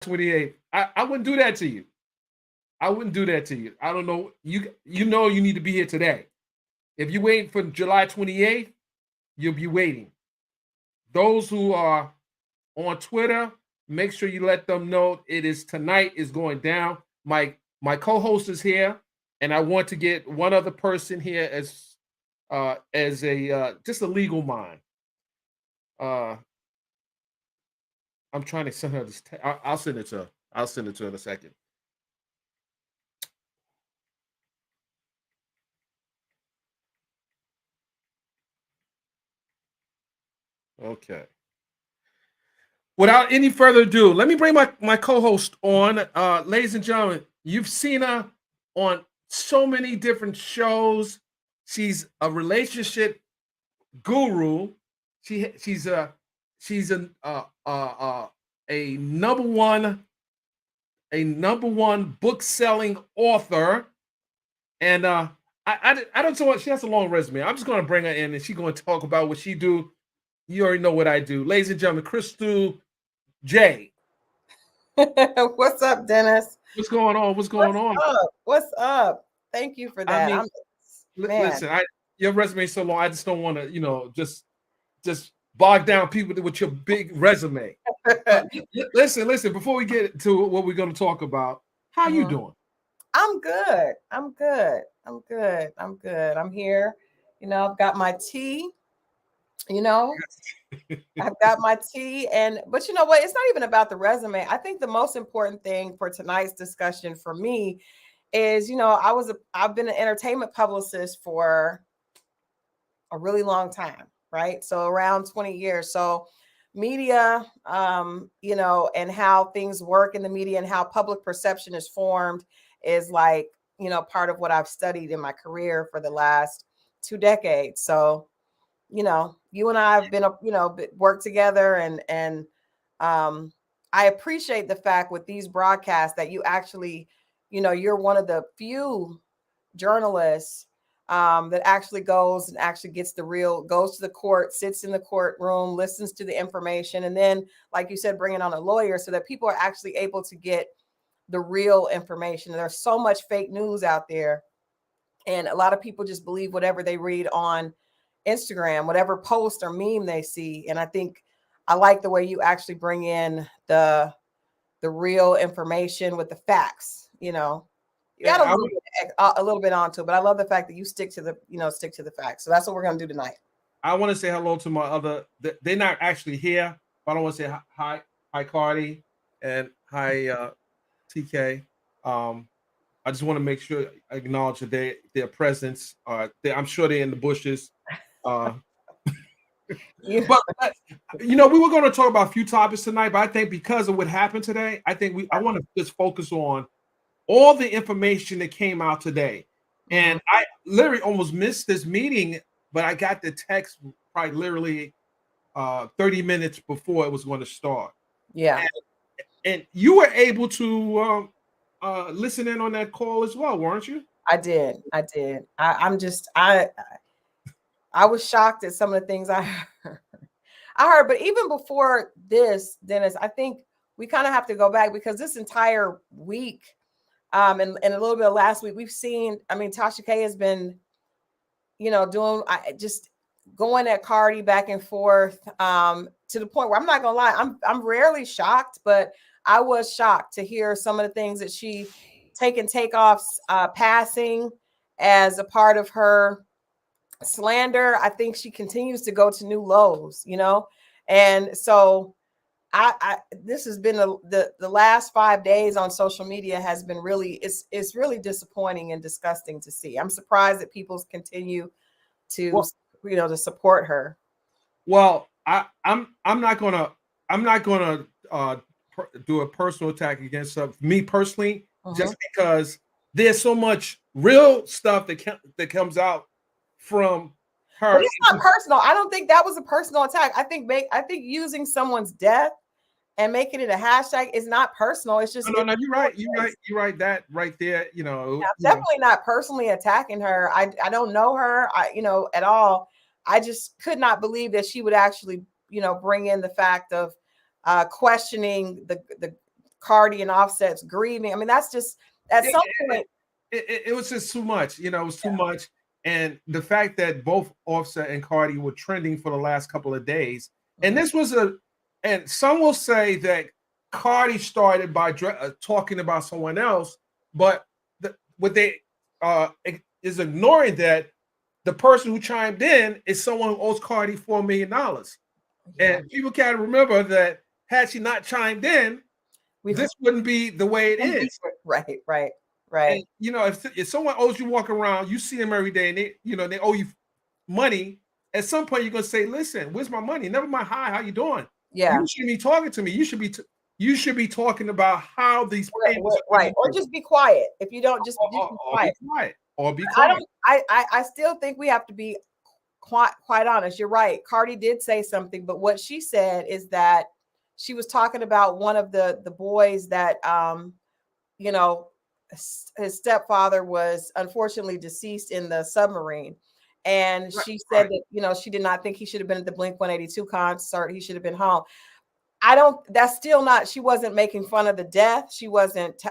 28th. I wouldn't do that to you. I wouldn't do that to you. I don't know. You know you need to be here today. If you wait for July 28th, you'll be waiting. Those who are on Twitter, make sure you let them know it is tonight is going down. My co-host is here, and I want to get one other person here as a just a legal mind. Uh, I'm trying to send her this. I'll send it to her. I'll send it to her in a second. Okay. Without any further ado, let me bring my co-host on. Ladies and gentlemen, you've seen her on so many different shows. She's a relationship guru. She's a number one book selling author, and I don't know what she has a long resume. I'm just going to bring her in, and she's going to talk about what she do. You already know what I do, ladies and gentlemen. Crystal J. What's up, Dennis? What's going on? What's going on? What's up? Thank you for that. I mean, listen, your resume is so long. I just don't want to, just bog down people with your big resume. Listen. Before we get to what we're going to talk about, how you doing? I'm good. I'm here. I've got my tea. I've got my tea, but you know what? It's not even about the resume. I think the most important thing for tonight's discussion for me is, I've been an entertainment publicist for a really long time, right? So around 20 years. So media, and how things work in the media and how public perception is formed is like, part of what I've studied in my career for the last 2 decades. So, you and I have been, worked together and I appreciate the fact with these broadcasts that you actually, you're one of the few journalists that actually goes and actually goes to the court, sits in the courtroom, listens to the information. And then, like you said, bringing on a lawyer so that people are actually able to get the real information. There's so much fake news out there. And a lot of people just believe whatever they read on Instagram, whatever post or meme they see. And I think I like the way you actually bring in the real information with the facts, You got a little bit onto it, but I love the fact that you stick to the facts. So that's what we're going to do tonight. I want to say hello to my other, they're not actually here, but I want to say hi, Cardi, and hi, TK. I just want to make sure I acknowledge their presence. I'm sure they're in the bushes. But we were going to talk about a few topics tonight, but I think because of what happened today, I want to just focus on all the information that came out today. And I literally almost missed this meeting, but I got the text probably literally 30 minutes before it was going to start. Yeah. And you were able to listen in on that call as well, weren't you? I did. I was shocked at some of the things I heard. But even before this, Dennis, I think we kind of have to go back because this entire week, and a little bit of last week, we've seen. I mean, Tasha K has been, just going at Cardi back and forth to the point where I'm not gonna lie, I'm rarely shocked, but I was shocked to hear some of the things that she takeoffs passing as a part of her slander. I think she continues to go to new lows, and so this has been the last 5 days on social media has been really it's really disappointing and disgusting to see. I'm surprised that people continue to to support her. Well, I'm not gonna do a personal attack against me personally, just because there's so much real stuff that comes out from her. But it's not personal. I don't think that was a personal attack. I think using someone's death and making it a hashtag is not personal. It's just no. You're right. That right there. Definitely not personally attacking her. I don't know her. At all. I just could not believe that she would actually bring in the fact of questioning the Cardi and Offset's grieving. I mean, that's just at some point. It was just too much. You know, it was too much. And the fact that both Offset and Cardi were trending for the last couple of days, and this was and some will say that Cardi started by talking about someone else, but what they is ignoring that the person who chimed in is someone who owes Cardi $4 million. And people can't remember that had she not chimed in, this wouldn't be the way it is. Right. And, you know, if someone owes you walk around, you see them every day, and they owe you money. At some point, you're gonna say, "Listen, where's my money? Never mind. Hi, how you doing? Yeah, you shouldn't be talking to me. You should be talking about how these payments right, or just be quiet. If you don't, just be quiet. Or be quiet. I still think we have to be quite honest. You're right. Cardi did say something, but what she said is that she was talking about one of the boys that you know, his stepfather was unfortunately deceased in the submarine. And she said that, you know, she did not think he should have been at the Blink 182 concert. He should have been home. That's still not, she wasn't making fun of the death. She wasn't,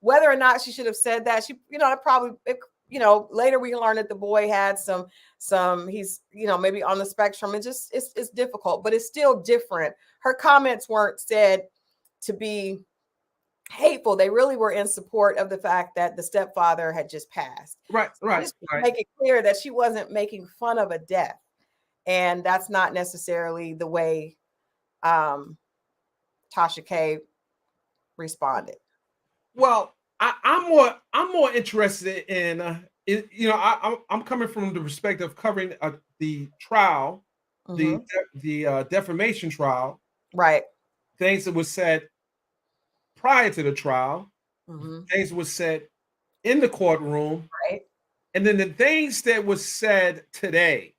whether or not she should have said that, later we can learn that the boy had he's, maybe on the spectrum. It's difficult, but it's still different. Her comments weren't said to be hateful. They really were in support of the fact that the stepfather had just passed. Right. Just make it clear that she wasn't making fun of a death, and that's not necessarily the way Tasha K responded. Well, I'm more interested in I'm coming from the perspective of covering the trial, the defamation trial, right? Things that were said prior to the trial, things that were said in the courtroom, right? And then the things that was said today.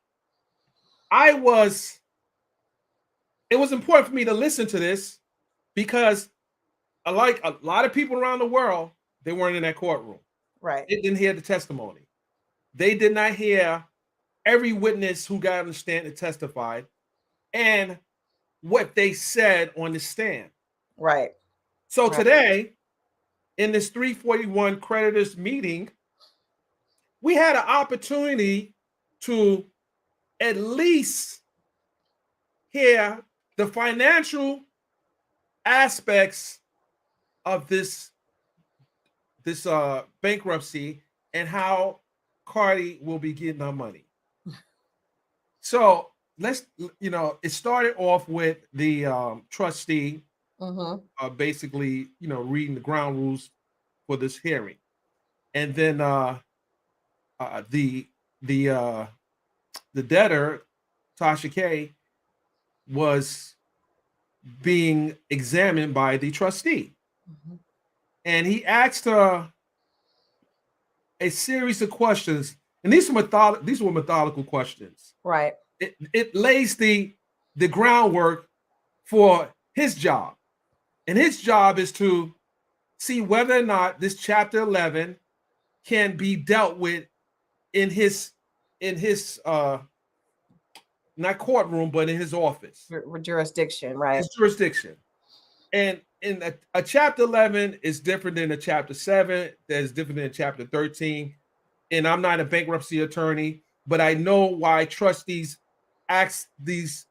It was important for me to listen to this because like a lot of people around the world, they weren't in that courtroom. Right. They didn't hear the testimony. They did not hear every witness who got on the stand and testified and what they said on the stand. Right. So today, in this 341 creditors meeting, we had an opportunity to at least hear the financial aspects of this bankruptcy and how Cardi will be getting her money. So let's, it started off with the trustee basically, reading the ground rules for this hearing. And then the debtor, Tasha K, was being examined by the trustee. And he asked her a series of questions. And these were methodical questions. Right. It lays the groundwork for his job. And his job is to see whether or not this Chapter 11 can be dealt with in his not courtroom, but in his office. Jurisdiction, right? His jurisdiction. And in a Chapter 11 is different than a Chapter 7. That is different than Chapter 13. And I'm not a bankruptcy attorney, but I know why trustees ask these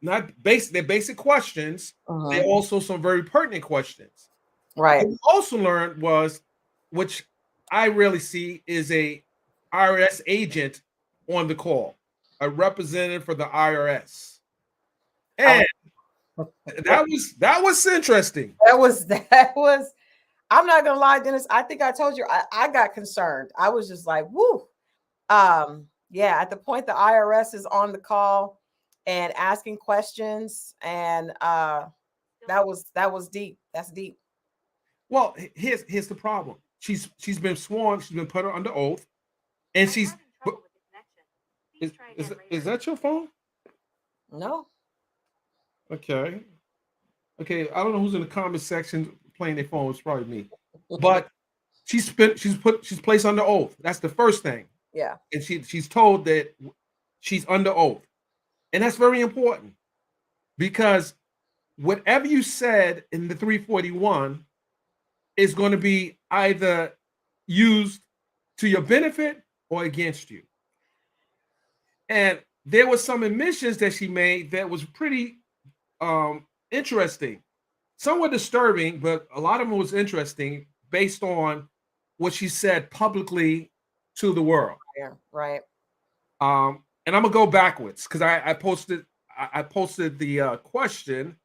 they're basic questions. They're also some very pertinent questions. Right. What we also learned was, which I really see, is a IRS agent on the call, a representative for the IRS. And that was interesting. That was I'm not gonna lie, Dennis. I think I told you I got concerned. I was just like, woo. Yeah, at the point the IRS is on the call and asking questions, and that was deep. That's deep. Well, here's the problem. She's been sworn, she's been put under oath, and she's is that your phone? No. Okay. I don't know who's in the comment section playing their phone. It's probably me. But she's placed under oath. That's the first thing. Yeah. And she's told that she's under oath. And that's very important because whatever you said in the 341 is going to be either used to your benefit or against you. And there was some admissions that she made that was pretty interesting, somewhat disturbing, but a lot of them was interesting based on what she said publicly to the world. Yeah, right. And I'm gonna go backwards because I posted the question.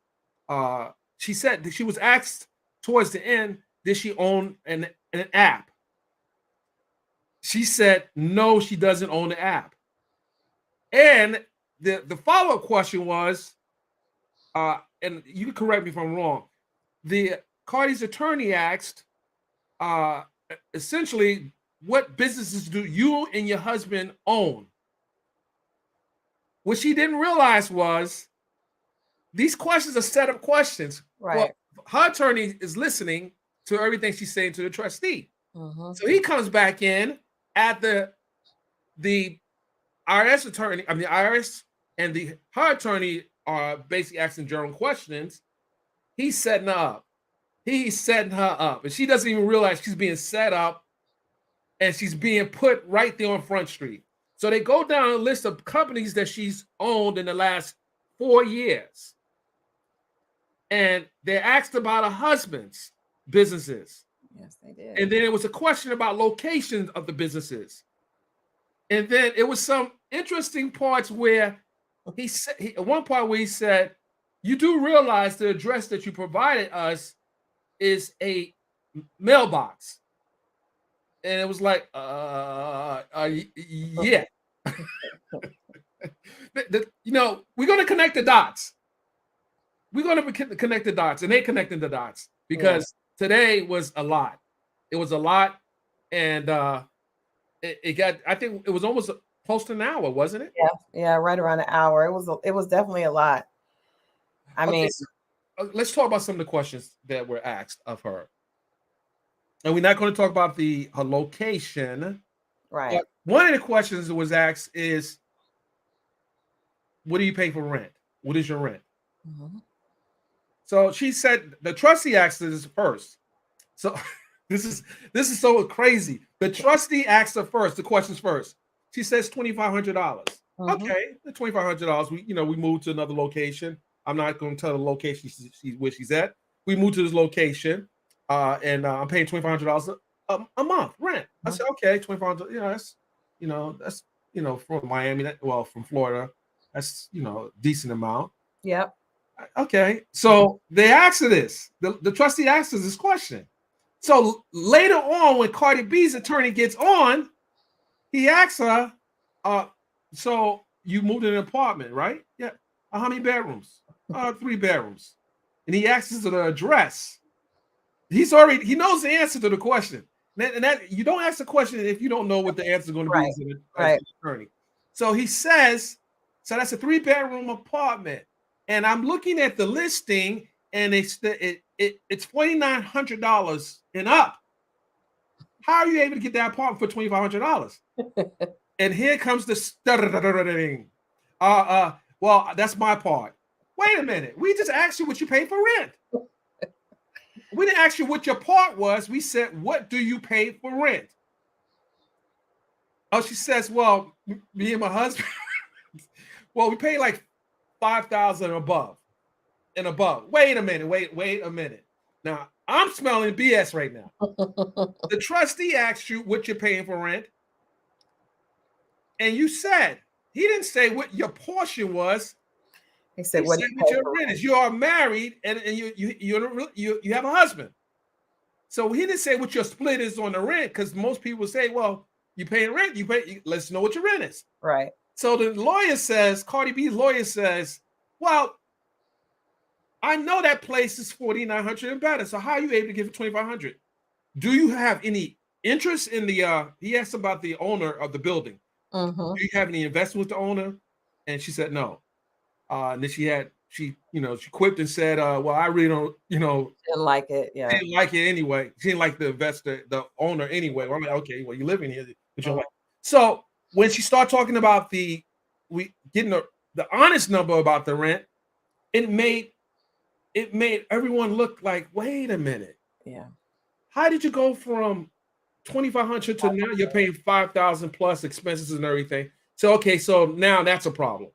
She said that she was asked towards the end, did she own an app? She said no, she doesn't own the app. And the follow-up question was, and you can correct me if I'm wrong, the Cardi's attorney asked essentially, what businesses do you and your husband own? What she didn't realize was these questions are set up questions. Right. Well, her attorney is listening to everything she's saying to the trustee. Mm-hmm. So he comes back in at the IRS attorney, the IRS and her attorney are basically asking general questions. He's setting her up. He's setting her up. And she doesn't even realize she's being set up and she's being put right there on Front Street. So they go down a list of companies that she's owned in the last 4 years. And they asked about her husband's businesses. Yes, they did. And then it was a question about locations of the businesses. And then it was some interesting parts where he said, at one part where he said, you do realize the address that you provided us is a mailbox. And it was like, yeah. We're going to connect the dots. We're going to connect the dots, and they connected the dots because today was a lot. It was a lot, and it got. I think it was almost close to an hour, wasn't it? Yeah, right around an hour. It was definitely a lot. I mean, so, let's talk about some of the questions that were asked of her, and we're not going to talk about her location, right? But one of the questions that was asked is, "What do you pay for rent? What is your rent?" Mm-hmm. So she said the trustee asked this first. So this is so crazy. The trustee asked her first, the questions first. She says $2,500. Mm-hmm. Okay, the $2,500. We moved to another location. I'm not going to tell the location where she's at. We moved to this location, and I'm paying $2,500 a month rent. Mm-hmm. I said, okay, $2,500. That's from Miami. From Florida. That's decent amount. Yep. Okay, so they asked her this. The trustee asked us this question. So later on, when Cardi B's attorney gets on, he asks her, so you moved in an apartment, right? Yeah. How many bedrooms? 3 bedrooms. And he asks her the address. He knows the answer to the question. And that you don't ask the question if you don't know what the answer is going to be as an attorney. So he says, so that's a 3-bedroom apartment. And I'm looking at the listing, and it's $4,900 and up. How are you able to get that apartment for $2,500? And here comes the stuttering. Well, that's my part. Wait a minute. We just asked you what you pay for rent. We didn't ask you what your part was. We said, what do you pay for rent? Oh, she says, well, me and my husband, well, we pay like $5,000 and above. Wait a minute. Wait a minute. Now, I'm smelling BS right now. The trustee asked you what you're paying for rent. And you said, he didn't say what your portion was. He said what your rent is. You are married and you have a husband. So he didn't say what your split is on the rent, because most people say, well, you paying rent, let's know what your rent is. Right. So the lawyer says, Cardi B's lawyer says, well, I know that place is $4,900 and better. So how are you able to give it $2,500? Do you have any interest in he asked about the owner of the building. Mm-hmm. Do you have any investment with the owner? And she said no. And then she quipped and said, well, I really don't, didn't like it. Yeah. Didn't like it anyway. She didn't like the investor, the owner anyway. Well, I'm like, okay, well, you live in here. But you like. So when she started talking about getting the honest number about the rent, it made it made everyone look like, wait a minute, Yeah. how did you go from 2,500 to now you're paying 5,000 plus expenses and everything? So okay, so now that's a problem.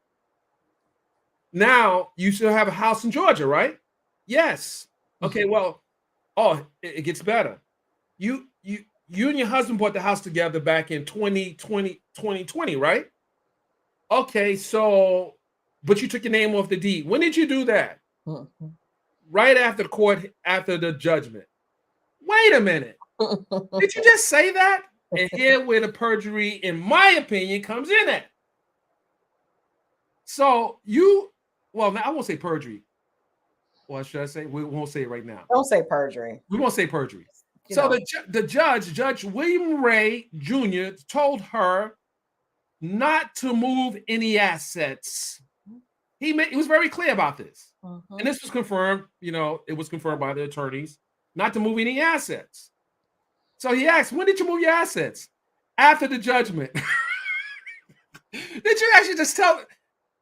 Now you still have a house in Georgia, right? Yes. Okay, well, it gets better. You and your husband bought the house together back in 2020, right? Okay, so but you took your name off the deed. When did you do that? Mhm. Right after the court, after the judgment. Wait a minute. Did you just say that? And here where the perjury, in my opinion, comes in at. So now I won't say perjury. What should I say? We won't say it right now. Don't say perjury. We won't say perjury. You So know. the judge, Judge William Ray Jr., told her not to move any assets. He was very clear about this. Mhm. And this was confirmed, it was confirmed by the attorneys, not to move any assets. So he asked, when did you move your assets? After the judgment. Did you actually just tell?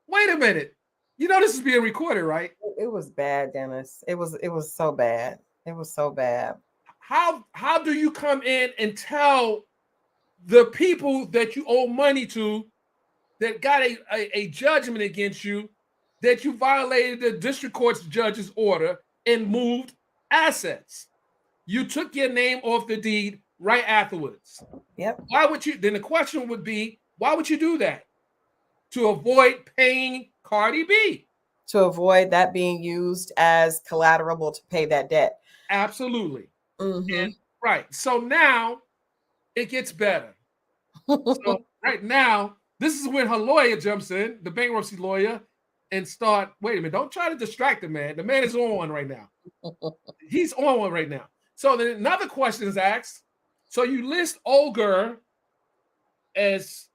Wait a minute. You know this is being recorded, right? It was bad, Dennis. It was so bad. It was so bad. How do you come in and tell the people that you owe money to that got a judgment against you that you violated the district court's judge's order and moved assets? You took your name off the deed right afterwards. Yep. Why would you? Then the question would be, why would you do that? To avoid paying Cardi B. To avoid that being used as collateral to pay that debt. Absolutely. Mm-hmm. Right. So now it gets better. So right now, this is when her lawyer jumps in, the bankruptcy lawyer, and wait a minute, don't try to distract the man. The man is on one right now. He's on one right now. So then another question is asked. So you list Olga as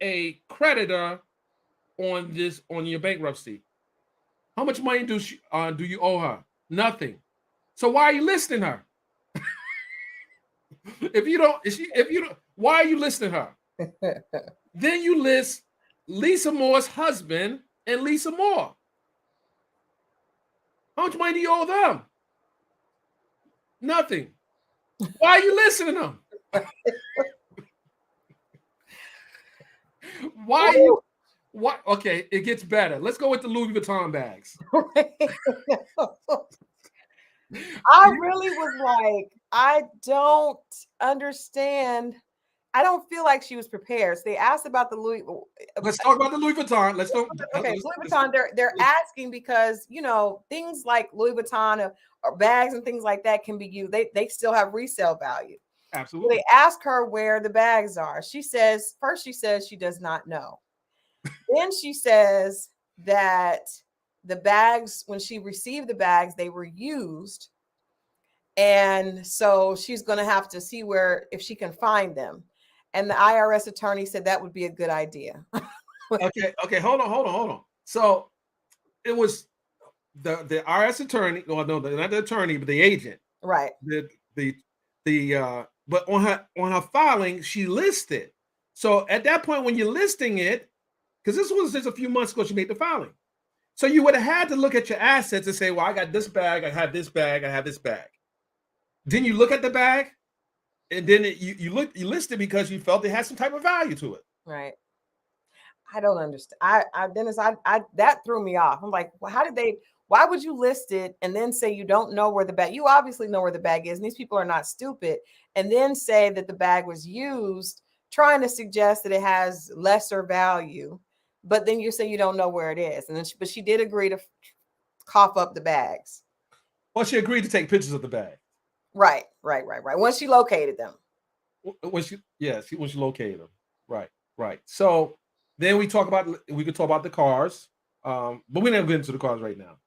a creditor on your bankruptcy. How much money do you owe her? Nothing. So why are you listing her? if you don't, why are you listing her? Then you list Lisa Moore's husband and Lisa Moore. How much money do you owe them? Nothing. Why are you listing them? Why? Okay, it gets better. Let's go with the Louis Vuitton bags. I really was like, I don't understand. I don't feel like she was prepared. So they asked about the Louis. Let's talk about the Louis Vuitton. Okay, Louis Vuitton. They're asking because things like Louis Vuitton or bags and things like that can be used. They still have resale value. Absolutely. So they ask her where the bags are. She says she does not know. Then she says that the bags, when she received the bags, they were used. And so she's going to have to see if she can find them. And the IRS attorney said that would be a good idea. Okay. Hold on. So it was the IRS attorney, well, no, not the attorney, but the agent. Right. But on her filing, she listed. So at that point, when you're listing it, because this was just a few months ago, she made the filing. So you would have had to look at your assets and say, well, I got this bag, I have this bag, I have this bag. Then you look at the bag, and then you list it because you felt it had some type of value to it. Right. I don't understand. Dennis, that threw me off. I'm like, well, why would you list it and then say you don't know where the bag, you obviously know where the bag is, and these people are not stupid, and then say that the bag was used, trying to suggest that it has lesser value, but then you say you don't know where it is. And then but she did agree to cough up the bags. Well, she agreed to take pictures of the bag. Right. Once she located them. When she located them. Right. So then we could talk about the cars, but we're not getting into the cars right now.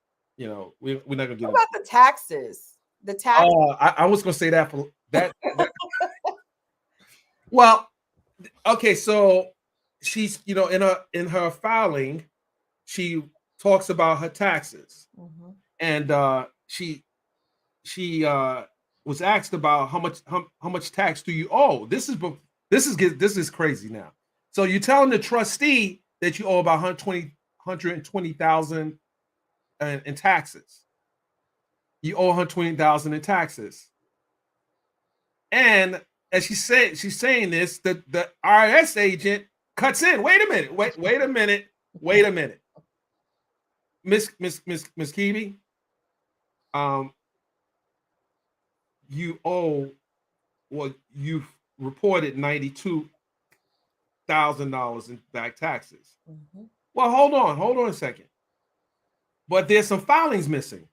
We're not gonna get. What about the taxes? The tax. I was gonna say that for that. Well, okay. So she's in her filing, she talks about her taxes, and she was asked about how much tax do you owe. This is crazy now. So you're telling the trustee that you owe about $120,000 in taxes. you owe her $20,000 in taxes. And as she's saying this, the IRS agent cuts in. Wait a minute. Miss Keeby, you owe, well, you've reported $92,000 in back taxes. Mm-hmm. Well, hold on a second. But there's some filings missing.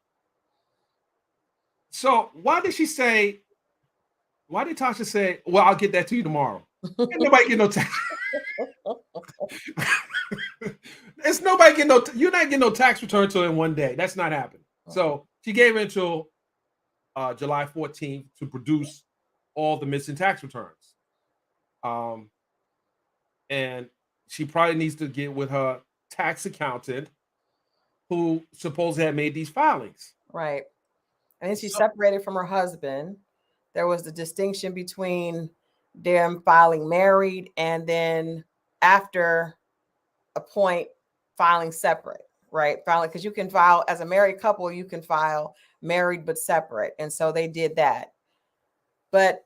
So why did Tasha say, well, I'll get that to you tomorrow? Ain't nobody get no tax. It's nobody get no, you're not getting no tax return until in one day. That's not happening. So she gave it until July 14th to produce all the missing tax returns. And she probably needs to get with her tax accountant who supposedly had made these filings. Right. And then she separated from her husband. There was the distinction between them filing married and then after a point filing separate, right? Filing, because you can file as a married couple, you can file married but separate. And so they did that. But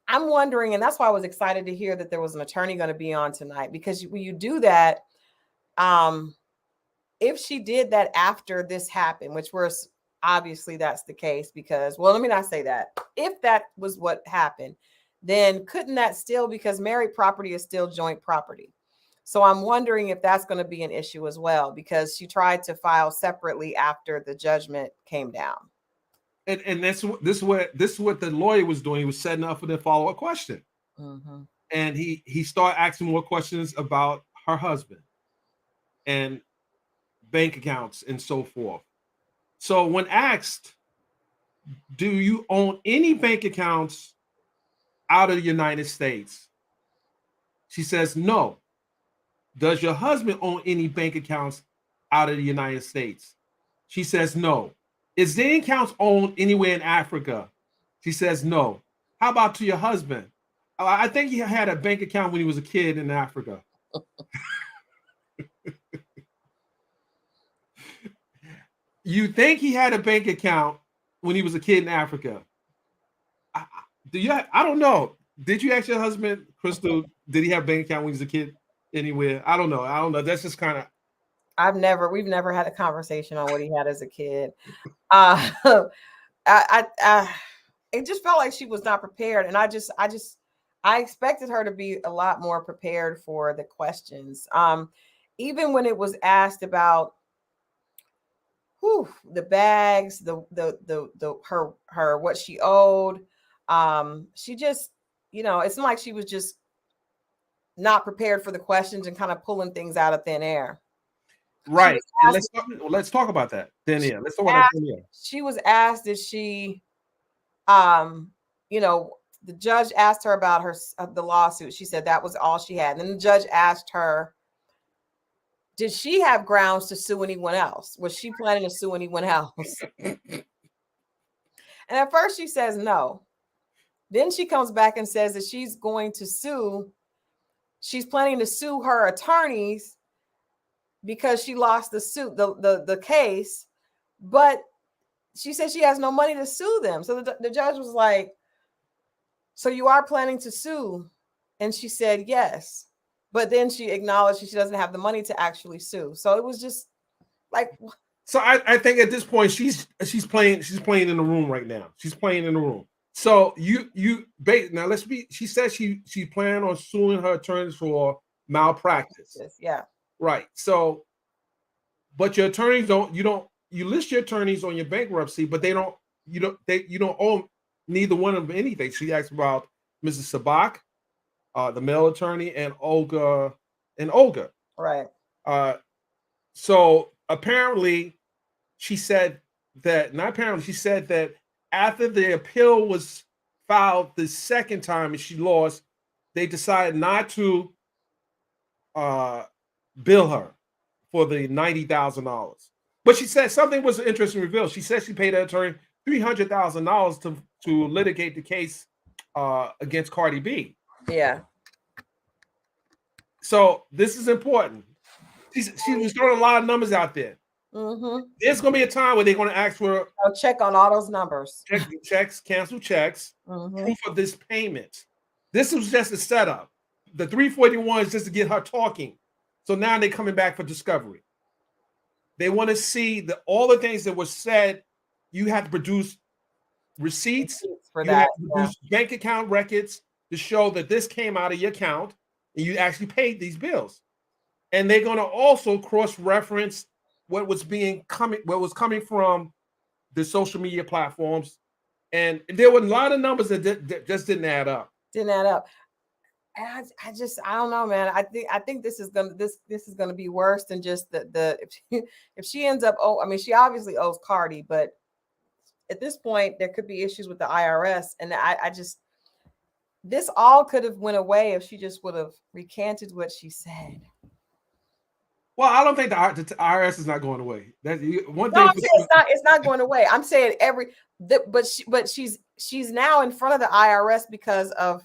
I'm wondering, and that's why I was excited to hear that there was an attorney going to be on tonight, because when you do that, if she did that after this happened, which was obviously that's the case, because, well, let me not say that. If that was what happened, then couldn't that still, because married property is still joint property. So I'm wondering if that's going to be an issue as well, because she tried to file separately after the judgment came down. And this is what the lawyer was doing. He was setting up for the follow-up question. Mm-hmm. And he started asking more questions about her husband and bank accounts and so forth. So when asked, do you own any bank accounts out of the United States? She says, no. Does your husband own any bank accounts out of the United States? She says, no. Is there any accounts owned anywhere in Africa? She says, no. How about to your husband? I think he had a bank account when he was a kid in Africa. You think he had a bank account when he was a kid in Africa? I don't know. Did you ask your husband, Crystal, did he have a bank account when he was a kid anywhere? I don't know. That's just kind of. We've never had a conversation on what he had as a kid. It just felt like she was not prepared. And I expected her to be a lot more prepared for the questions. Even when it was asked about the bags, her what she owed. She just, it's not like she was just not prepared for the questions and kind of pulling things out of thin air. Right. Let's talk about that. Thin air. Let's talk about thin air. She was asked if she, the judge asked her about the lawsuit. She said that was all she had. And then the judge asked her, did she have grounds to sue anyone else? Was she planning to sue anyone else? And at first she says no. Then she comes back and says that she's going to sue. She's planning to sue her attorneys because she lost the suit, the case. But she said she has no money to sue them. So the judge was like, so you are planning to sue? And she said yes. But then she acknowledged she doesn't have the money to actually sue. So it was just like. So I think at this point she's playing in the room right now. She's playing in the room. So now she says she planned on suing her attorneys for malpractice. Yeah. Right. So, but your attorneys you list your attorneys on your bankruptcy, but you don't own neither one of them anything. She asked about Mrs. Sabak, the male attorney, and Olga. Right. So apparently she said that after the appeal was filed the second time and she lost, they decided not to bill her for the $90,000. But she said something was an interesting reveal. She said she paid her attorney $300,000 to litigate the case against Cardi B. Yeah. So this is important. She was throwing a lot of numbers out there. Mm-hmm. There's going to be a time where they're going to ask for I'll check on all those numbers. checks, cancel checks, Mm-hmm. proof of this payment. This was just a setup. The 341 is just to get her talking. So now they're coming back for discovery. They want to see all the things that were said. You have to produce receipts. For You that. have to produce bank account records to show that this came out of your account and you actually paid these bills. And they're going to also cross-reference what was coming from the social media platforms. And there were a lot of numbers that just didn't add up. Didn't add up. And I don't know, man. I think this is gonna be worse than just the if she ends up, I mean, she obviously owes Cardi, but at this point there could be issues with the IRS, and I just, this all could have went away if she just would have recanted what she said. Well, I don't think the IRS is not going away. That's one thing. No, I'm saying it's not going away. I'm saying but she's now in front of the IRS because of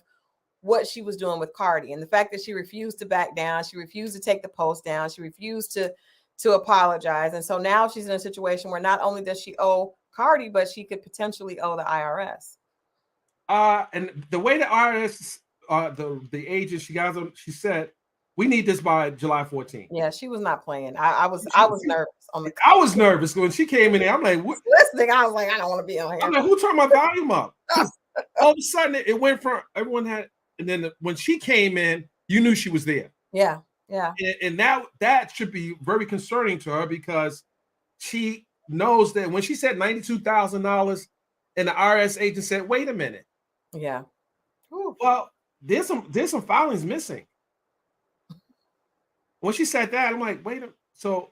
what she was doing with Cardi, and the fact that she refused to back down, she refused to take the post down, she refused to apologize, and so now she's in a situation where not only does she owe Cardi, but she could potentially owe the IRS. And the way the IRS, the agent, she said, we need this by July 14th. Yeah, she was not playing. I was nervous on the. I was nervous when she came in there. I'm like, what? Listening, I was like, I don't want to be on here. I'm like, who turned my volume up? All of a sudden, it went from everyone had, and then when she came in, you knew she was there. Yeah. And now that should be very concerning to her, because she knows that when she said $92,000, and the IRS agent said, wait a minute. Yeah. Ooh. Well, there's some filings missing. When she said that, I'm like, wait a minute. So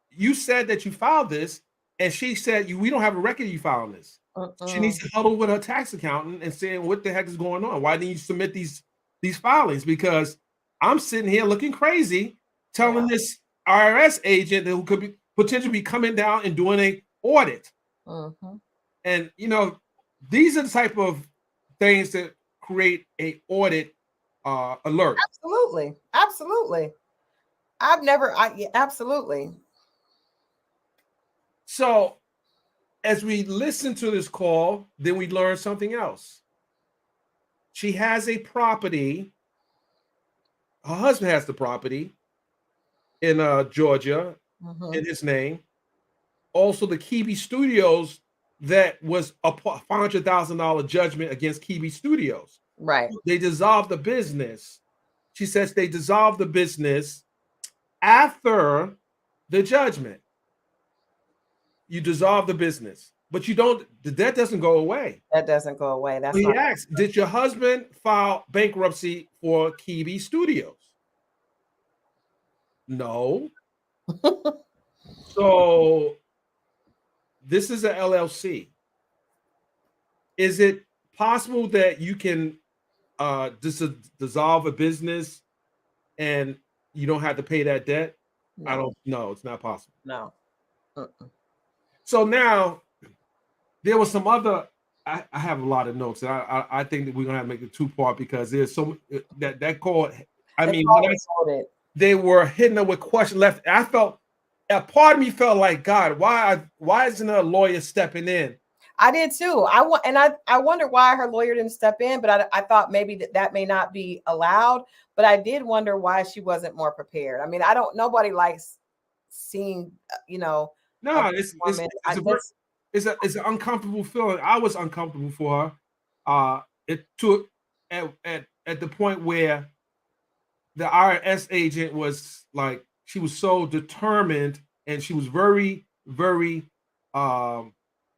you said that you filed this, and she said we don't have a record of you filing this. She needs to huddle with her tax accountant and saying, what the heck is going on? Why didn't you submit these filings? Because I'm sitting here looking crazy telling this IRS agent who could be potentially be coming down and doing an audit. And these are the type of things that create a audit alert. Absolutely. Absolutely. So as we listen to this call, then we learn something else. She has a property. Her husband has the property in Georgia in his name. Also, the Kiwi Studios, that was a $500,000 judgment against Kiwi Studios. Right. They dissolved the business. She says they dissolved the business after the judgment. You dissolve the business, but you don't. The debt doesn't go away. That doesn't go away. That's he asked, did your husband file bankruptcy for Kiwi Studios? No. So this is an LLC. Is it possible that you can dissolve a business and you don't have to pay that debt? No. I don't know. It's not possible. No. So now there was some other. I have a lot of notes, and I think that we're gonna have to make it two-part, because there's so that call. I mean, they were hitting her with questions left. I felt, a part of me felt like, God, why isn't a lawyer stepping in? I did too. I wondered why her lawyer didn't step in, but I thought maybe that may not be allowed. But I did wonder why she wasn't more prepared. I mean, nobody likes seeing, No, it's an uncomfortable feeling. I was uncomfortable for her. It took at the point where the IRS agent was like, she was so determined, and she was very, very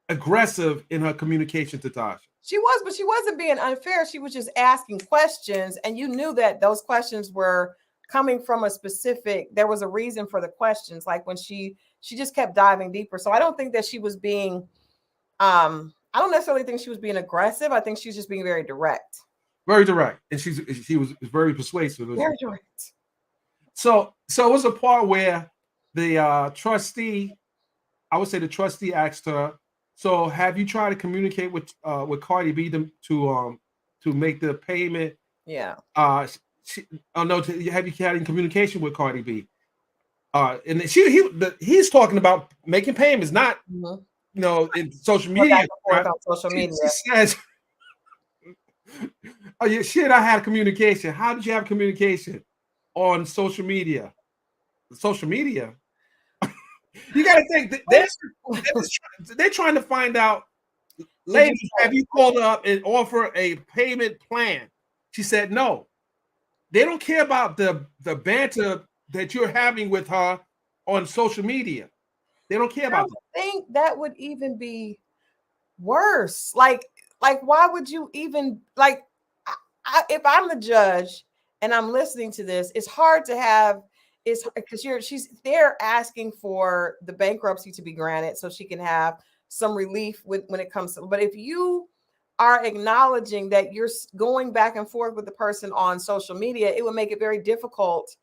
aggressive in her communication to Tasha. She was, but she wasn't being unfair. She was just asking questions, and you knew that those questions were coming from there was a reason for the questions. Like when she just kept diving deeper. So I don't think that she was being, I don't necessarily think she was being aggressive. I think she's just being very direct. Very direct. And she was very persuasive. Very direct. So it was a part where the trustee, I would say the trustee asked her, so have you tried to communicate with Cardi B to make the payment? Yeah. Have you had in communication with Cardi B? And he's talking about making payments, not in social Go media. back and forth on social She media. says, "Oh yeah, shit! I had communication. How did you have communication on social media? Social media? You got to think they're trying to find out. Lady, have you called up and offer a payment plan?" She said no. They don't care about the banter that you're having with her on social media. They don't care about that. I think that would even be worse. Like why would you even like if I'm the judge and I'm listening to this, it's hard to have it's because they're asking for the bankruptcy to be granted so she can have some relief when it comes to, but if you are acknowledging that you're going back and forth with the person on social media, it would make it very difficult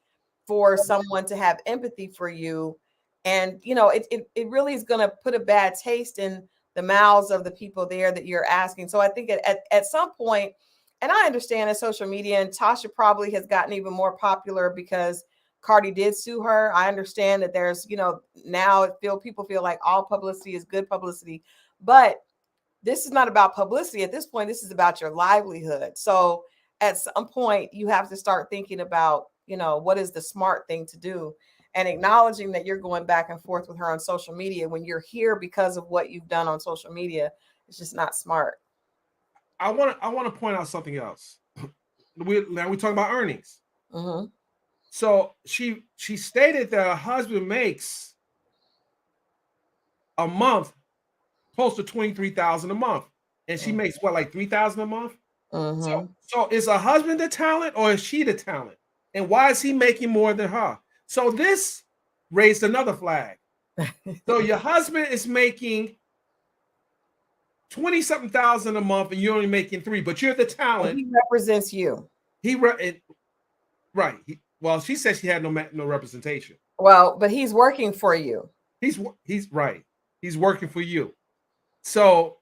for someone to have empathy for you. And it really is going to put a bad taste in the mouths of the people there that you're asking. So I think at some point, and I understand that social media, and Tasha probably has gotten even more popular because Cardi did sue her. I understand that there's, now people feel like all publicity is good publicity, but this is not about publicity. At this point, this is about your livelihood. So at some point, you have to start thinking about, what is the smart thing to do, and acknowledging that you're going back and forth with her on social media when you're here because of what you've done on social media. It's just not smart. I want to point out something else. Now we're talking about earnings. Mm-hmm. So she stated that her husband makes a month close to $23,000 a month, and she makes what, like $3,000 a month. Mm-hmm. So is her husband the talent or is she the talent? And why is he making more than her? So this raised another flag. So your husband is making 20-something thousand a month and you're only making $3,000, but you're the talent. He represents you. Right. Well, she said she had no representation. Well, but he's working for you. He's right. He's working for you. So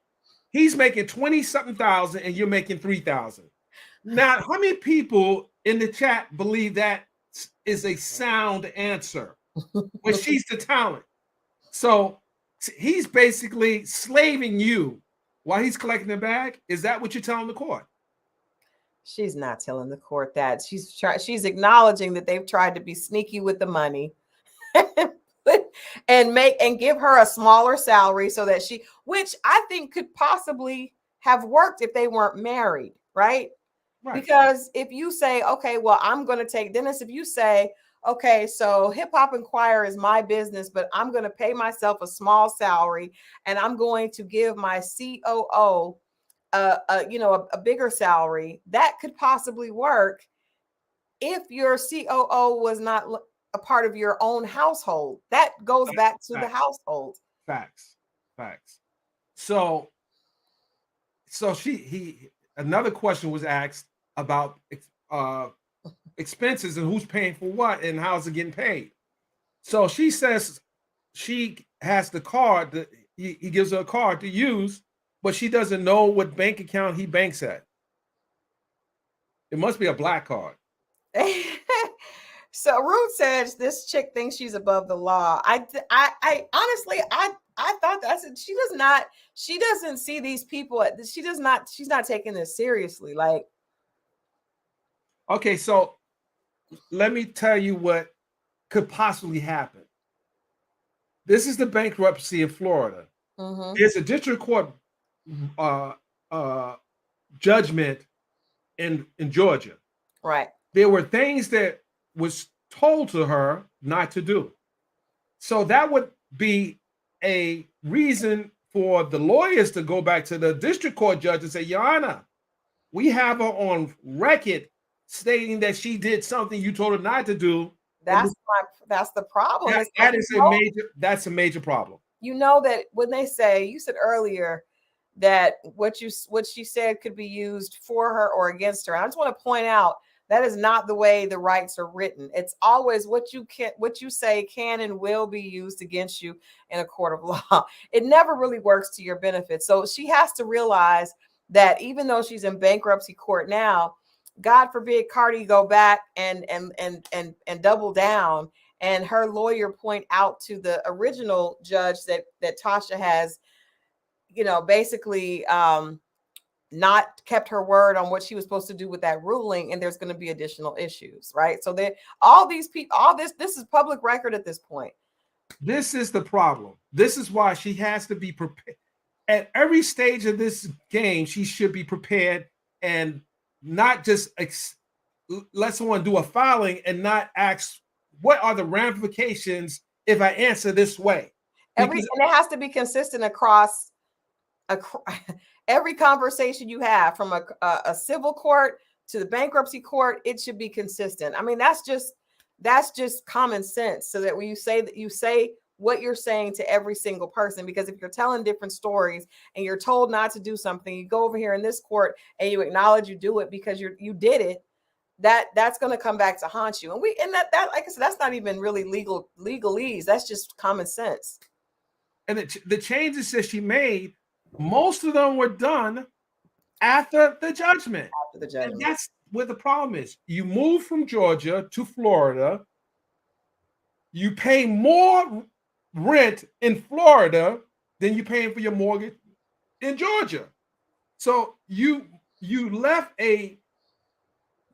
he's making 20-something thousand and you're making 3,000. Now, how many people in the chat believe that is a sound answer? When she's the talent. So he's basically slaving you while he's collecting the bag. Is that what you're telling the court? She's not telling the court that. She's acknowledging that they've tried to be sneaky with the money and give her a smaller salary so that which I think could possibly have worked if they weren't married, right? Because if you say, okay, well, I'm going to take Dennis, if you say, okay, so Hip Hop Inquirer is my business, but I'm going to pay myself a small salary and I'm going to give my COO a bigger salary, that could possibly work if your COO was not a part of your own household. That goes back to the household. Facts. So another question was asked about expenses and who's paying for what and how's it getting paid. So she says she has the card that he gives her a card to use, but she doesn't know what bank account he banks at. It must be a black card. So Ruth says this chick thinks she's above the law. I honestly, I thought she doesn't see these people. She's not taking this seriously. Like, okay, so let me tell you what could possibly happen. This is the bankruptcy in Florida. mm-hmm. There's a district court judgment in Georgia. Right. There were things that was told to her not to do. So that would be a reason for the lawyers to go back to the district court judge and say, Your Honor, we have her on record stating that she did something you told her not to do. That's the problem. That's a major problem. You know that when they say, you said earlier that what she said could be used for her or against her. I just want to point out that is not the way the rights are written. It's always what you say can and will be used against you in a court of law. It never really works to your benefit. So she has to realize that even though she's in bankruptcy court now, God forbid Cardi go back and double down and her lawyer point out to the original judge that Tasha has, basically not kept her word on what she was supposed to do with that ruling, and there's going to be additional issues, right? So that all these people, this is public record at this point. This is the problem. This is why she has to be prepared. At every stage of this game, she should be prepared and not just let someone do a filing and not ask what are the ramifications if I answer this way. And it has to be consistent across every conversation you have, from a civil court to the bankruptcy court. It should be consistent. I mean, that's just common sense, so that when you say what you're saying to every single person, because if you're telling different stories and you're told not to do something, you go over here in this court and you acknowledge you do it because you did it, that's going to come back to haunt you. And that like I said, that's not even really legalese. That's just common sense. And the changes that she made, most of them were done after the judgment. And that's where the problem is. You move from Georgia to Florida, you pay more rent in Florida than you're paying for your mortgage in Georgia. So you left a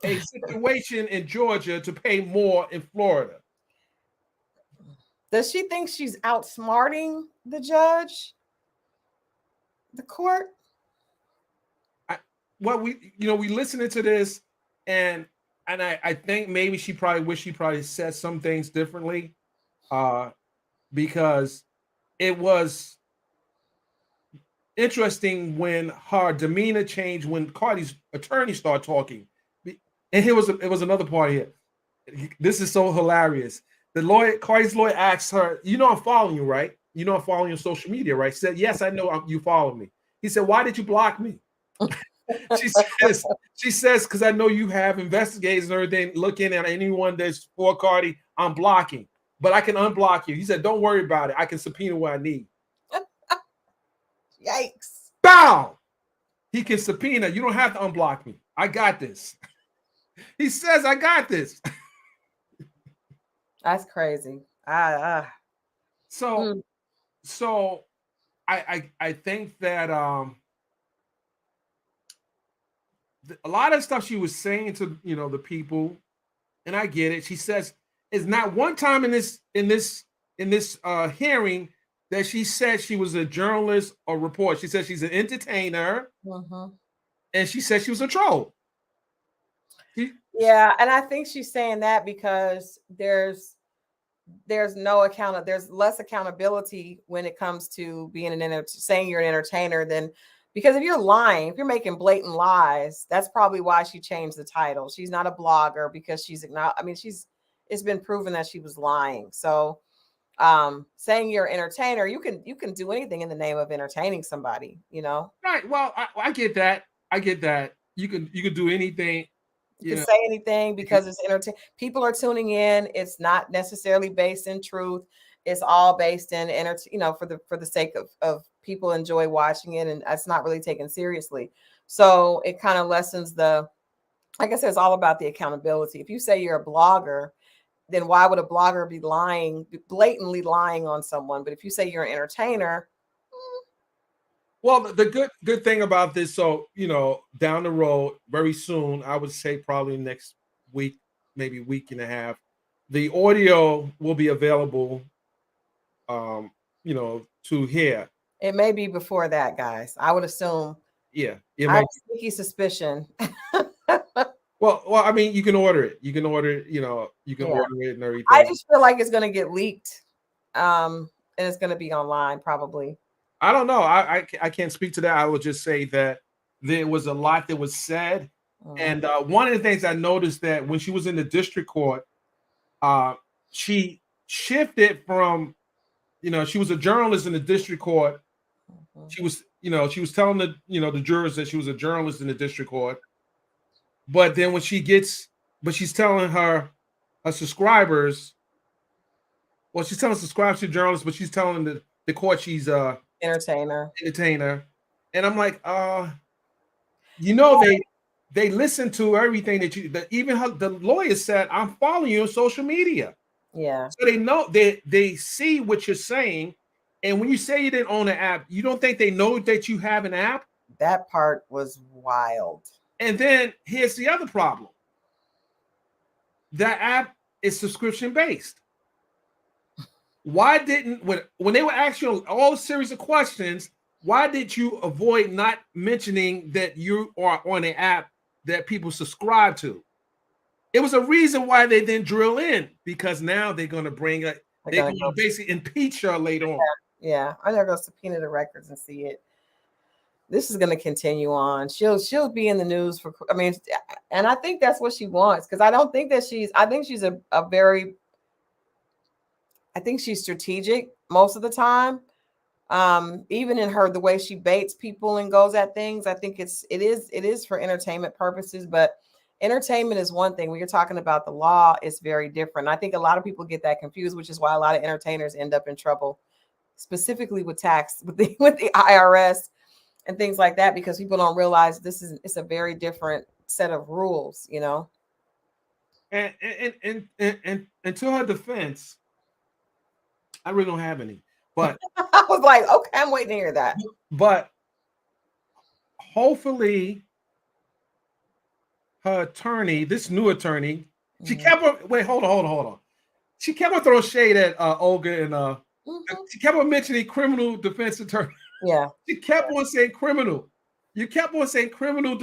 situation in Georgia to pay more in Florida. Does she think she's outsmarting the judge, the court? We listening to this, and I think maybe she probably said some things differently, because it was interesting when her demeanor changed when Cardi's attorney started talking. And it was another part here. This is so hilarious. Cardi's lawyer asked her, I'm following you, right? I'm following you on social media, right? She said, yes, I know you follow me. He said, why did you block me? She says, because I know you have investigators and everything looking at anyone that's for Cardi, I'm blocking. But I can unblock you. He said, don't worry about it. I can subpoena what I need. Yikes. Bow. He can subpoena. You don't have to unblock me. I got this. He says, I got this. That's crazy. So I think that a lot of stuff she was saying to the people, and I get it. She says it's not one time in this hearing that she said she was a journalist or reporter. She said she's an entertainer, and she said she was a troll. Yeah, and I think she's saying that because there's less accountability when it comes to being saying you're an entertainer than, because if you're lying, if you're making blatant lies, that's probably why she changed the title. She's not a blogger because it's been proven that she was lying. So saying you're an entertainer, you can do anything in the name of entertaining somebody, Right. Well, I get that. You can do anything. You can say anything because it's entertaining. People are tuning in. It's not necessarily based in truth. It's all based in for the sake of people enjoy watching it, and it's not really taken seriously. So it kind of lessens like I said, it's all about the accountability. If you say you're a blogger, then why would a blogger be blatantly lying on someone? But if you say you're an entertainer, well, the good thing about this, so down the road, very soon, I would say probably next week, maybe week and a half, the audio will be available, to hear. It may be before that, guys. I would assume. Yeah, I have a sneaky suspicion. Well, I mean, you can order it. You can order it. You can order it and everything. I just feel like it's going to get leaked, and it's going to be online probably. I don't know. I can't speak to that. I will just say that there was a lot that was said, and one of the things I noticed that when she was in the district court, she shifted from, she was a journalist in the district court. She was telling the jurors that she was a journalist in the district court. But then when she's telling her subscribers, well, she's telling subscribers to journalists, but she's telling the court she's entertainer. And I'm like, they listen to everything that even the lawyer said, I'm following you on social media. Yeah. So they know they see what you're saying. And when you say you didn't own an app, you don't think they know that you have an app? That part was wild. And then here's the other problem. That app is subscription based. Why didn't when they were asking you all a series of questions, why did you avoid not mentioning that you are on an app that people subscribe to? It was a reason why they didn't drill in, because now they're going to bring a they're going to basically impeach her later on. Yeah, I'm gonna go subpoena the records and see it. This is going to continue on. She'll be in the news for. I mean, and I think that's what she wants, because I don't think that she's. I think she's a very. I think she's strategic most of the time. Even in the way she baits people and goes at things, I think it is for entertainment purposes. But entertainment is one thing. When you're talking about the law, it's very different. I think a lot of people get that confused, which is why a lot of entertainers end up in trouble, specifically with tax, with the IRS and things like that, because people don't realize it's a very different set of rules, you know. And to her defense, I really don't have any. But I was like, okay, I'm waiting to hear that. But hopefully her attorney, this new attorney, she kept on hold on. She kept on throwing shade at Olga, and she kept on mentioning criminal defense attorney. Yeah. She kept on saying criminal. You kept on saying criminal,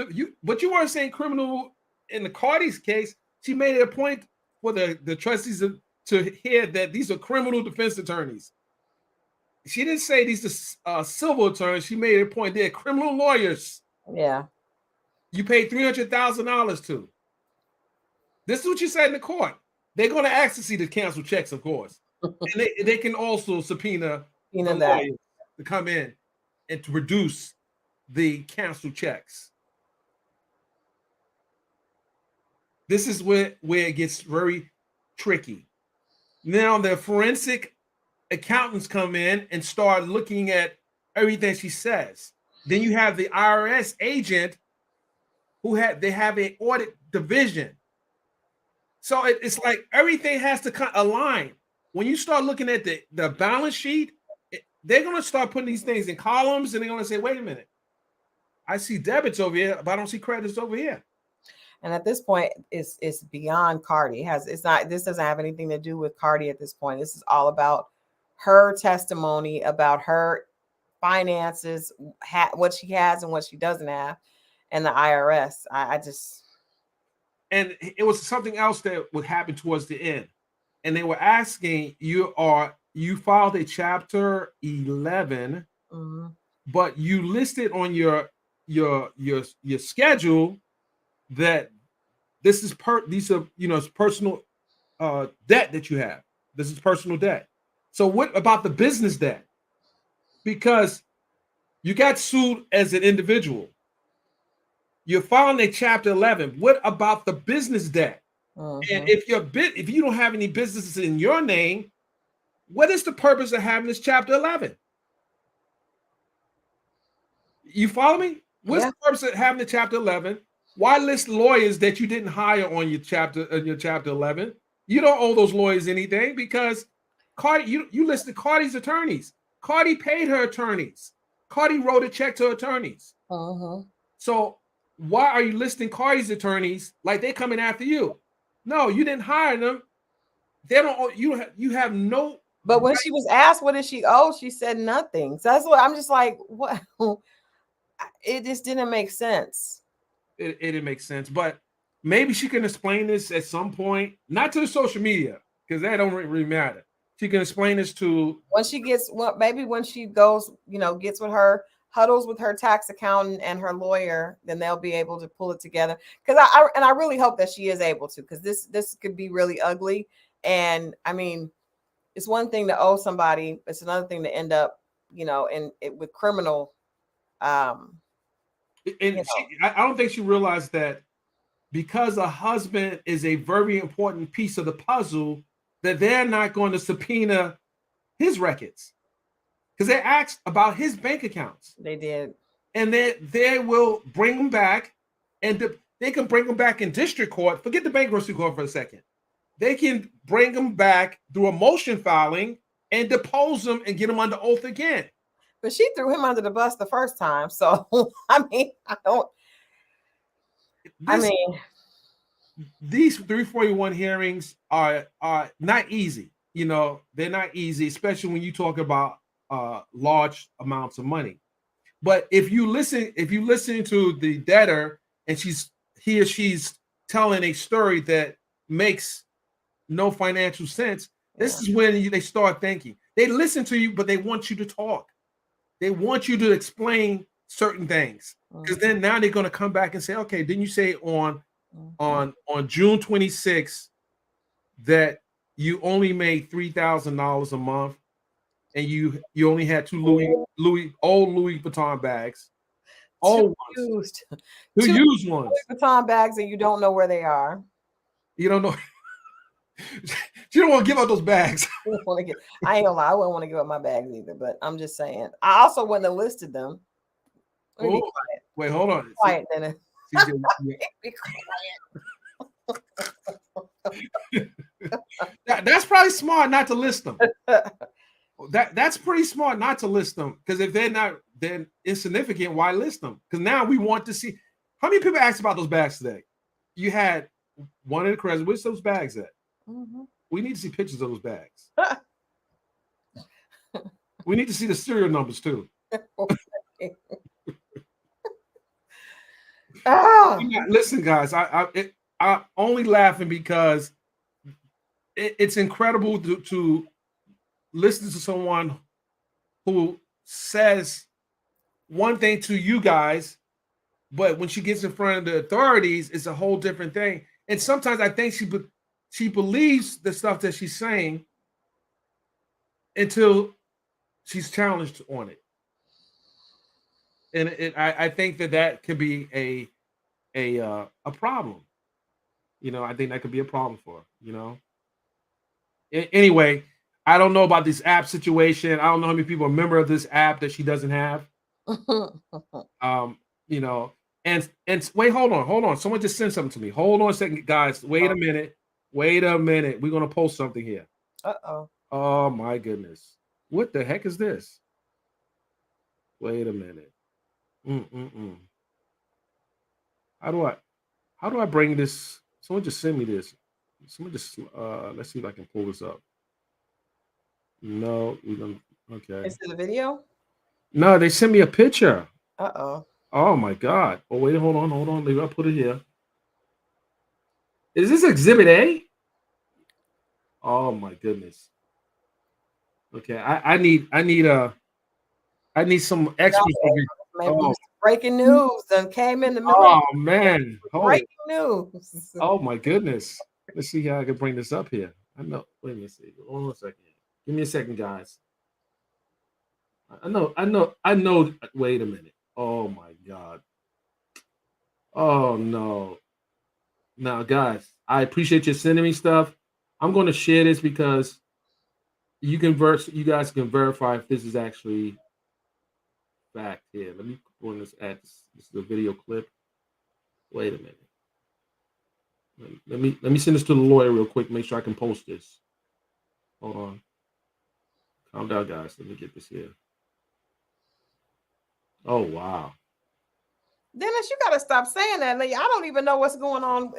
but you weren't saying criminal in the Cardi's case. She made it a point for the trustees to hear that these are criminal defense attorneys. She didn't say these are civil attorneys. She made it a point they're criminal lawyers. Yeah. You paid $300,000 to. This is what you said in the court. They're going to ask to see the canceled checks, of course. And they can also subpoena the lawyers to come in and to reduce the canceled checks. This is where it gets very tricky. Now the forensic accountants come in and start looking at everything she says. Then you have the IRS agent they have an audit division. So it's like everything has to align. When you start looking at the balance sheet, they're going to start putting these things in columns, and they're going to say, wait a minute, I see debits over here, but I don't see credits over here. And at this point, it's beyond Cardi. This doesn't have anything to do with Cardi at this point. This is all about her testimony about her finances, what she has and what she doesn't have, and the IRS. And it was something else that would happen towards the end. And they were asking, you filed a chapter 11, but you listed on your schedule that these are personal debt that you have. This is personal debt. So what about the business debt? Because you got sued as an individual. You're filing a chapter 11. What about the business debt? And if you don't have any businesses in your name, what is the purpose of having this chapter 11? You follow me? What's the purpose of having the chapter 11? Why list lawyers that you didn't hire on your chapter 11? You don't owe those lawyers anything, because Cardi, you listed Cardi's attorneys. Cardi paid her attorneys. Cardi wrote a check to attorneys. So why are you listing Cardi's attorneys like they're coming after you? No, you didn't hire them. They don't. You have no. But when she was asked what did she owe, she said nothing. So that's what I'm just like, what? It just didn't make sense. It didn't make sense, but maybe she can explain this at some point, not to the social media, because that don't really matter. She can explain this to when she gets maybe when she goes, gets with her, huddles with her tax accountant and her lawyer, then they'll be able to pull it together. Because I really hope that she is able to, because this could be really ugly. And I mean, it's one thing to owe somebody, it's another thing to end up, with criminal. I don't think she realized that because a husband is a very important piece of the puzzle, that they're not going to subpoena his records, because they asked about his bank accounts. They did. And they will bring them back, and they can bring them back in district court. Forget the bankruptcy court for a second. they can bring them back through a motion filing and depose them and get them under oath again. But she threw him under the bus the first time. So, I mean, These 341 hearings are not easy. You know, they're not easy, especially when you talk about large amounts of money. But if you listen to the debtor and she's telling a story that makes no financial sense, this is when they start thinking. They listen to you, but they want you to talk. They want you to explain certain things, because then now they're going to come back and say, okay, didn't you say on June 26th that you only made $3,000 a month and you only had two old Louis Vuitton bags, old ones, two used ones, Louis Vuitton bags, and you don't know where they are. You don't know. You don't want to give up those bags. I ain't gonna lie, I wouldn't want to give up my bags either, but I'm just saying. I also wouldn't have listed them. Oh, wait, hold on. Quiet, Dennis. Be quiet. That's probably smart not to list them. That's pretty smart not to list them, because if they're not then insignificant, why list them? Because now we want to see. How many people asked about those bags today? You had one in the credit. Where's those bags at? We need to see pictures of those bags. We need to see the serial numbers too. Listen, guys, I'm only laughing because it's incredible to listen to someone who says one thing to you guys, but when she gets in front of the authorities, it's a whole different thing. And sometimes I think she believes the stuff that she's saying until she's challenged on it. And I think that could be a problem. You know, I think that could be a problem for her, you know. Anyway, I don't know about this app situation. I don't know how many people are a member of this app that she doesn't have. You know, and wait, hold on. Someone just sent something to me. Hold on a second, guys. Wait a minute. We're gonna post something here. Oh my goodness. What the heck is this? Wait a minute. How do I bring this? Someone just send me this. Someone just let's see if I can pull this up. No, we don't. Okay. Is it a video? No, they sent me a picture. Oh my God. Oh, wait, hold on. Maybe I'll put it here. Is this Exhibit A? Oh my goodness. Okay, I need some extra. Breaking news and came in the middle. Oh man. Breaking news. Oh my goodness. Let's see how I can bring this up here. I know. Wait a minute. Hold on a second. Give me a second, guys. I know. Wait a minute. Oh my God. Oh no. Now, guys, I appreciate you sending me stuff. I'm going to share this because you guys can verify if this is actually fact here. Let me run this at this is a video clip. Wait a minute. Let me send this to the lawyer real quick. Make sure I can post this. Hold on. Calm down, guys. Let me get this here. Oh wow. Dennis, you gotta stop saying that. Like, I don't even know what's going on.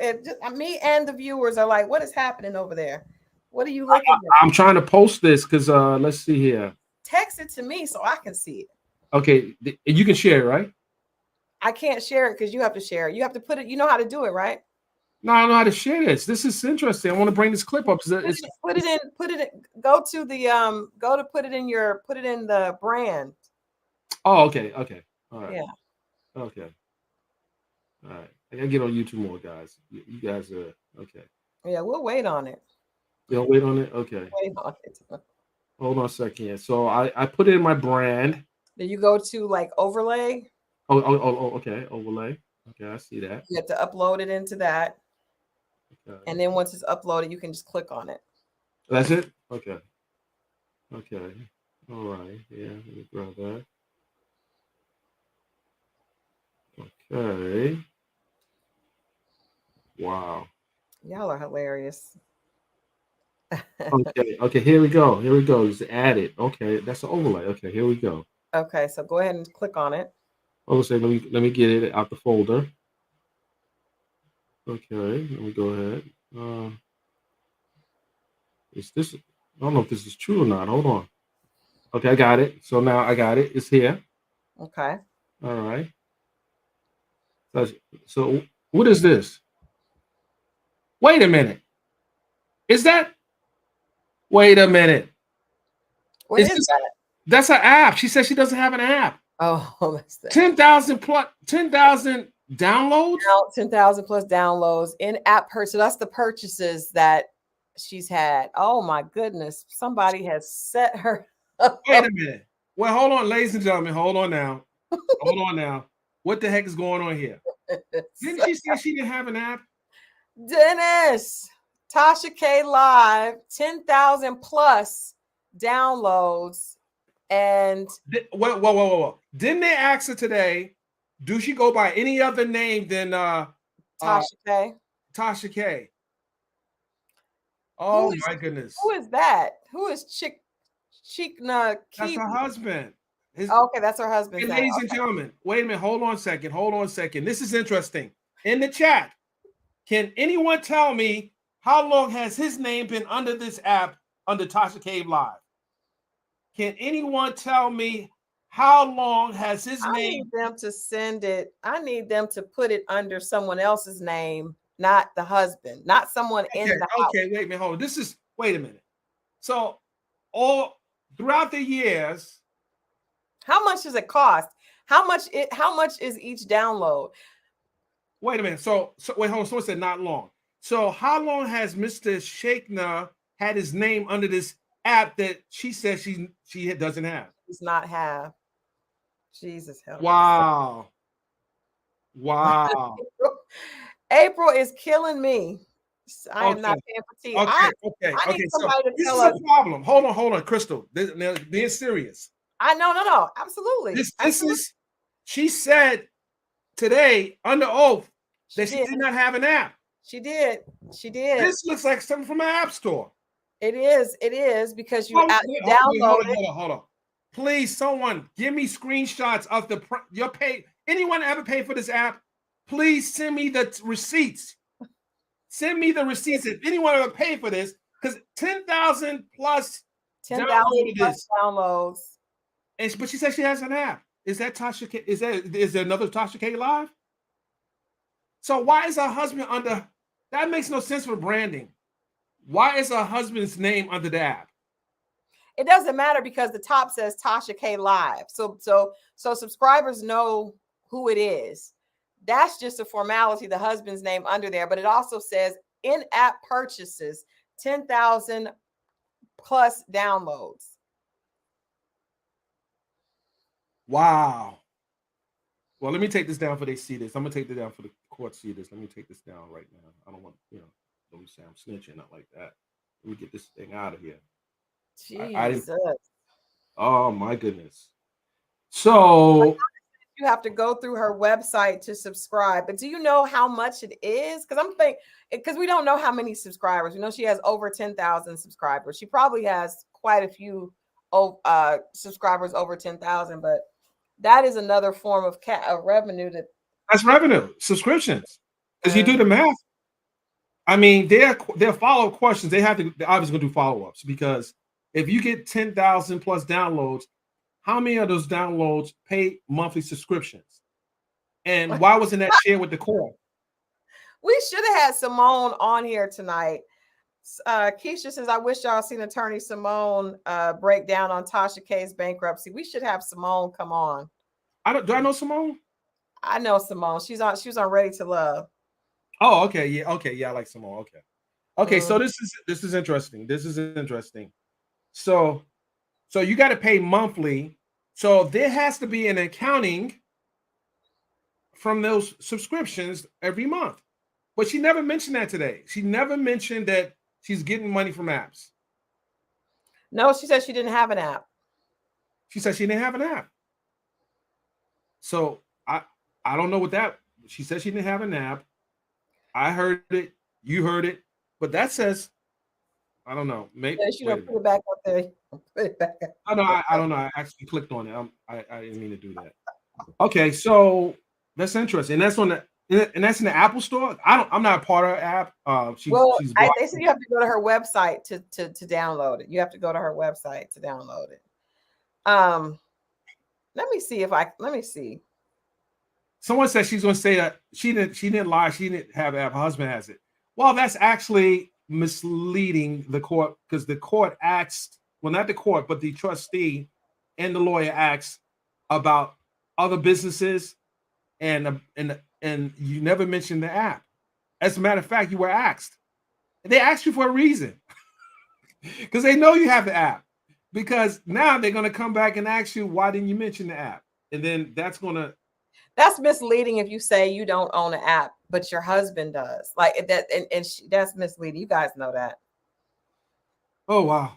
Me and the viewers are like, what is happening over there? What are you looking at? I'm trying to post this because let's see here. Text it to me so I can see it. Okay, you can share it, right? I can't share it because you have to share it. You have to put it. You know how to do it, right? No, I know how to share this. This is interesting. I want to bring this clip up. Put it in. Go to the put it in the brand. Oh, okay. All right. Yeah. Okay. All right. I gotta get on YouTube more, guys. You guys are okay. Yeah, we'll wait on it. You'll wait on it? Okay. Wait on it. Hold on a second. So I put it in my brand. Then you go to like overlay. Oh, okay. Overlay. Okay, I see that. You have to upload it into that. Okay. And then once it's uploaded, you can just click on it. That's it? Okay. All right. Yeah, let me grab that. Okay. Wow. Y'all are hilarious. Okay, here we go. Here we go. Just add it. Okay, that's an overlay. Okay, here we go. Okay, so go ahead and click on it. Hold on a second. Let me get it out the folder. Okay, let me go ahead. Is this? I don't know if this is true or not. Hold on. Okay, I got it. So now I got it. It's here. Okay. All right. So what is this? Wait a minute. Is that? Wait a minute. What Is is this? that? That's an app. She says she doesn't have an app. Oh, that's that. 10,000 plus 10,000 downloads. Now 10,000 plus downloads in app purchase. So that's the purchases that she's had. Oh my goodness. Somebody has set her up. Wait a minute. Well, hold on, ladies and gentlemen. Hold on now. Hold on now. What the heck is going on here? Didn't she say she didn't have an app? Dennis, Tasha K Live, 10,000 plus downloads. And Whoa. Didn't they ask her today, do she go by any other name than Tasha K? Tasha K? Oh my goodness. Who is that? Who is Chikna Key? That's her husband. Okay, that's her husband. And ladies and gentlemen, wait a minute. Hold on a second. This is interesting. In the chat, can anyone tell me how long has his name been under this app under Tasha K Live? Can anyone tell me how long has his name? I need them to send it. I need them to put it under someone else's name, not the husband, not someone in the house. Okay, wait a minute, hold on. Wait a minute. So all throughout the years, how much does it cost? How much is each download? Wait a minute. So wait, hold on. Someone said not long. So how long has Mr. Shakna had his name under this app that she says she doesn't have? Does not have. Jesus help. Wow. April is killing me. I am not paying for tea. I need somebody to tell us. This is a problem. Hold on, Crystal. They're being serious. No, absolutely. She said today under oath that she did not have an app. She did. This looks like something from an app store. It is because you download it. Hold on. Please, someone give me screenshots of your pay. Anyone ever pay for this app? Please send me the receipts. Send me the receipts if anyone ever paid for this, because 10,000 plus 10,000 plus downloads. But she says she has an app. Is that Tasha K? Is there another Tasha K Live? So why is her husband under? That makes no sense for branding. Why is her husband's name under the app? It doesn't matter because the top says Tasha K Live. So subscribers know who it is. That's just a formality, the husband's name under there. But it also says in-app purchases, 10,000 plus downloads. Wow. Well, let me take this down for they see this. I'm gonna take this down for the court see this. Let me take this down right now. I don't want, don't say I'm snitching, not like that. Let me get this thing out of here. Jesus. Oh my goodness. So you have to go through her website to subscribe. But do you know how much it is? Because we don't know how many subscribers. We know she has over 10,000 subscribers. She probably has quite a few subscribers over 10,000, but that is another form of revenue. That's revenue, subscriptions. Because you do the math. I mean, their follow-up questions, they're obviously going to do follow-ups, because if you get 10,000 plus downloads, how many of those downloads pay monthly subscriptions? And why wasn't that shared with the court? We should have had Simone on here tonight. Keisha says, I wish y'all seen attorney Simone break down on Tasha K's bankruptcy. We should have Simone come on. Do I know Simone? I know Simone. She was on Ready to Love. Oh, okay. Yeah. Okay. Yeah. I like Simone. Okay. So this is interesting. So you got to pay monthly. So there has to be an accounting from those subscriptions every month. But she never mentioned that today. She never mentioned that she's getting money from apps. No, she said she didn't have an app. She said she didn't have an app. So I don't know what that. She said she didn't have an app. I heard it. You heard it. But that says I don't know. Maybe Yes, you wait know, a put minute. it back up there. Put it back up. I know. I don't know. I actually clicked on it. I didn't mean to do that. Okay, so that's interesting. That's on the and that's in the Apple Store. I'm not a part of her app. Well, She's blocked. they said you have to go to her website to download it. You have to go to her website to download it. Let me see. Let me see. Someone said she's going to say that she didn't lie. She didn't have it. Her husband has it. Well, that's actually misleading the court because the court asked, well, not the court, but the trustee and the lawyer asked about other businesses and you never mentioned the app. As a matter of fact, you were asked. They asked you for a reason because they know you have the app. Because now they're going to come back and ask you why didn't you mention the app, and then that's going to. That's misleading if you say you don't own an app, but your husband does. Like that, that's misleading. You guys know that. Oh wow.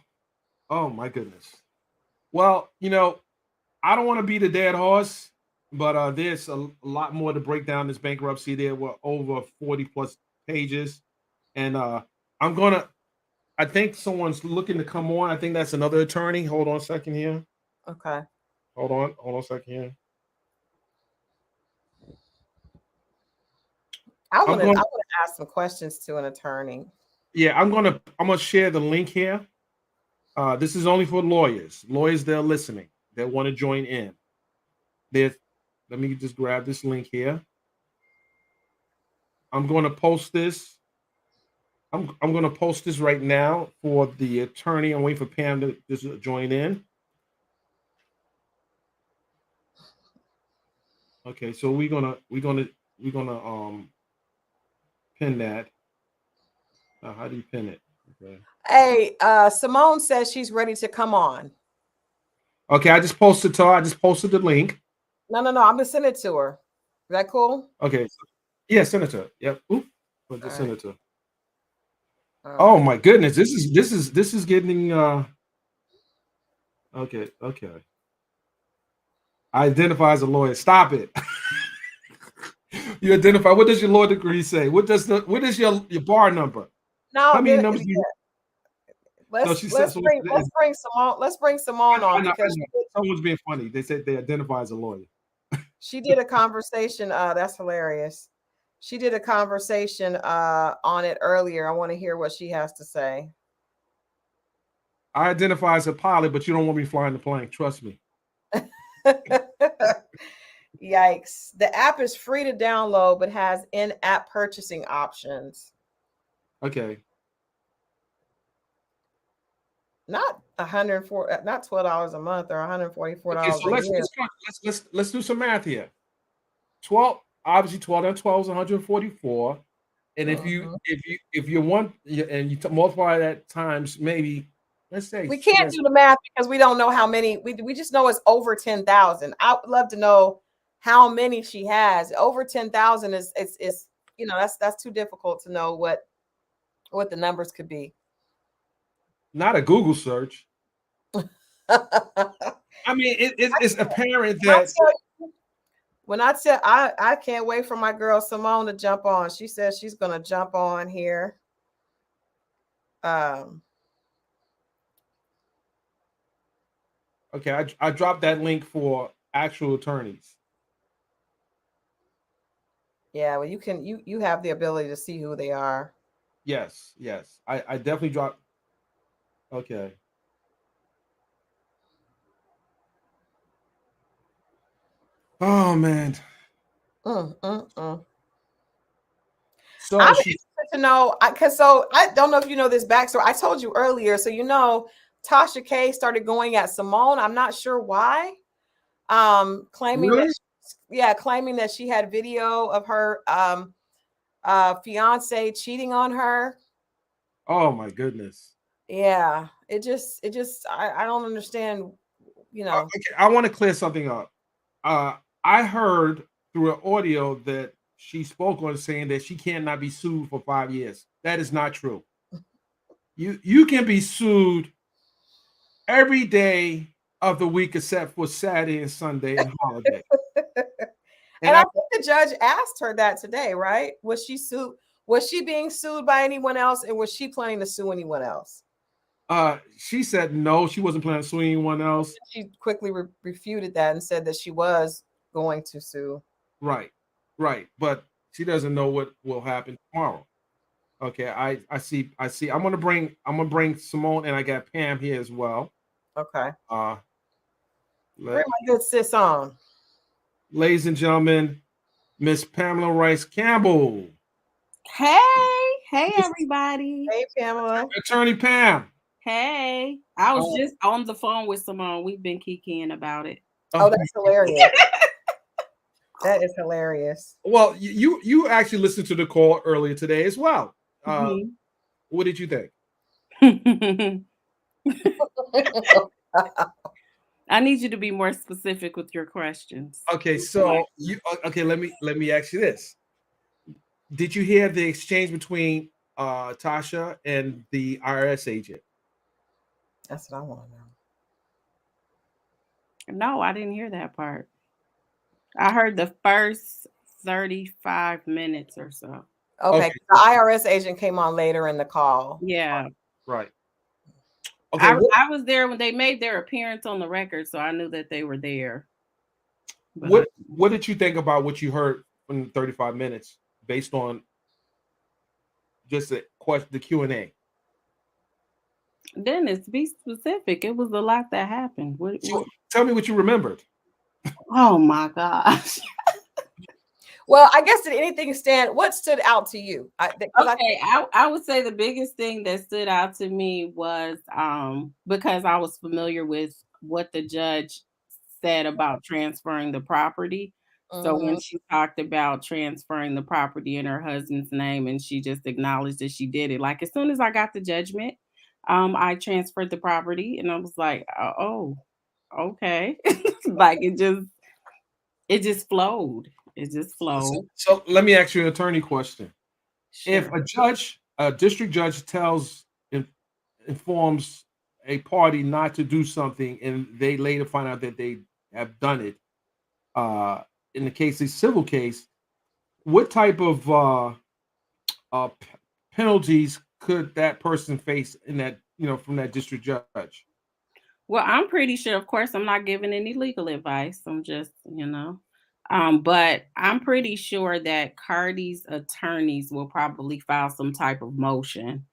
Oh my goodness. Well, I don't want to be the dead horse, but there's a lot more to break down this bankruptcy. There were over 40 plus pages, and I'm gonna. I think someone's looking to come on. I think that's another attorney. Hold on a second here. Okay. Hold on a second here. I I'm want to going. ask some questions to an attorney. Yeah, I'm gonna share the link here. This is only for lawyers. Lawyers that are listening that want to join in. There's. Let me just grab this link here. I'm going to post this. I'm going to post this right now for the attorney. I'm waiting for Pam to just join in. Okay, so we're gonna pin that. How do you pin it? Okay. Hey, Simone says she's ready to come on. Okay, I just posted to her. I just posted the link. No. I'm gonna send it to her. Is that cool? Okay. Yeah, Senator. Yep. Oop. But the All right. Senator. All Oh right. my goodness. This is getting okay. I identify as a lawyer. Stop it. You identify. What does your law degree say? What is your bar number? No, How many numbers do you no, she said so let's bring Simone. Let's bring Simone on I because know. Someone's being funny. They said they identify as a lawyer. she did a conversation. That's hilarious. She did a conversation on it earlier. I want to hear what she has to say. I identify as a pilot, but you don't want me flying the plane. Trust me. Yikes. The app is free to download, but has in-app purchasing options. Okay. Not 104, not $12 a month or $144 Okay, so a year. let's do some math here. 12, obviously 12 and 12 is 144. And if you want and you multiply that times maybe let's say We she can't has do the math because we don't know how many. We just know it's over 10,000. I would love to know how many she has. Over 10,000 is that's too difficult to know what the numbers could be. not a Google search. I mean, it's apparent that When I tell I can't wait for my girl Simone to jump on. She says she's gonna jump on here. okay, I dropped that link for actual attorneys. Yeah, well, you have the ability to see who they are. Yes. I definitely dropped. Okay. Oh man. So I'm interested to know because I don't know if you know this backstory. I told you earlier, so Tasha K started going at Simone. I'm not sure why. Claiming really? claiming that she had video of her fiance cheating on her. Oh my goodness. Yeah, I don't understand. Okay, I want to clear something up. I heard through an audio that she spoke on saying that she cannot be sued for 5 years. That is not true. You can be sued every day of the week except for Saturday and Sunday and holiday. And I think the judge asked her that today, right? Was she being sued by anyone else, and was she planning to sue anyone else? She said no, she wasn't planning on suing anyone else. She quickly refuted that and said that she was going to sue. Right, right. But she doesn't know what will happen tomorrow. Okay, I see. I'm gonna bring Simone, and I got Pam here as well. Okay. Uh, Bring my good sis on. ladies and gentlemen, Miss Pamela Rice Campbell. Hey everybody. Hey, Pamela. Attorney Pam. Hey. I was just on the phone with Simone. We've been kikiing about it. Oh, that's hilarious. That is hilarious. Well, you actually listened to the call earlier today as well. What did you think? I need you to be more specific with your questions. Okay, so let me ask you this. Did you hear the exchange between Tasha and the IRS agent? That's what I want to know. No, I didn't hear that part. I heard the first 35 minutes or so. Okay. The IRS agent came on later in the call. Yeah. Right. Okay. I was there when they made their appearance on the record, so I knew that they were there. But what did you think about what you heard in 35 minutes based on just the Q&A? Dennis, be specific. It was a lot that happened. Tell me what you remembered. Oh my gosh. Well, I guess did anything stand? What stood out to you? I would say the biggest thing that stood out to me was because I was familiar with what the judge said about transferring the property. So when she talked about transferring the property in her husband's name, and she just acknowledged that she did it, like as soon as I got the judgment, I transferred the property, and I was like, oh, okay. Like it just flowed. It just flowed. So let me ask you an attorney question. Sure. If a district judge informs a party not to do something, and they later find out that they have done it, in the case, a civil case, what type of penalties could that person face in that, from that district judge? Well, I'm pretty sure, of course, I'm not giving any legal advice. I'm just, but I'm pretty sure that Cardi's attorneys will probably file some type of motion,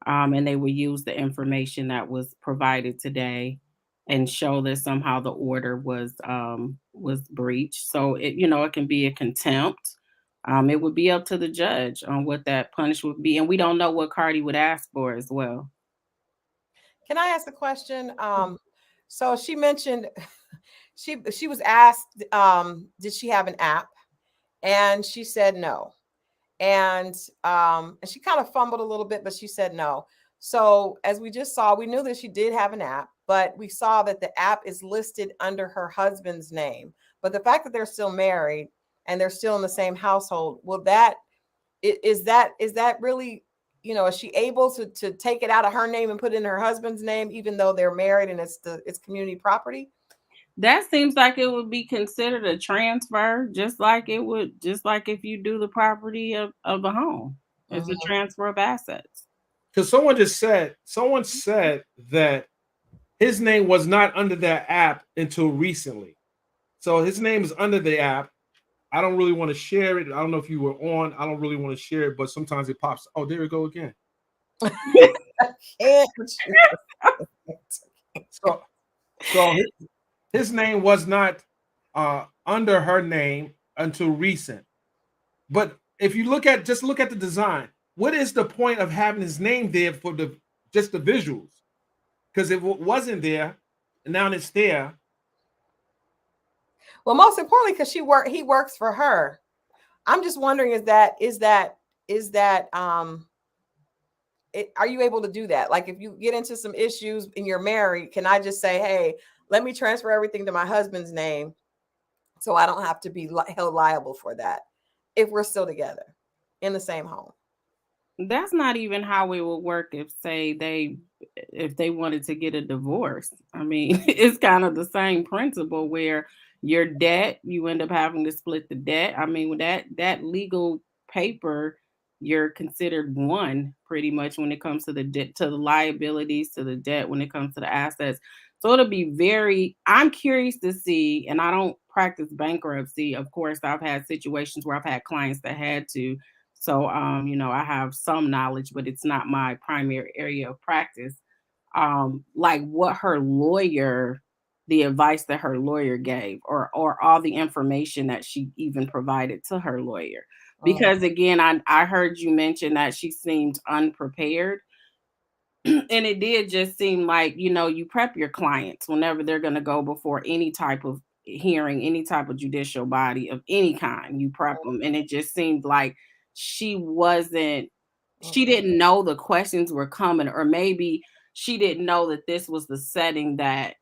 and they will use the information that was provided today and show that somehow the order was breached. So it can be a contempt. It would be up to the judge on what that punishment would be, and we don't know what Cardi would ask for as well. Can I ask a question? So she mentioned she was asked, did she have an app? And she said no. And she kind of fumbled a little bit, but she said no. So as we just saw, we knew that she did have an app, but we saw that the app is listed under her husband's name. But the fact that they're still married and they're still in the same household, is that really, is she able to take it out of her name and put it in her husband's name, even though they're married and it's community property? That seems like it would be considered a transfer, just like if you do the property of the home. It's a transfer of assets. Because someone said that his name was not under that app until recently. So his name is under the app. I don't really want to share it. I don't know if you were on. I don't really want to share it, but sometimes it pops. Oh, there we go again. So his name was not under her name until recent. But if you look at the design, what is the point of having his name there for just the visuals? Because if it wasn't there, and now it's there. Well, most importantly, because he works for her. I'm just wondering, are you able to do that? Like if you get into some issues and you're married, can I just say, hey, let me transfer everything to my husband's name so I don't have to be held liable for that if we're still together in the same home? That's not even how it would work if they wanted to get a divorce. I mean, it's kind of the same principle where your debt, you end up having to split the debt. I mean, that legal paper you're considered one pretty much when it comes to the debt, to the liabilities, to the debt, when it comes to the assets. So it'll be I'm curious to see, and I don't practice bankruptcy. Of course, I've had situations where I've had clients that had to. So, I have some knowledge, but it's not my primary area of practice. Like what the advice that her lawyer gave, or all the information that she even provided to her lawyer. Because again, I heard you mention that she seemed unprepared. And it did just seem like, you prep your clients whenever they're going to go before any type of hearing, any type of judicial body of any kind. You prep them. And it just seemed like she didn't know the questions were coming, or maybe she didn't know that this was the setting that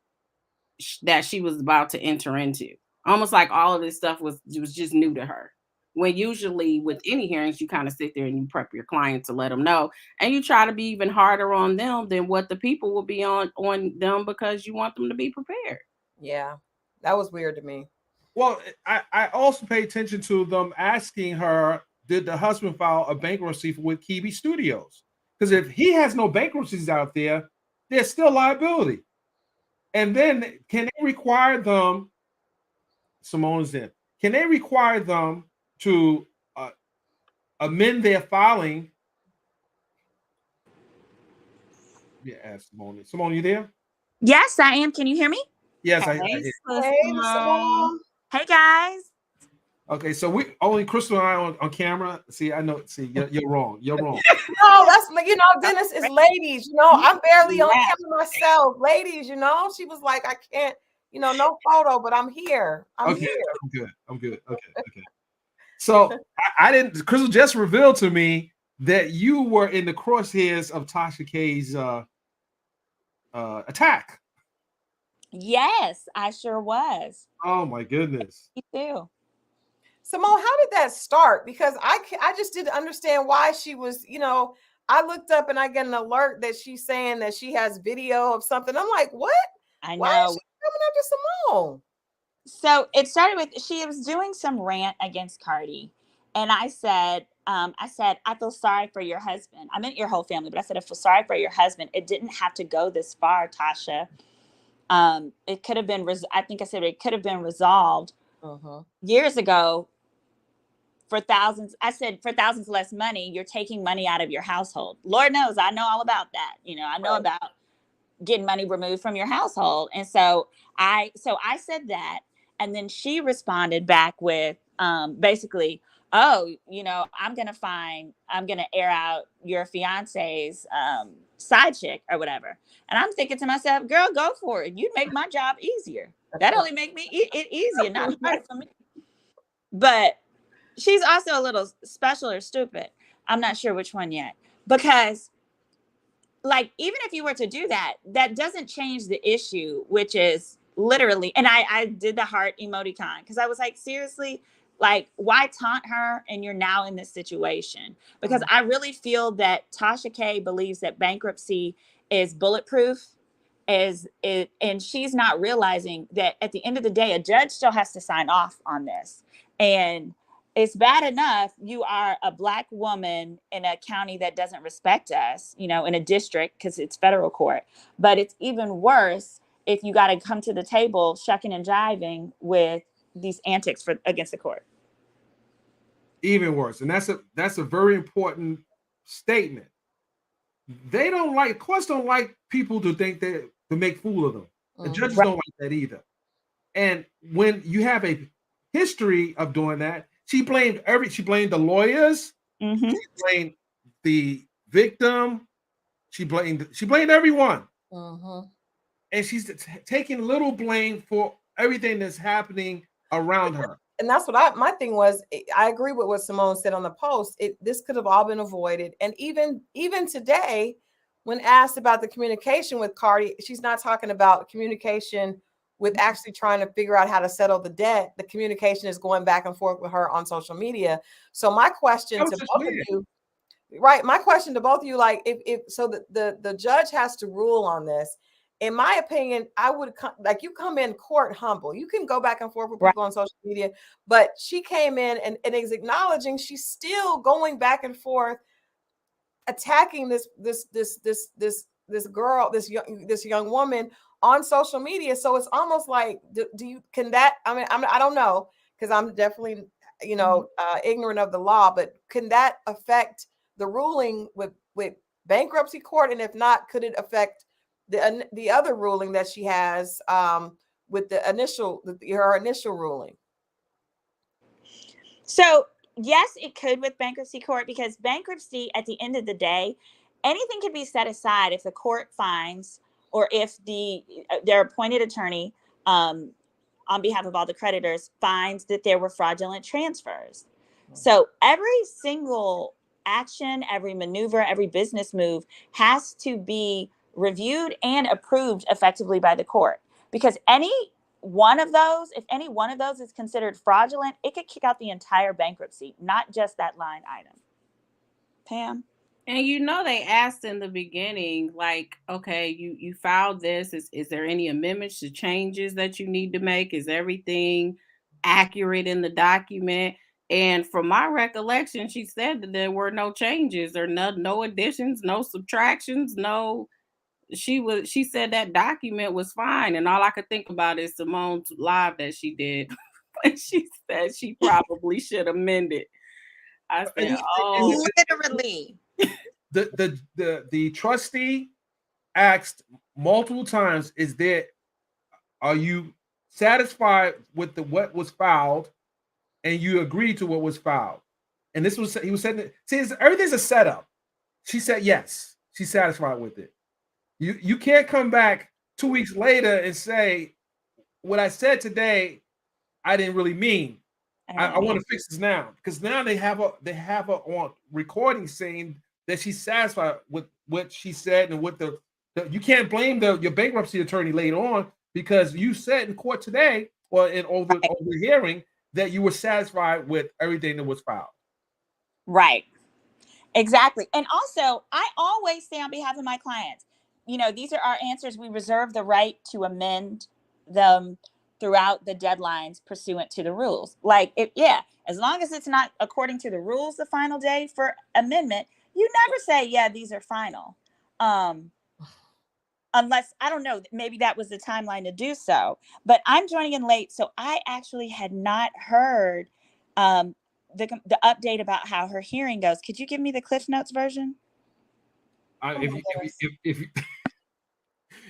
she was about to enter into. Almost like all of this stuff was just new to her. When usually with any hearings, you kind of sit there and you prep your client to let them know, and you try to be even harder on them than what the people will be on them, because you want them to be prepared. Yeah, that was weird to me. Well, I also pay attention to them asking her, did the husband file a bankruptcy with Kiwi Studios? Because if he has no bankruptcies out there, there's still liability. And then can they require them, Simone's in, can they require them to amend their filing? Yeah, ask Simone. Simone, you there? Yes, I am. Can you hear me? Yes, I Hey, hear. Hey, Simone. Hey, guys. Okay, so we only Crystal and I on camera. See, I know. See, you're wrong. You're wrong. No, that's Dennis is ladies. I'm barely on camera myself. Ladies, she was like, I can't, no photo, but I'm here. I'm here. I'm good. Okay. So I didn't. Crystal just revealed to me that you were in the crosshairs of Tasha K's attack. Yes, I sure was. Oh my goodness. Me too. Simone, how did that start? Because I just didn't understand why she was, I looked up and I get an alert that she's saying that she has video of something. I'm like, what? I know. Why is she coming after Simone? So it started with, she was doing some rant against Cardi. And I said, I feel sorry for your husband. I meant your whole family, but I said, I feel sorry for your husband. It didn't have to go this far, Tasha. It could have been, I think I said it could have been resolved years ago for thousands. I said, for thousands less money, you're taking money out of your household. Lord knows, I know all about that. I know about getting money removed from your household. And so I said that. And then she responded back with basically, oh, I'm going to air out your fiance's side chick or whatever. And I'm thinking to myself, girl, go for it. You'd make my job easier. That only make me it easier, not harder for me. But she's also a little special or stupid. I'm not sure which one yet. Because like, even if you were to do that, that doesn't change the issue, which is literally, and I did the heart emoticon because I was like, seriously, like, why taunt her? And you're now in this situation. Because I really feel that Tasha K believes that bankruptcy is bulletproof, and she's not realizing that at the end of the day, a judge still has to sign off on this. And it's bad enough you are a Black woman in a county that doesn't respect us, in a district, because it's federal court. But it's even worse if you got to come to the table shucking and jiving with these antics against the court. Even worse. And that's a very important statement. They don't like, courts don't like people to think that to make fool of them. The judges don't like that either. And when you have a history of doing that, she blamed the lawyers, she blamed the victim, she blamed everyone. And she's taking little blame for everything that's happening around her. And that's what my thing was. I agree with what Simone said on the post. This could have all been avoided. And even today, when asked about the communication with Cardi, she's not talking about communication with actually trying to figure out how to settle the debt. The communication is going back and forth with her on social media. So my question to both of you, my question to both of you, like, if so the judge has to rule on this, in my opinion, I would like you come in court humble. You can go back and forth with people on social media, but she came in and is acknowledging she's still going back and forth, attacking this girl, this young woman on social media. So it's almost like, I don't know, because I'm definitely, ignorant of the law, but can that affect the ruling with bankruptcy court? And if not, could it affect the other ruling that she has with her initial ruling? So yes, it could with bankruptcy court, because bankruptcy, at the end of the day, anything can be set aside if the court finds, or if their appointed attorney on behalf of all the creditors finds that there were fraudulent transfers. So every single action, every maneuver, every business move has to be reviewed and approved effectively by the court, because if any one of those is considered fraudulent, it could kick out the entire bankruptcy, not just that line item. Pam? And they asked in the beginning, like, okay, you filed this. Is there any amendments to changes that you need to make? Is everything accurate in the document? And from my recollection, she said that there were no changes or no additions, no subtractions, no. She said that document was fine. And all I could think about is Simone's live that she did. But she said she probably should amend it. I said, oh. Literally. The trustee asked multiple times, are you satisfied with what was filed, and you agreed to what was filed? And he was saying, see, everything's a setup. She said yes, she's satisfied with it. You can't come back 2 weeks later and say, what I said today, I didn't really mean. I want to fix this now, because now they have her on recording saying that she's satisfied with what she said, and what you can't blame your bankruptcy attorney later on, because you said in court today, or over the hearing, that you were satisfied with everything that was filed. Right. Exactly. And also, I always say on behalf of my clients, these are our answers. We reserve the right to amend them throughout the deadlines pursuant to the rules. As long as it's not according to the rules, the final day for amendment, you never say, yeah, these are final. Unless, I don't know, maybe that was the timeline to do so. But I'm joining in late, so I actually had not heard the update about how her hearing goes. Could you give me the Cliff Notes version?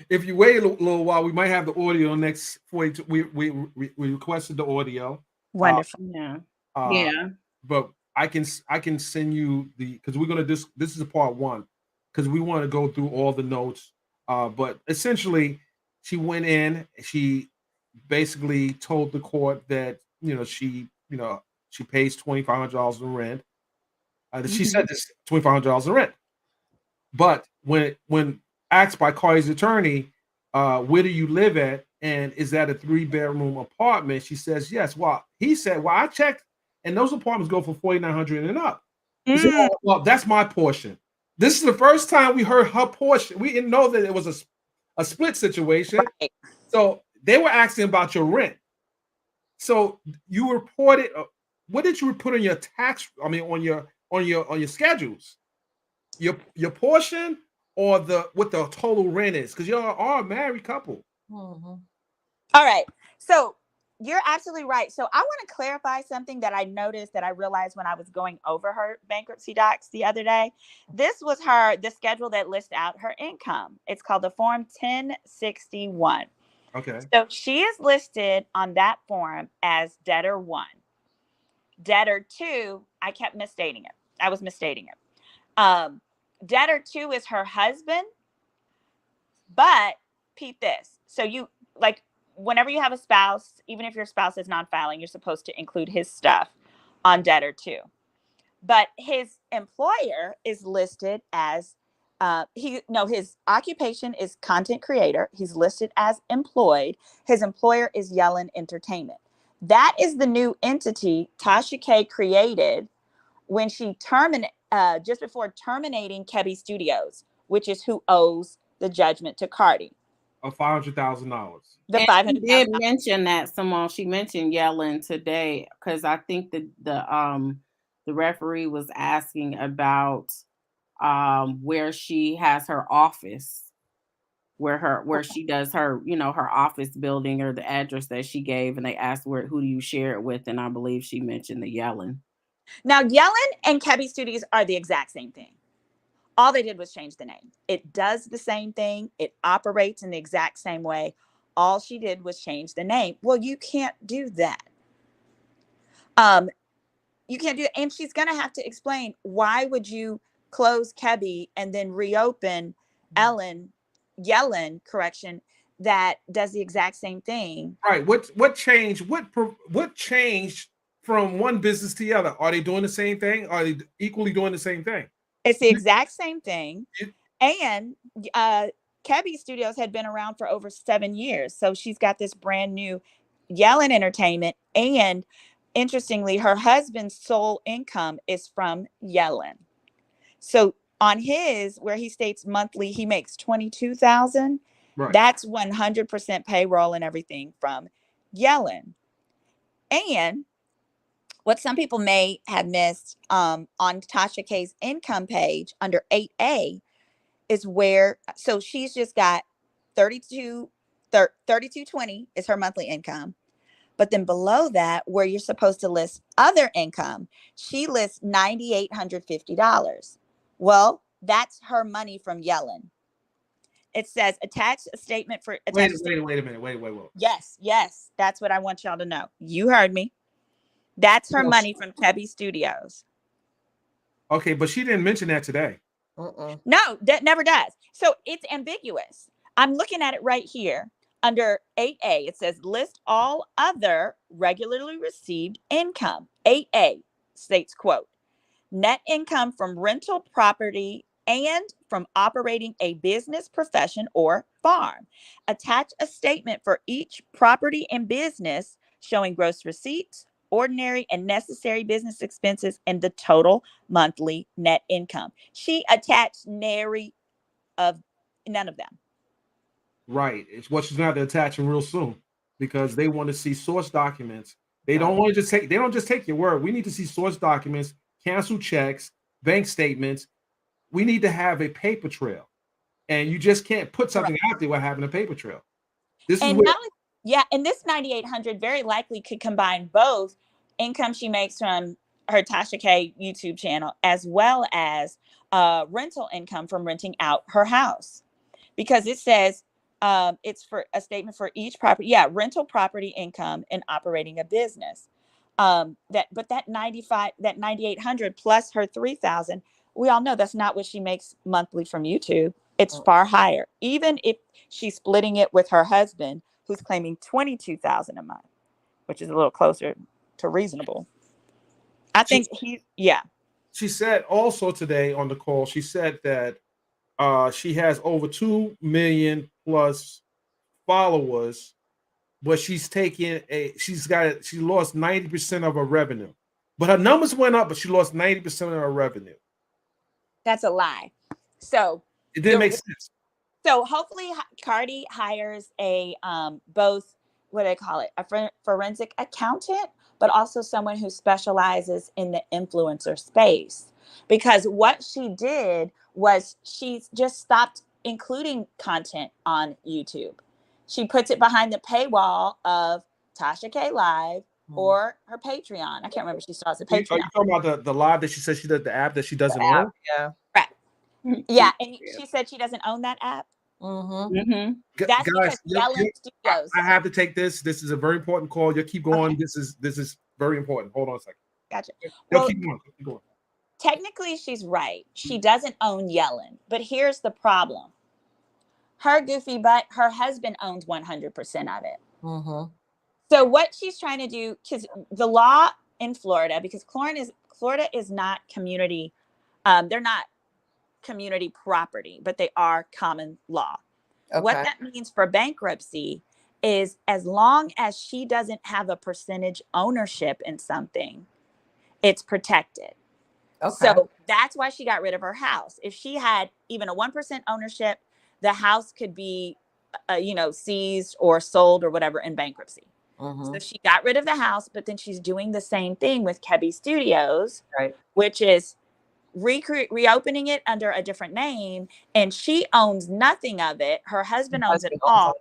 If you wait a little while, we might have the audio next 42. We requested the audio. Wonderful. Yeah. But I can send you because we're gonna this is a part one, because we want to go through all the notes. But essentially, she went in. She basically told the court that she pays $2,500 in rent. She said this $2,500 in rent. But when asked by Cardi's attorney, where do you live at, and is that a 3-bedroom apartment? She says yes. Well, he said, well, I checked, and those apartments go for $4,900 and up. He said, oh, well, that's my portion. This is the first time we heard her portion. We didn't know that it was a split situation. Right. So they were asking about your rent. So you reported. What did you put on your tax? I mean, on your schedules, your portion, or what the total rent is? Because you are a married couple. Mm-hmm. All right. So you're absolutely right. So I want to clarify something that I noticed, that I realized when I was going over her bankruptcy docs the other day. This was the schedule that lists out her income. It's called the Form 1061. Okay. So she is listed on that form as debtor 1. Debtor 2, I kept misstating it. I was misstating it. Debtor 2 is her husband. But peep this. So whenever you have a spouse, even if your spouse is non-filing, you're supposed to include his stuff on debtor 2. But his employer is listed as his occupation is content creator. He's listed as employed. His employer is Yellen Entertainment. That is the new entity Tasha K created when she just before terminating Kebby Studios, which is who owes the judgment to Cardi. of $500,000. The And she did $500,000. mention that, Simone. She mentioned yelling today because I think the referee was asking about where she has her office, where she does her, her office building or the address that she gave, and they asked who do you share it with, and I believe she mentioned the yelling. Now, Yellen and Kebby Studios are the exact same thing. All they did was change the name. It does the same thing. It operates in the exact same way. All she did was change the name. Well, you can't do that. You can't do it. And she's going to have to explain, why would you close Kebby and then reopen Yellen, correction, that does the exact same thing. Right. What changed? What changed from one business to the other? Are they doing the same thing? Are they equally doing the same thing? It's the exact same thing. And Kebby Studios had been around for over 7 years. So she's got this brand new Yellen Entertainment. And interestingly, her husband's sole income is from Yellen. So on his, where he states monthly, he makes $22,000. Right. That's 100% payroll and everything from Yellen. And what some people may have missed on Tasha K's income page under 8A is where, so she's just got 3220 is her monthly income. But then below that, where you're supposed to list other income, she lists $9,850. Well, that's her money from Yellen. It says attach a statement for. Wait a minute. Wait. Yes. That's what I want y'all to know. You heard me. That's her money from Kebby Studios. Okay, but she didn't mention that today. No, that never does. So it's ambiguous. I'm looking at it right here. Under 8A, it says list all other regularly received income. 8A states, quote, net income from rental property and from operating a business, profession, or farm. Attach a statement for each property and business showing gross receipts, ordinary and necessary business expenses, and the total monthly net income. She attached nary of none of them. Right. It's what she's going to have to attach them real soon because they want to see source documents. They don't want to just take, they don't just take your word. We need to see source documents, cancel checks, bank statements. We need to have a paper trail. And you just can't put something out there without having a paper trail. This is where, and this 9,800 very likely could combine both income she makes from her Tasha K YouTube channel as well as rental income from renting out her house, because it says it's for a statement for each property. Yeah, rental property income and operating a business. That 9,800 plus her 3,000. We all know that's not what she makes monthly from YouTube. It's far higher, even if she's splitting it with her husband, who's claiming 22,000 a month, which is a little closer to reasonable. I think She said also today on the call, she said that she has over 2 million plus followers, but she lost 90% of her revenue. But her numbers went up, but she lost 90% of her revenue. That's a lie. So it didn't make sense. So hopefully Cardi hires a both, what do they call it, a forensic accountant, but also someone who specializes in the influencer space. Because what she did was she just stopped including content on YouTube. She puts it behind the paywall of Tasha K Live or her Patreon. I can't remember if she starts a Patreon. Are you talking about the live that she says she does, the app that she doesn't own? Yeah. Right. Yeah. And she said she doesn't own that app. That's Guys, because Studios. I have to take this. This is a very important call. You keep going. Okay. This is very important. Hold on a second. Gotcha. Well, keep going. Technically, she's right. She doesn't own Yellen, but here's the problem. Her goofy butt, her husband owns 100% of it. So what she's trying to do, because the law in Florida, because Florida is not community, they're not community property, but they are common law. Okay. What that means for bankruptcy is as long as she doesn't have a percentage ownership in something, it's protected. Okay. So that's why she got rid of her house. If she had even a 1% ownership, the house could be seized or sold or whatever in bankruptcy. Mhm. So she got rid of the house, but then she's doing the same thing with Kebby Studios, Right. which is reopening it under a different name, and she owns nothing of it. Her husband owns it all,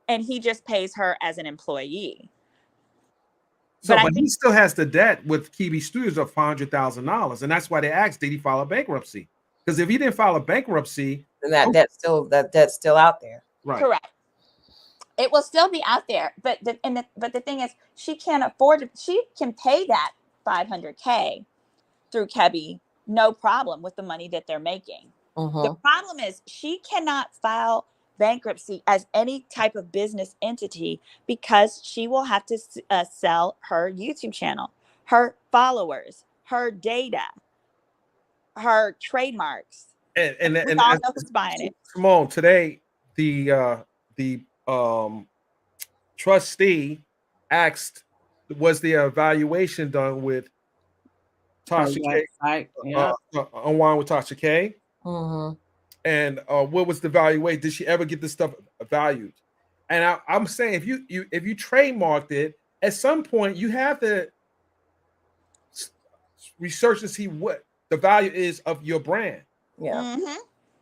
and he just pays her as an employee. So, but he still has the debt with Kebby Studios of $400,000, and that's why they asked, did he file a bankruptcy? Because if he didn't file a bankruptcy, then that debt's still out there. Right. Correct. It will still be out there, but the thing is, she can't afford it. She can pay that $500K through Kebby, no problem, with the money that they're making. The problem is she cannot file bankruptcy as any type of business entity because she will have to sell her YouTube channel, her followers, her data, her trademarks. And we all know who's buying it. Simone, today the trustee asked, was the evaluation done with Tasha K? Unwind with Tasha K. And what was the valuation? Did she ever get this stuff valued? And I'm saying, if you trademarked it, at some point you have to research to see what the value is of your brand. Yeah.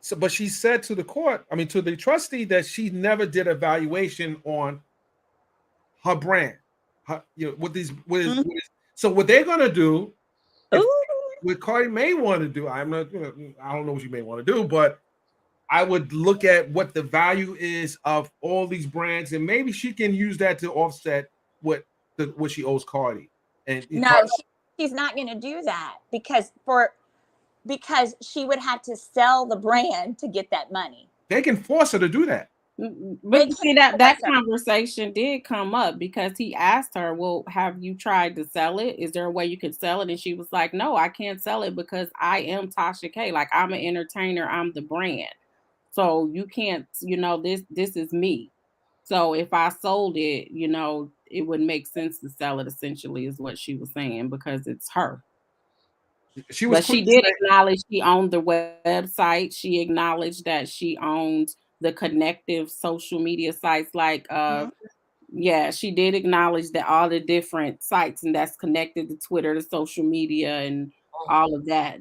So, but she said to the court, to the trustee, that she never did a valuation on her brand. So what they're gonna do, what Cardi may want to do, I don't know what you may want to do, but I would look at what the value is of all these brands, and maybe she can use that to offset what she owes Cardi. And no, she's not going to do that because she would have to sell the brand to get that money. They can force her to do that. But see, that conversation did come up because he asked her, well, have you tried to sell it? Is there a way you could sell it? And she was like, no, I can't sell it because I am Tasha K. Like, I'm an entertainer. I'm the brand. So you can't, this is me. So if I sold it, it would make sense to sell it, essentially, is what she was saying, because it's her. But she did acknowledge she owned the website. She acknowledged that she owned the connective social media sites, like she did acknowledge that all the different sites, and that's connected to Twitter, to social media, and all of that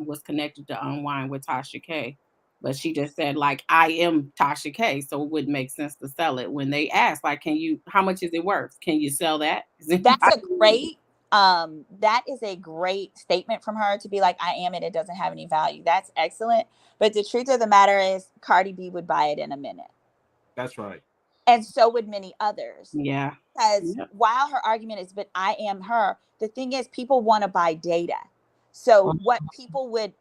was connected to Unwind with Tasha K. But she just said, like, I am Tasha K, so it wouldn't make sense to sell it. When they asked, like, how much is it worth? Can you sell that? That is a great statement from her, to be like, I am, and it doesn't have any value. That's excellent. But the truth of the matter is, Cardi B would buy it in a minute. That's right. And so would many others. Yeah. Because while her argument is, but I am her, the thing is, people want to buy data. So what people would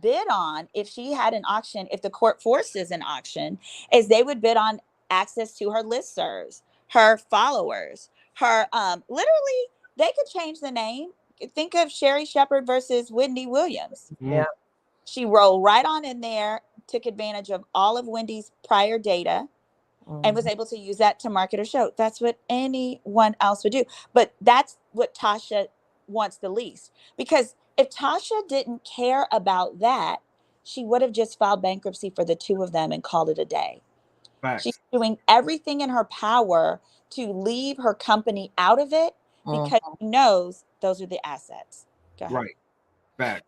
bid on, if she had an auction, if the court forces an auction, is they would bid on access to her listservs, her followers, her literally, they could change the name. Think of Sherry Shepherd versus Wendy Williams. Yeah. She rolled right on in there, took advantage of all of Wendy's prior data, and was able to use that to market her show. That's what anyone else would do. But that's what Tasha wants the least. Because if Tasha didn't care about that, she would have just filed bankruptcy for the two of them and called it a day. Facts. She's doing everything in her power to leave her company out of it because she knows those are the assets. Go ahead. Right. Facts.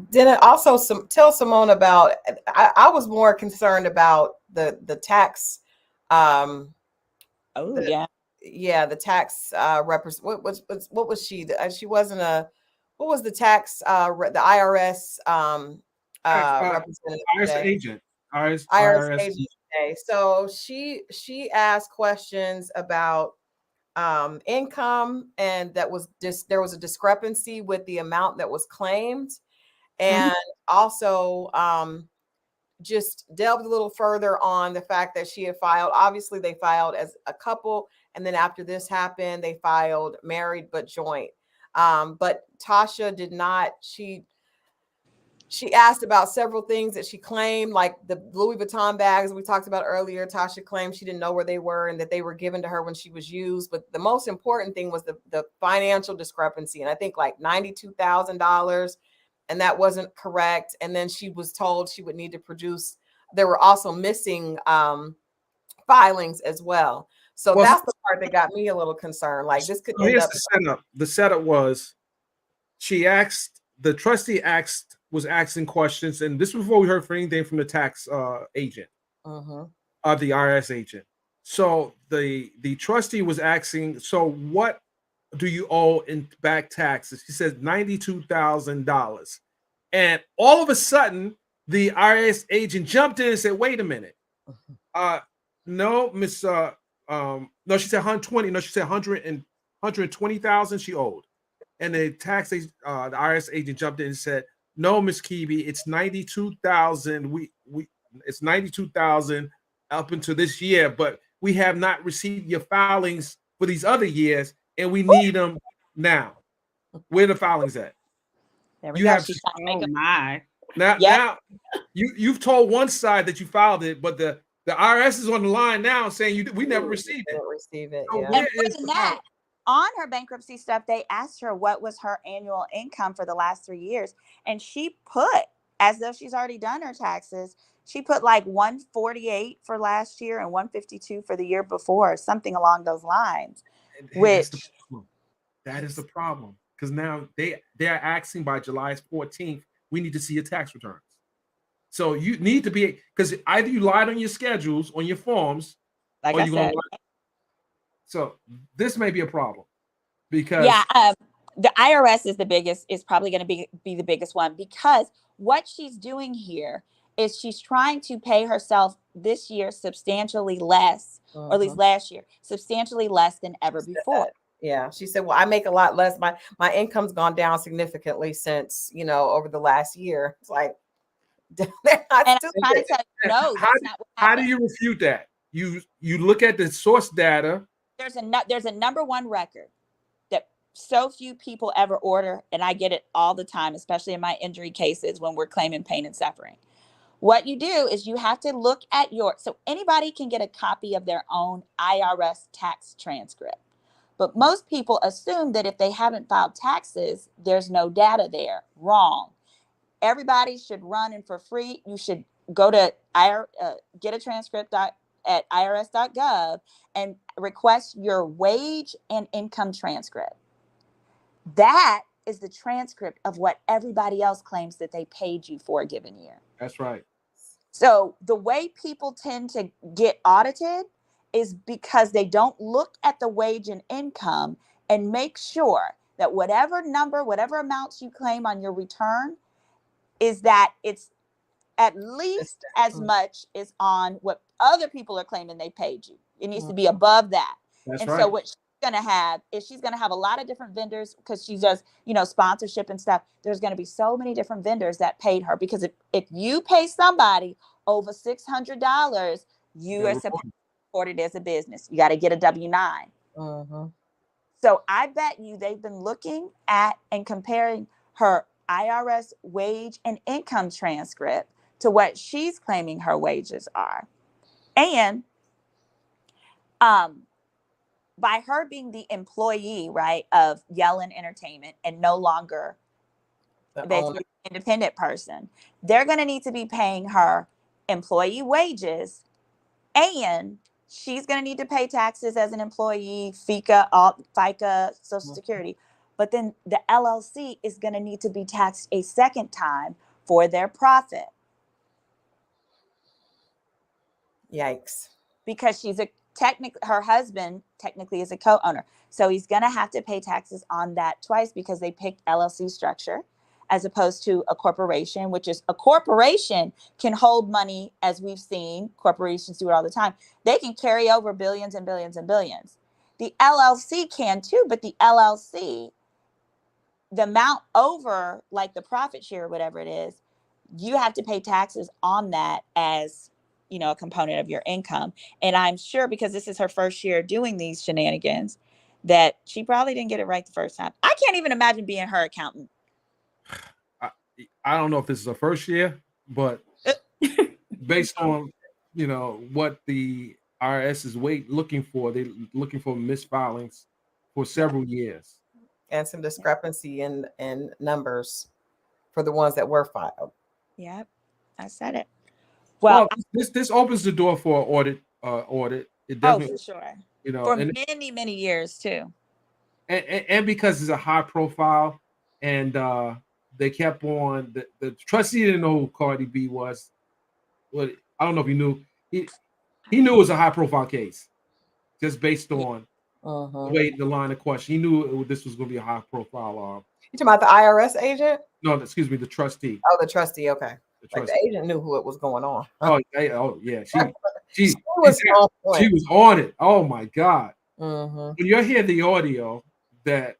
Then it also tell Simone about, I was more concerned about the tax. The tax what was she? She wasn't what was the tax? The IRS representative. IRS agent. IRS agent today. So she asked questions about income, and there was a discrepancy with the amount that was claimed, and also just delved a little further on the fact that she had filed. Obviously, they filed as a couple, and then after this happened, they filed married but joint. But Tasha did not. She asked about several things that she claimed, like the Louis Vuitton bags we talked about earlier. Tasha claimed she didn't know where they were and that they were given to her when she was used. But the most important thing was the financial discrepancy, and I think like $92,000. And that wasn't correct. And then she was told she would need to produce. There were also missing filings as well. So Well, that's the part that got me a little concerned. Like this could so end here's up. the setup. The setup was the trustee was asking questions, and this was before we heard from anything from the tax agent, Mhm. the IRS agent. So the trustee was asking, so what do you owe in back taxes? He says $92,000. And all of a sudden, the IRS agent jumped in and said, wait a minute. No, Miss no, she said 120. No, she said 120,000 she owed. And the the IRS agent jumped in and said, no, Miss Keeby, it's 92,000. It's 92,000 up until this year, but we have not received your filings for these other years, and we need them now. Where the filings at? There we You go. have She's trying to make Oh them. my. now. Yep. Now you've told one side that you filed it, but the IRS is on the line now saying we never received it. Didn't receive it. So Yeah. where And more is than the that, problem? on her bankruptcy stuff, they asked her what was her annual income for the last 3 years. And she put, as though she's already done her taxes, she put like 148 for last year and 152 for the year before, something along those lines. Hey, that's the Which, problem. That is the problem. Because now they're asking by July 14th, we need to see your tax returns. So you need to be, because either you lied on your schedules, on your forms, like or I you're gonna said, lie. So this may be a problem because yeah, the IRS is probably going to be the biggest one, because what she's doing here is she's trying to pay herself this year substantially less, or at least last year, substantially less than ever before. Yeah, she said, "Well, I make a lot less. My income's gone down significantly since over the last year." It's like they're not And stupid. I'm trying to tell you, no, that's not what how do happened. you refute that? You look at the source data. There's a number one record that so few people ever order, and I get it all the time, especially in my injury cases when we're claiming pain and suffering. What you do is you have to look at so anybody can get a copy of their own IRS tax transcript. But most people assume that if they haven't filed taxes, there's no data there. Wrong. Everybody should run, and for free, you should go to get a transcript at irs.gov and request your wage and income transcript. That is the transcript of what everybody else claims that they paid you for a given year. That's right. So the way people tend to get audited is because they don't look at the wage and income and make sure that whatever amounts you claim on your return is that it's at least as much as on what other people are claiming they paid you. It needs to be above that. That's and right. So what she's going to have is she's going to have a lot of different vendors, because she does, sponsorship and stuff. There's going to be so many different vendors that paid her, because if you pay somebody over $600, you are supposed to report it as a business. You got to get a W-9. So I bet you they've been looking at and comparing her IRS wage and income transcript to what she's claiming her wages are. And by her being the employee, right, of Yellen Entertainment and no longer basically an independent person, they're going to need to be paying her employee wages, and she's going to need to pay taxes as an employee, FICA, Social Security. But then the LLC is going to need to be taxed a second time for their profit. Yikes. Because her husband technically is a co-owner. So he's going to have to pay taxes on that twice, because they picked LLC structure as opposed to a corporation, which is a corporation can hold money, as we've seen corporations do it all the time. They can carry over billions and billions and billions. The LLC can too, but the LLC, the amount over, like the profit share or whatever it is, you have to pay taxes on that as a component of your income. And I'm sure, because this is her first year doing these shenanigans, that she probably didn't get it right the first time. I can't even imagine being her accountant. I don't know if this is a first year, but based on what the IRS is looking for, they're looking for misfilings for several years, and some discrepancy in numbers for the ones that were filed. Yep, I said it. Well, this opens the door for an audit audit. It Oh, definitely, for sure. you know, For and many years too. and because it's a high profile, and they kept on the trustee didn't know who Cardi B was. Well, I don't know if he knew. He knew it was a high profile case, just based on the way the line of question. He knew this was going to be a high profile. You talking about the IRS agent? No, excuse me, the trustee. Oh, the trustee. Okay, The like trustee. the agent knew what was going on. Oh yeah, she was on point. she was on it. Oh my God. Mm-hmm. When you hear the audio that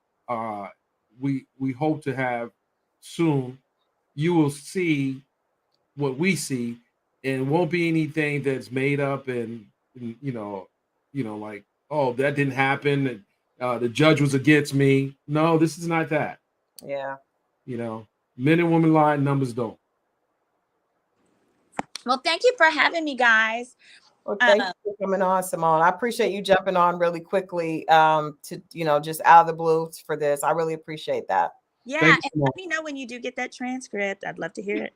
we hope to have soon, you will see what we see, and it won't be anything that's made up and you know, like, oh, that didn't happen, and the judge was against me. No, this is not that. Yeah. You know, men and women lie, numbers don't. Well, thank you for having me, guys. Well, thank you for coming on, Simone. I appreciate you jumping on really quickly to, just out of the blue for this. I really appreciate that. Yeah, and let me know when you do get that transcript. I'd love to hear it.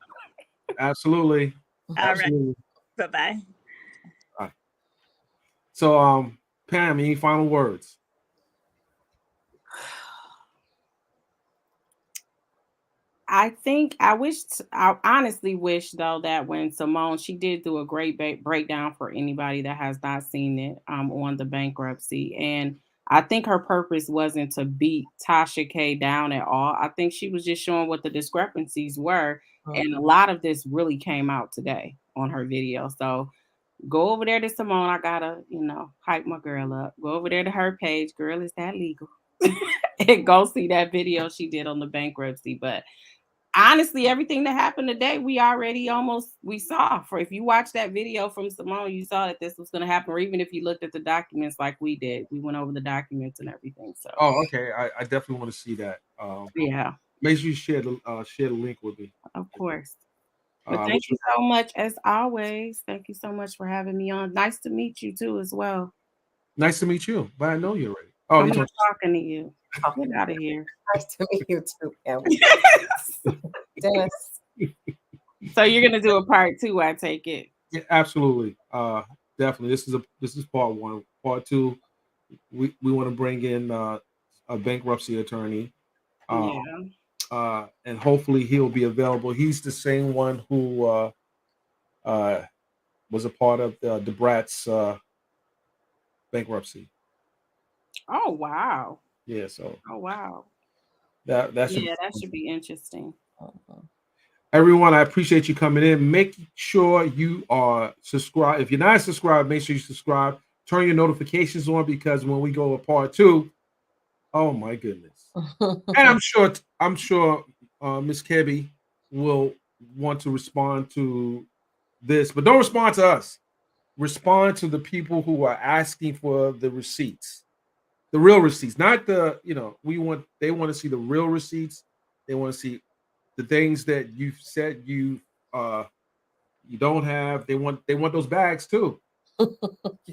Absolutely. Absolutely. Right. Bye-bye. All right. So, Pam, any final words? I honestly wish though that when Simone, she did do a great breakdown for anybody that has not seen it on the bankruptcy. And I think her purpose wasn't to beat Tasha K down at all. I think she was just showing what the discrepancies were. And a lot of this really came out today on her video. So go over there to Simone. I gotta, hype my girl up. Go over there to her page. Girl, is that legal? And go see that video she did on the bankruptcy. But honestly, everything that happened today, we saw. For if you watch that video from Simone, you saw that this was going to happen. Or even if you looked at the documents like we did, we went over the documents and everything. So, okay, I definitely want to see that. Yeah, make sure you share the link with me. Of course. But thank you so much, as always. Thank you so much for having me on. Nice to meet you too, as well. Nice to meet you, but I know you already. Oh, I'm not talking to you. Get out of here. Nice to meet you too, Pam. Dennis. So you're gonna do a part 2, I take it. Yeah, absolutely. Definitely. This is part 1. Part 2, we want to bring in a bankruptcy attorney. And hopefully he'll be available. He's the same one who was a part of the Brat's bankruptcy. Oh wow. Yeah, so oh wow. That should be interesting. Everyone, I appreciate you coming in. Make sure you are subscribed. If you're not subscribed, make sure you subscribe. Turn your notifications on, because when we go to part 2, oh my goodness. And I'm sure Miss Kebby will want to respond to this, but don't respond to us. Respond to the people who are asking for the receipts, the real receipts, not the, they want to see the real receipts. They want to see the things that you've said you don't have. They want those bags too.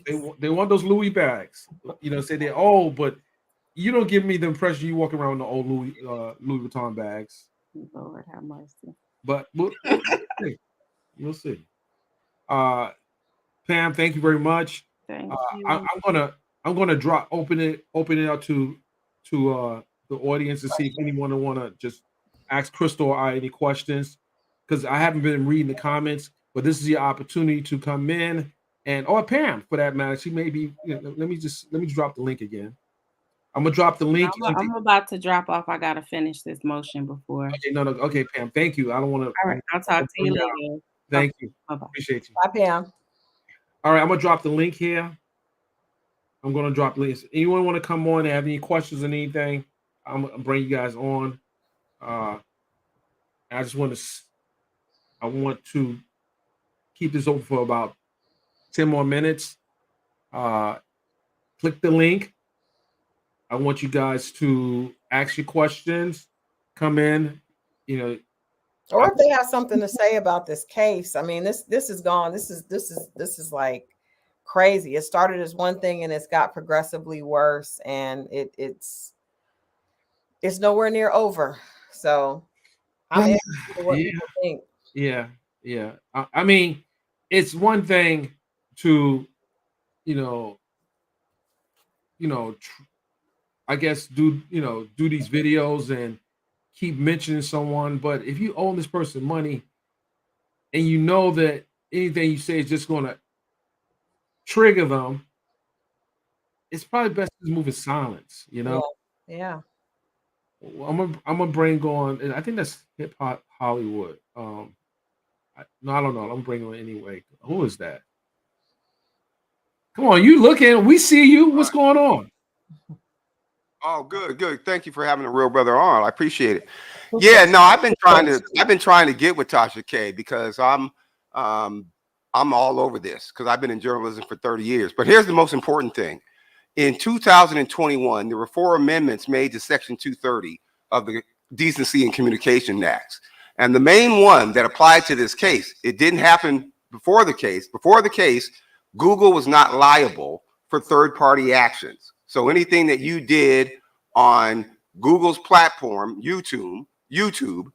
They want those Louis bags. Say they're old, but you don't give me the impression you walk around with the old Louis Vuitton bags. Lord have mercy. But we'll see. We'll see. Pam, thank you very much. Thank you. I'm gonna open it up to the audience to see if anyone want to just ask Crystal or I any questions, because I haven't been reading the comments. But this is your opportunity to come in, or Pam for that matter. She may be. Let me drop the link again. I'm gonna drop the link. I'm about to drop off. I gotta finish this motion before. Okay, no. Okay, Pam. Thank you. I don't want to. All right, I'll talk to you later. Thank you. Bye-bye. Appreciate you. Bye, Pam. All right, I'm gonna drop the link here. I'm gonna drop links. Anyone want to come on and have any questions or anything? I'm gonna bring you guys on. I want to keep this open for about 10 more minutes. Click the link. I want you guys to ask your questions. Come in. Or if they have something to say about this case. I mean, this is gone. This is like crazy. It started as one thing and it's got progressively worse, and it's nowhere near over. So I'm interested in what people think. Yeah. I mean, it's one thing to you know, I guess do these videos and keep mentioning someone. But if you owe this person money and you know that anything you say is just going to trigger them, it's probably best to move in silence. Yeah. I'm gonna bring on, and I think that's Hip Hop Hollywood. No, I don't know. I'm gonna bring on anyway. Who is that? Come on, you looking? We see you. What's going on? Oh, good. Thank you for having a real brother on. I appreciate it. Yeah, no, I've been trying to get with Tasha K because I'm all over this because I've been in journalism for 30 years. But here's the most important thing. In 2021, there were 4 amendments made to Section 230 of the Decency and Communication Acts. And the main one that applied to this case, it didn't happen before the case. Before the case, Google was not liable for third-party actions. So anything that you did on Google's platform, YouTube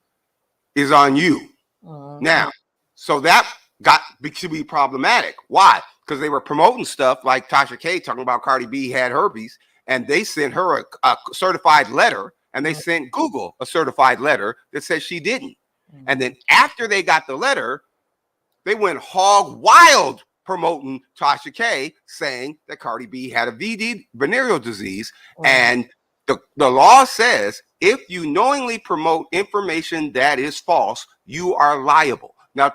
is on you. Now, so that got to be problematic. Why? Because they were promoting stuff like Tasha K talking about Cardi B had herpes, and they sent her a certified letter, and they sent Google a certified letter that says she didn't. And then after they got the letter, they went hog wild promoting Tasha K, saying that Cardi B had a venereal disease. And the law says if you knowingly promote information that is false, you are liable. Now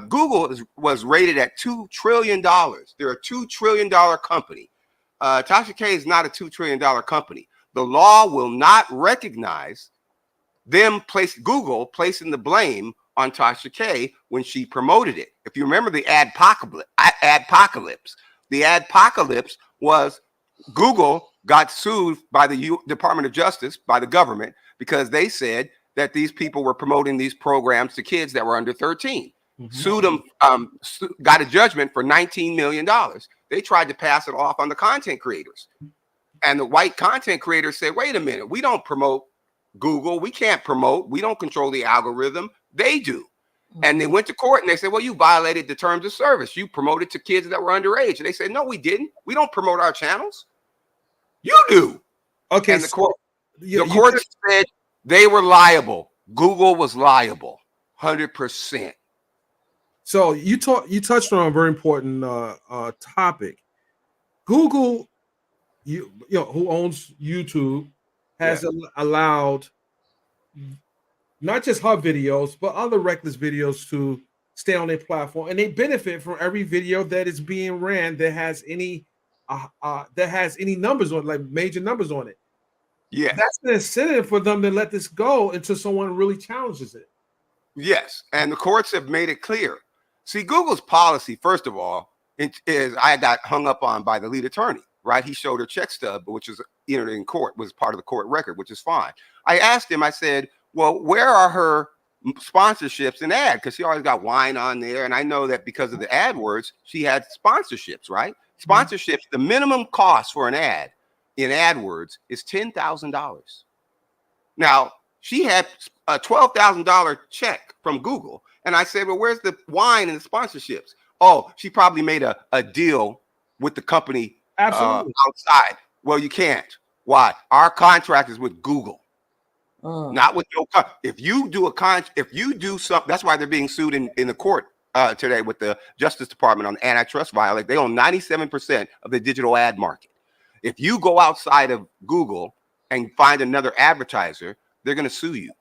Google was rated at $2 trillion. They're a $2 trillion company. Tasha K is not a $2 trillion company. The law will not recognize Google placing the blame on Tasha K when she promoted it. If you remember the adpocalypse, the adpocalypse was Google got sued by the Department of Justice, by the government, because they said that these people were promoting these programs to kids that were under 13. Sued them, got a judgment for $19 million. They tried to pass it off on the content creators. And the white content creators said, wait a minute, we don't promote Google. We can't promote. We don't control the algorithm. They do. And they went to court and they said, well, you violated the terms of service. You promoted to kids that were underage. And they said, no, we didn't. We don't promote our channels. You do. Okay. And the court said they were liable. Google was liable. 100%. So you touched on a very important topic. Google, who owns YouTube, has allowed not just her videos, but other reckless videos to stay on their platform, and they benefit from every video that is being ran that has any numbers on, like major numbers on it. Yeah, that's an incentive for them to let this go until someone really challenges it. Yes, and the courts have made it clear. See, Google's policy, first of all, is I got hung up on by the lead attorney, right? He showed her check stub, which is entered in court, was part of the court record, which is fine. I asked him, I said, well, where are her sponsorships and ad? Because she always got wine on there. And I know that because of the AdWords, she had sponsorships, right? Sponsorships, the minimum cost for an ad in AdWords is $10,000. Now, she had a $12,000 check from Google. And I said, well, where's the wine and the sponsorships? Oh, she probably made a deal with the company outside. Well, you can't. Why? Our contract is with Google, not with your company. If you do something, that's why they're being sued in the court today with the Justice Department on antitrust violation. They own 97% of the digital ad market. If you go outside of Google and find another advertiser, they're going to sue you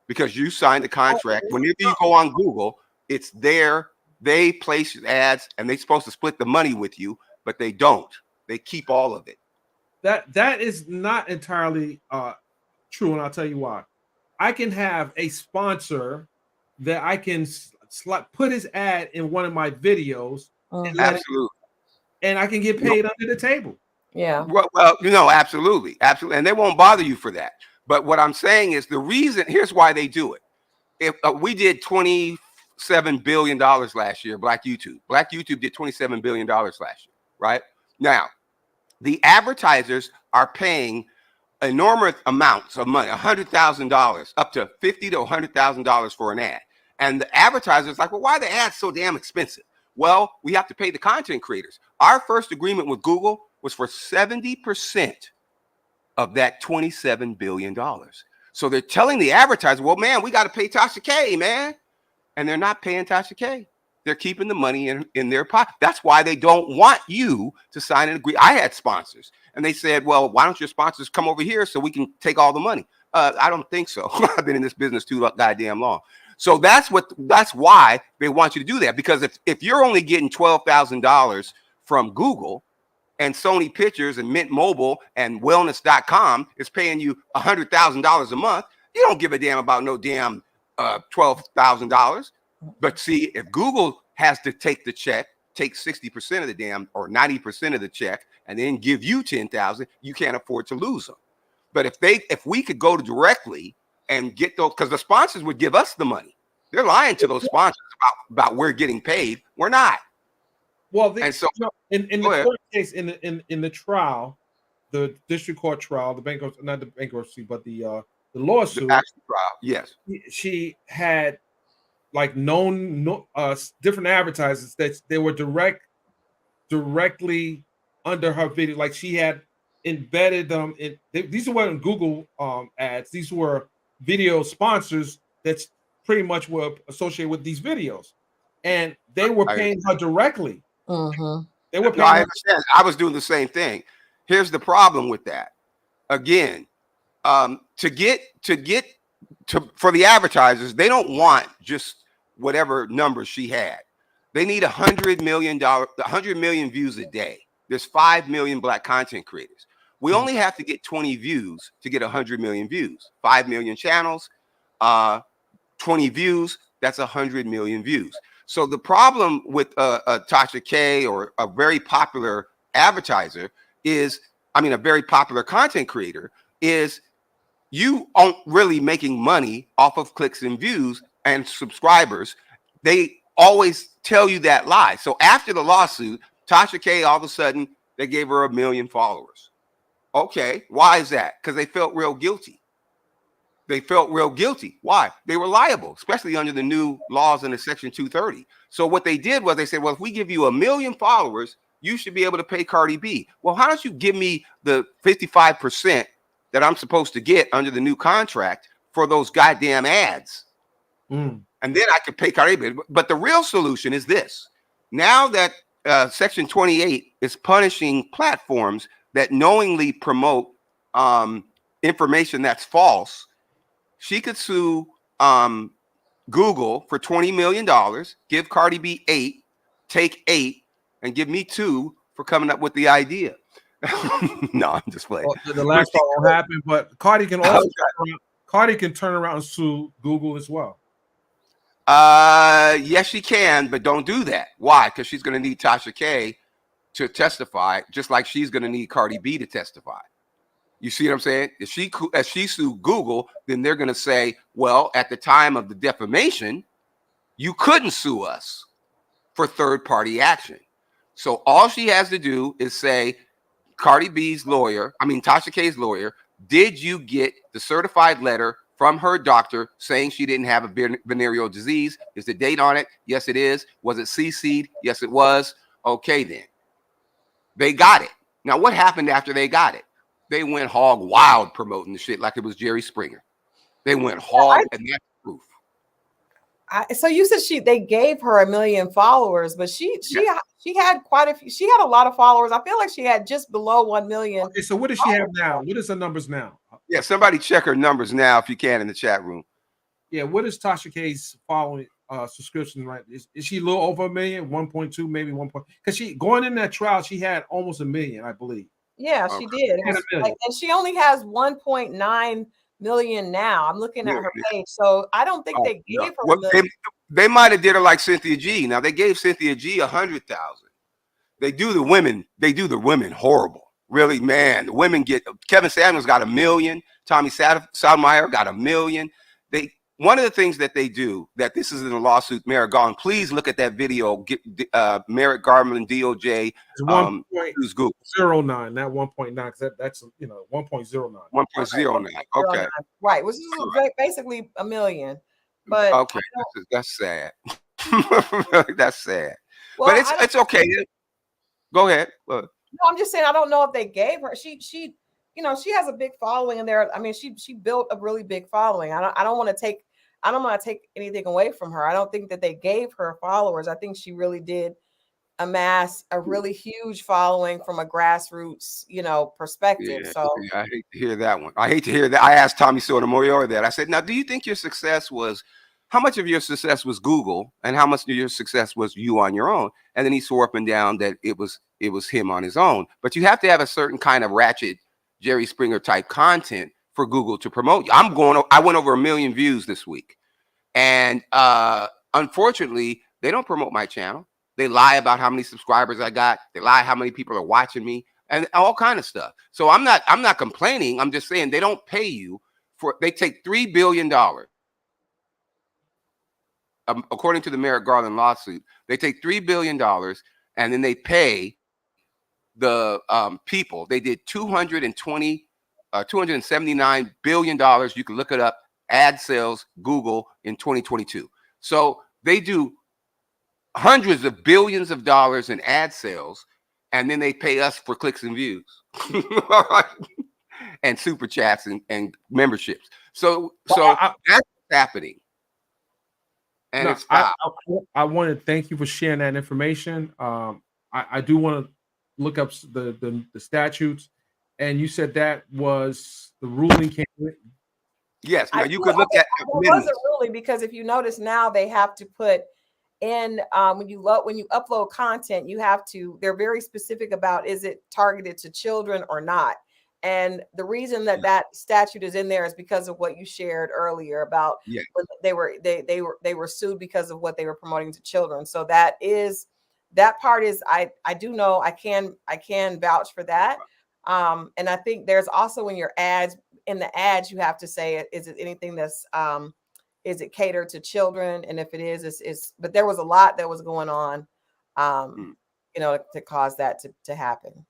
because you signed a contract. Whenever you go on Google, it's there. They place ads and they're supposed to split the money with you, but they don't. They keep all of it. That is not entirely true, and I'll tell you why. I can have a sponsor that I can put his ad in one of my videos, Absolutely, and I can get paid under the table. Yeah. Well, absolutely, and they won't bother you for that. But what I'm saying is the reason. Here's why they do it. If we did $27 billion last year, Black YouTube did $27 billion last year, right? Now, the advertisers are paying enormous amounts of money, $100,000 up to $50,000 to $100,000 for an ad. And the advertisers like, well, why are the ads so damn expensive? well, we have to pay the content creators. Our first agreement with Google was for 70% of that $27 billion. So they're telling the advertiser, well, man, we got to pay Tasha K, man. And they're not paying Tasha K. They're keeping the money in their pocket. That's why they don't want you to sign an agreement. I had sponsors, and they said, well, why don't your sponsors come over here so we can take all the money? I don't think so. I've been in this business too goddamn long. So that's why they want you to do that. Because if you're only getting $12,000 from Google, and Sony Pictures and Mint Mobile and Wellness.com is paying you $100,000 a month, you don't give a damn about no damn $12,000. But see, if Google has to take the check, take 60% of the damn or 90% of the check, and then give you 10,000, you can't afford to lose them. But if we could go directly and get those, because the sponsors would give us the money. They're lying to those sponsors about we're getting paid. We're not. Well, and so in the court case, in the trial, the district court trial, the bankruptcy, not the bankruptcy, but the lawsuit, the actual trial, yes, she had like known different advertisers that they were directly under her video, like she had embedded them in. These weren't Google ads; these were video sponsors that pretty much were associated with these videos, and they were paying her directly. They were paying. I understand. I was doing the same thing. Here's the problem with that. Again, for the advertisers, they don't want just whatever numbers she had. They need $100 million views a day. There's 5 million Black content creators. We only have to get 20 views to get 100 million views. 5 million channels, 20 views, that's 100 million views. So the problem with Tasha K or a very popular advertiser is, a very popular content creator is, you aren't really making money off of clicks and views and subscribers. They always tell you that lie. So after the lawsuit, Tasha K, all of a sudden, they gave her 1 million followers. Okay, why is that? Because they felt real guilty. Why? They were liable, especially under the new laws in the Section 230. So what they did was they said, well, if we give you 1 million followers, you should be able to pay Cardi B. Well, how don't you give me the 55% that I'm supposed to get under the new contract for those goddamn ads? And then I could pay Cardi B. But the real solution is this. Now that Section 28 is punishing platforms that knowingly promote information that's false, she could sue Google for $20 million, give Cardi B 8, take 8, and give me 2 for coming up with the idea. No, I'm just playing. Well, the last part won't happen, but Cardi can also turn around and sue Google as well. Yes, she can, but don't do that. Why? Because she's going to need Tasha K to testify, just like she's going to need Cardi B to testify. You see what I'm saying? If she sued Google, then they're going to say, well, at the time of the defamation, you couldn't sue us for third-party action. So all she has to do is say, Tasha K's lawyer, did you get the certified letter from her doctor saying she didn't have a venereal disease? Is the date on it? Yes, it is. Was it CC'd? Yes, it was. Okay, then. They got it. Now, what happened after they got it? They went hog wild promoting the shit like it was Jerry Springer. They went hog, and that's proof. So you said they gave her 1 million followers, but she had quite a few. She had a lot of followers. I feel like she had just below 1 million. Okay, so what does she have now? What is her numbers now? Yeah, somebody check her numbers now if you can in the chat room. Yeah, what is Tasha K's following subscription right? Is she a little over 1 million, 1.2, maybe 1. Because she going in that trial, she had almost 1 million, I believe. Yeah, she did. And she only has 1.9 million now. I'm looking at her page. So I don't think they gave her 1 million. They might have did her like Cynthia G. Now they gave Cynthia G 100,000. They do the women horrible. Really, man. The women get Kevin Samuels got 1 million. Tommy Sotomayor got 1 million. One of the things that they do, that this is in a lawsuit, Merrick Garland, please look at that video. Merrick Garland, DOJ, who's Google. 0.09, not 1.9, because that's 1.09. 1.09. Okay. Right, which is basically 1 million. But okay, that's sad. That's sad. Well, But it's okay. Go ahead. no, I'm just saying I don't know if they gave her. She she has a big following in there. I mean, she built a really big following. I don't want to take anything away from her. I don't think that they gave her followers. I think she really did amass a really huge following from a grassroots, perspective. Yeah, So I hate to hear that one. I hate to hear that. I asked Tommy Sotomayor that. I said, now, do you think your success was, how much of your success was Google and how much of your success was you on your own? And then he swore up and down that it was him on his own. But you have to have a certain kind of ratchet Jerry Springer type content for Google to promote you. I went over 1 million views this week. And unfortunately, they don't promote my channel. They lie about how many subscribers I got. They lie how many people are watching me and all kind of stuff. So I'm not complaining. I'm just saying they don't pay you they take $3 billion. According to the Merrick Garland lawsuit, they take $3 billion and then they pay the people. They did $279 billion. You can look it up. Ad sales, Google in 2022. So they do hundreds of billions of dollars in ad sales, and then they pay us for clicks and views and super chats and memberships. So that's what's happening. And it's I want to thank you for sharing that information. I do want to look up the statutes, and you said that was the ruling came. Yes, now you could look at it wasn't really, because if you notice now they have to put in when you upload content, they're very specific about, is it targeted to children or not? And the reason that statute is in there is because of what you shared earlier about when they were sued because of what they were promoting to children. So that part is I do know, I can vouch for that. And I think there's also in the ads you have to say, is it anything that's is it catered to children? And if it is, but there was a lot that was going on, to cause that to happen.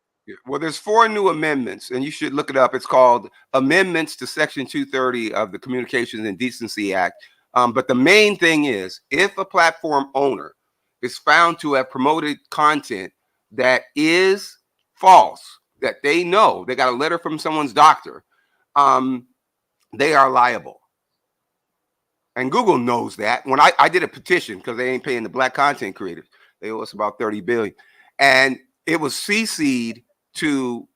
Well, there's 4 new amendments, and you should look it up. It's called Amendments to Section 230 of the Communications and Decency Act. But the main thing is, if a platform owner is found to have promoted content that is false, that they know, they got a letter from someone's doctor, they are liable. And Google knows that. When I did a petition, because they ain't paying the black content creators, they owe us about $30 billion. And it was CC'd to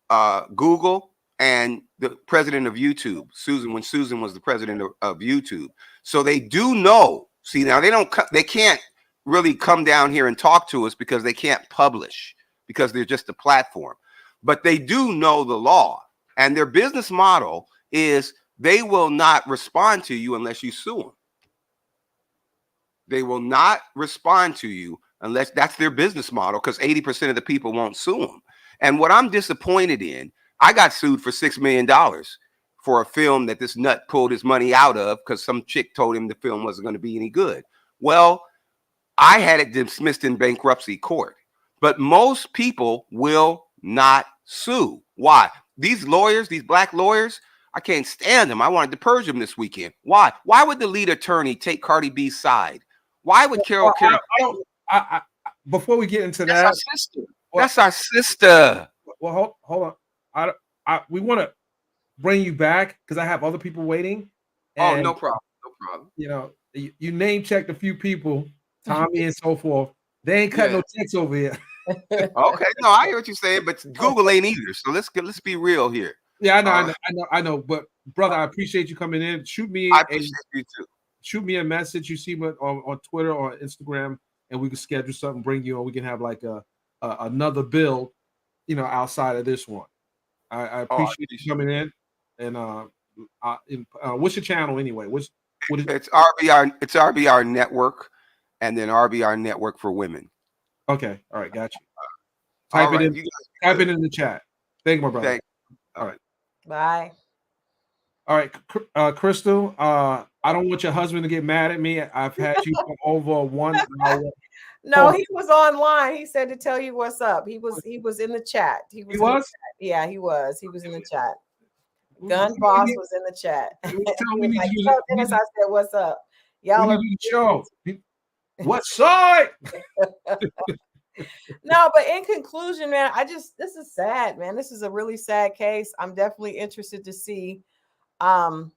Google and the president of YouTube, when Susan was the president of YouTube. So they do know. See, now they can't really come down here and talk to us because they can't publish, because they're just a platform. But they do know the law, and their business model is they will not respond to you unless you sue them. They will not respond to you unless that's their business model, because 80% of the people won't sue them. And what I'm disappointed in, I got sued for $6 million for a film that this nut pulled his money out of because some chick told him the film wasn't going to be any good. Well, I had it dismissed in bankruptcy court, but most people will not sue. Why? These lawyers, these black lawyers, I can't stand them. I wanted to purge them this weekend. Why? Why would the lead attorney take Cardi B's side? Why would Carol? Before we get into that's that, our sister. That's our sister. Well, hold on. We want to bring you back because I have other people waiting. And, no problem. No problem. You name checked a few people, Tommy and so forth. They ain't cut no checks over here. Okay, no, I hear what you're saying, but Google ain't either. So let's be real here. Yeah, I know. But brother, I appreciate you coming in. I appreciate you too. Shoot me a message. You see me on Twitter or Instagram, and we can schedule something, bring you on. We can have like another build, outside of this one. I appreciate you coming in. And what's your channel anyway? It's RBR. It's RBR Network, and then RBR Network for Women. Okay, all right, got you. Type it in the chat. Thank you, my brother. All right. Bye. All right, Crystal. I don't want your husband to get mad at me. I've had you for over 1 hour. No, he was online. He said to tell you what's up. He was in the chat. He was? Yeah, he was. He was in the chat. Gun Boss was in the chat. Dennis, I said, what's up? Y'all are show. What side? No, but in conclusion, man, this is sad, man. This is a really sad case. I'm definitely interested to see, how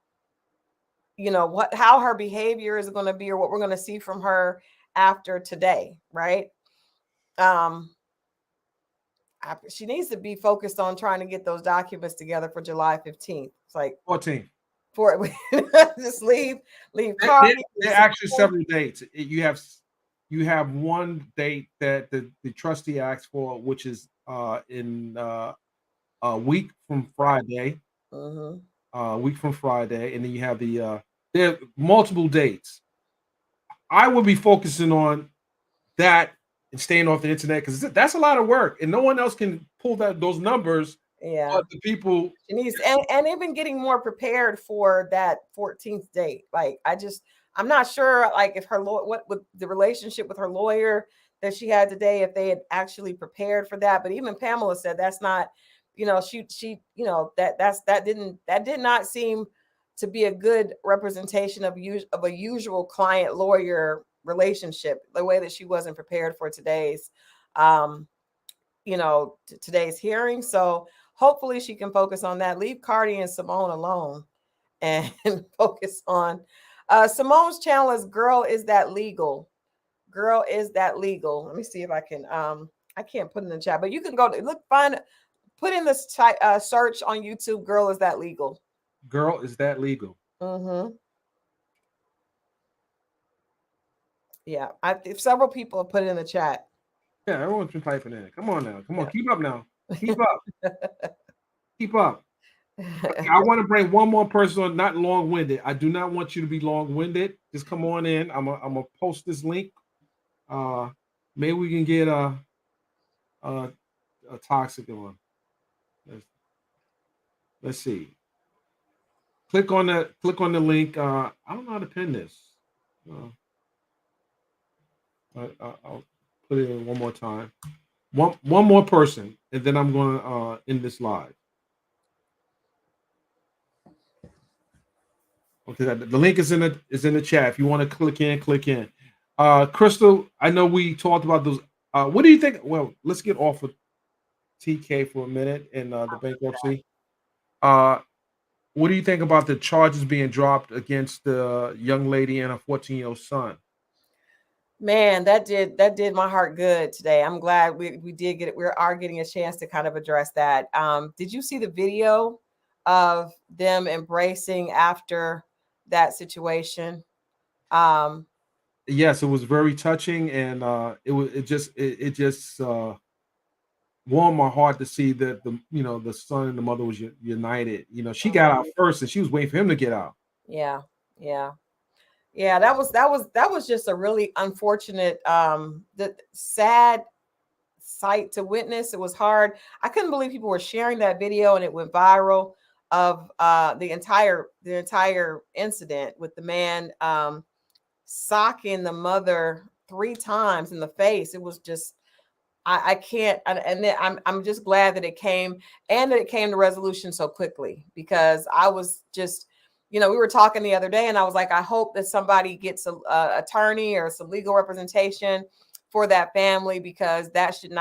her behavior is going to be, or what we're going to see from her after today, right? She needs to be focused on trying to get those documents together for July 15th. It's like 14. Just leave Cardi. There are actually several dates. You have one date that the trustee asked for, which is in a week from Friday. A week from Friday, and then you have there are multiple dates. I would be focusing on that and staying off the internet, because that's a lot of work, and no one else can pull those numbers. Yeah, but the people she needs, and even getting more prepared for that 14th date. Like, I'm not sure, like, if what with the relationship with her lawyer that she had today, if they had actually prepared for that. But even Pamela said that's not, she that did not seem to be a good representation of a usual client lawyer relationship, the way that she wasn't prepared for today's today's hearing. So hopefully she can focus on that, leave Cardi and Simone alone, and focus on Simone's channel is Girl Is That Legal. Girl Is That Legal. Let me see if I can I can't put it in the chat, but you can go to put in this search on YouTube, Girl Is That Legal. Girl Is That Legal. Yeah, several people have put it in the chat. Yeah, everyone's been typing in. Come on now. Come on. Keep up now. Keep up. Keep up. I want to bring one more person on, not long-winded. I do not want you to be long-winded. Just come on in. I'm gonna post this link. Maybe we can get a toxic on. Let's see. Click on the link. I don't know how to pin this. I'll put it in one more time. One more person, and then I'm going to end this live. Okay, the link is in the chat. If you want to click in, click in. Crystal, I know we talked about those. What do you think? Well, let's get off of TK for a minute and the bankruptcy. What do you think about the charges being dropped against the young lady and a 14-year-old son? Man, that did my heart good today. I'm glad we did get it. We are getting a chance to kind of address that. Did you see the video of them embracing after that situation? Yes, it was very touching, and it just warmed my heart to see that the son and the mother was united. She got out first, and she was waiting for him to get out. Yeah. That was just a really unfortunate, sad sight to witness. It was hard. I couldn't believe people were sharing that video, and it went viral, of the entire incident with the man socking the mother 3 times in the face. It was just, I can't, and then I'm just glad that it came to resolution so quickly, because I was just, we were talking the other day, and I was like, I hope that somebody gets a attorney or some legal representation for that family, because it should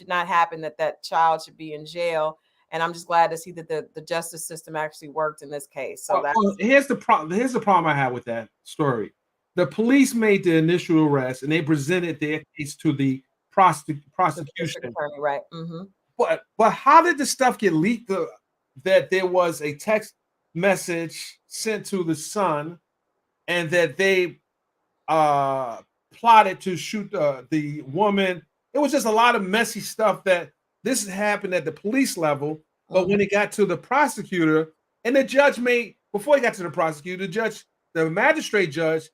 not happen that child should be in jail. And I'm just glad to see that the justice system actually worked in this case. So here's the problem. Here's the problem I have with that story. The police made the initial arrest, and they presented their case to the prosecution. Attorney, right? But how did the stuff get leaked? That there was a text message sent to the son, and that they plotted to shoot the woman. It was just a lot of messy stuff that this happened at the police level. But when it got to the prosecutor, and the judge before he got to the prosecutor, the magistrate judge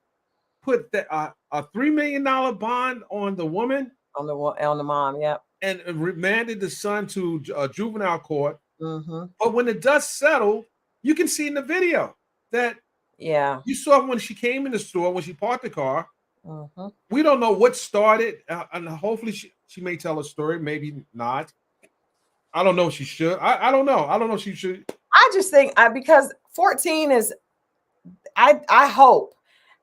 put a $3 million bond on the woman, on the mom, yeah, and remanded the son to juvenile court. But when the dust settled, you can see in the video that you saw when she came in the store, when she parked the car. We don't know what started, and hopefully she may tell a story, maybe not. I don't know if she should. I don't know. I don't know if she should. I just think because 14 is, I hope,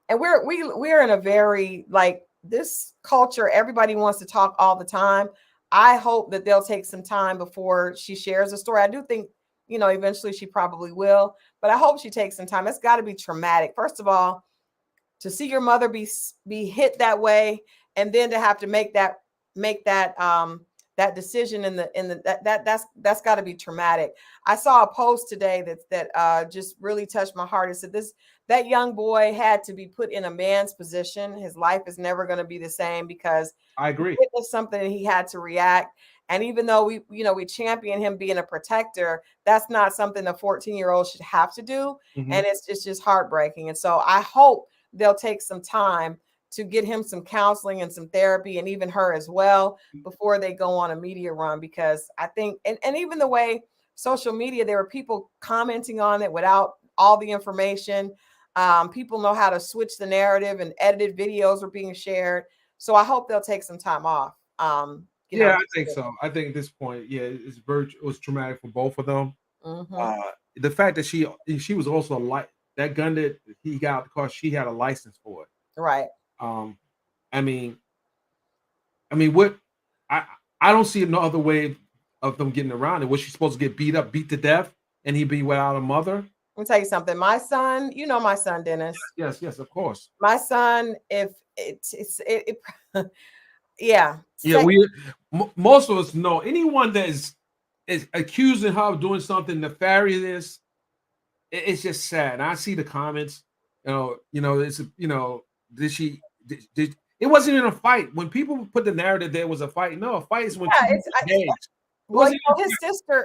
and we're in a very, like, this culture, everybody wants to talk all the time. I hope that they'll take some time before she shares a story. I do think, you know, eventually she probably will, but I hope she takes some time. It's got to be traumatic. First of all, to see your mother be hit that way, and then to have to make that that decision in the that's got to be traumatic. I saw a post today that just really touched my heart. It said that young boy had to be put in a man's position. His life is never going to be the same because I agree. he witnessed something and he had to react. And even though we champion him being a protector, that's not something a 14-year-old should have to do. Mhm. And it's just heartbreaking. And so I hope they'll take some time to get him some counseling and some therapy, and even her as well, before they go on a media run. Because I think, and even the way social media, there were people commenting on it without all the information. People know how to switch the narrative, and edited videos are being shared. So I hope they'll take some time off. Yeah, I think so. I think at this point, yeah, it was traumatic for both of them. Mhm. The fact that she was also that gun that he got out the car, she had a license for it. Right. I mean, what I I don't see no other way of them getting around it. Was she supposed to get beat to death, and he'd be without a mother? Let me tell you something. My son, you know my son, Dennis. Yes, of course. My son, if yeah. Yeah, most of us know anyone that is accusing her of doing something nefarious. It's just sad. And I see the comments. It's did she? Did it wasn't even a fight. When people put the narrative there was a fight. No, a fight is when two people engage. Well,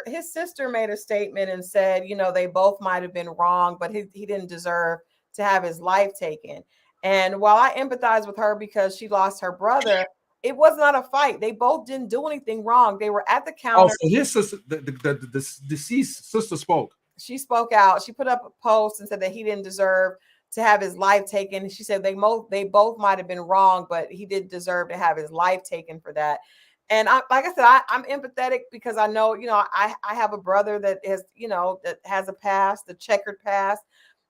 his sister made a statement and said, they both might have been wrong, but he didn't deserve to have his life taken. And while I empathize with her because she lost her brother, it was not a fight. They both didn't do anything wrong. They were at the counter. So his sister, the deceased sister spoke. She spoke out. She put up a post and said that he didn't deserve to have his life taken. She said they both might have been wrong, but he did deserve to have his life taken for that. And like I said, I'm empathetic because I know, I have a brother that has a past, the checkered past.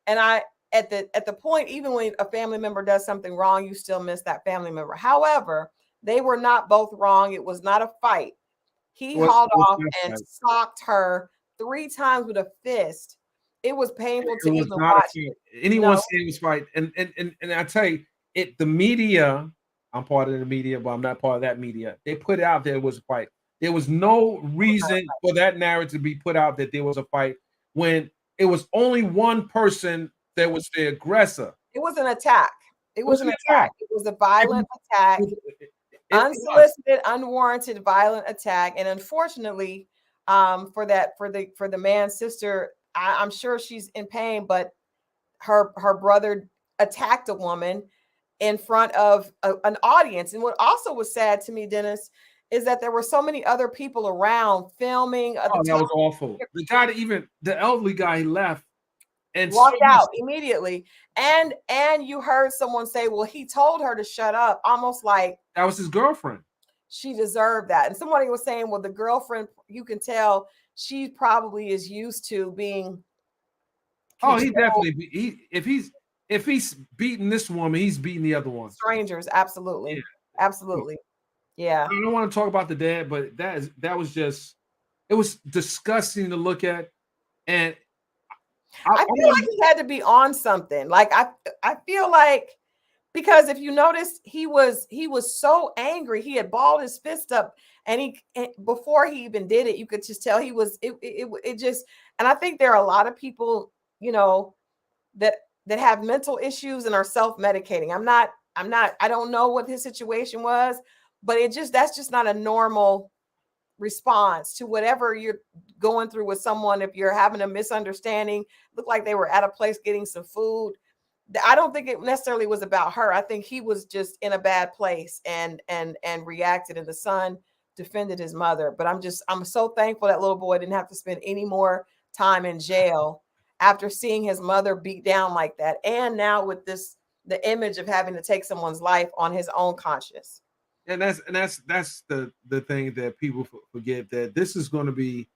And at the point, even when a family member does something wrong, you still miss that family member. However, they were not both wrong. It was not a fight. He hauled off and socked her 3 times with a fist. It was painful to even watch. Anyone saying it was fight, and I tell you, the media. I'm part of the media, but I'm not part of that media. They put out there was a fight. There was no reason for that narrative to be put out that there was a fight when it was only one person that was the aggressor. It was an attack. It was an attack. It was a violent attack. Unsolicited, unwarranted, violent attack. And unfortunately, for the man's sister, I'm sure she's in pain, but her brother attacked a woman in front of an audience. And what also was sad to me, Dennis, is that there were so many other people around filming. That was awful. The elderly guy left and walked out immediately. And you heard someone say, well, he told her to shut up, almost like that was his girlfriend. She deserved that. And somebody was saying, well, the girlfriend, you can tell she probably is used to being controlled. He definitely if he's beating this woman, he's beating the other one. Strangers, absolutely. Yeah. Absolutely. Yeah. I don't want to talk about the dad, but that was just, it was disgusting to look at. And I feel like he had to be on something. Like I feel like, because if you notice, he was so angry. He had balled his fist up, and before he even did it, you could just tell he was it just. And I think there are a lot of people, that have mental issues and are self-medicating. I don't know what his situation was, but that's just not a normal response to whatever you're going through with someone. If you're having a misunderstanding, looked like they were at a place getting some food. I don't think it necessarily was about her. I think he was just in a bad place and reacted, and the son defended his mother. But I'm so thankful that little boy didn't have to spend any more time in jail after seeing his mother beat down like that. And now with the image of having to take someone's life on his own conscience. And that's the thing that people forget, that this is going to be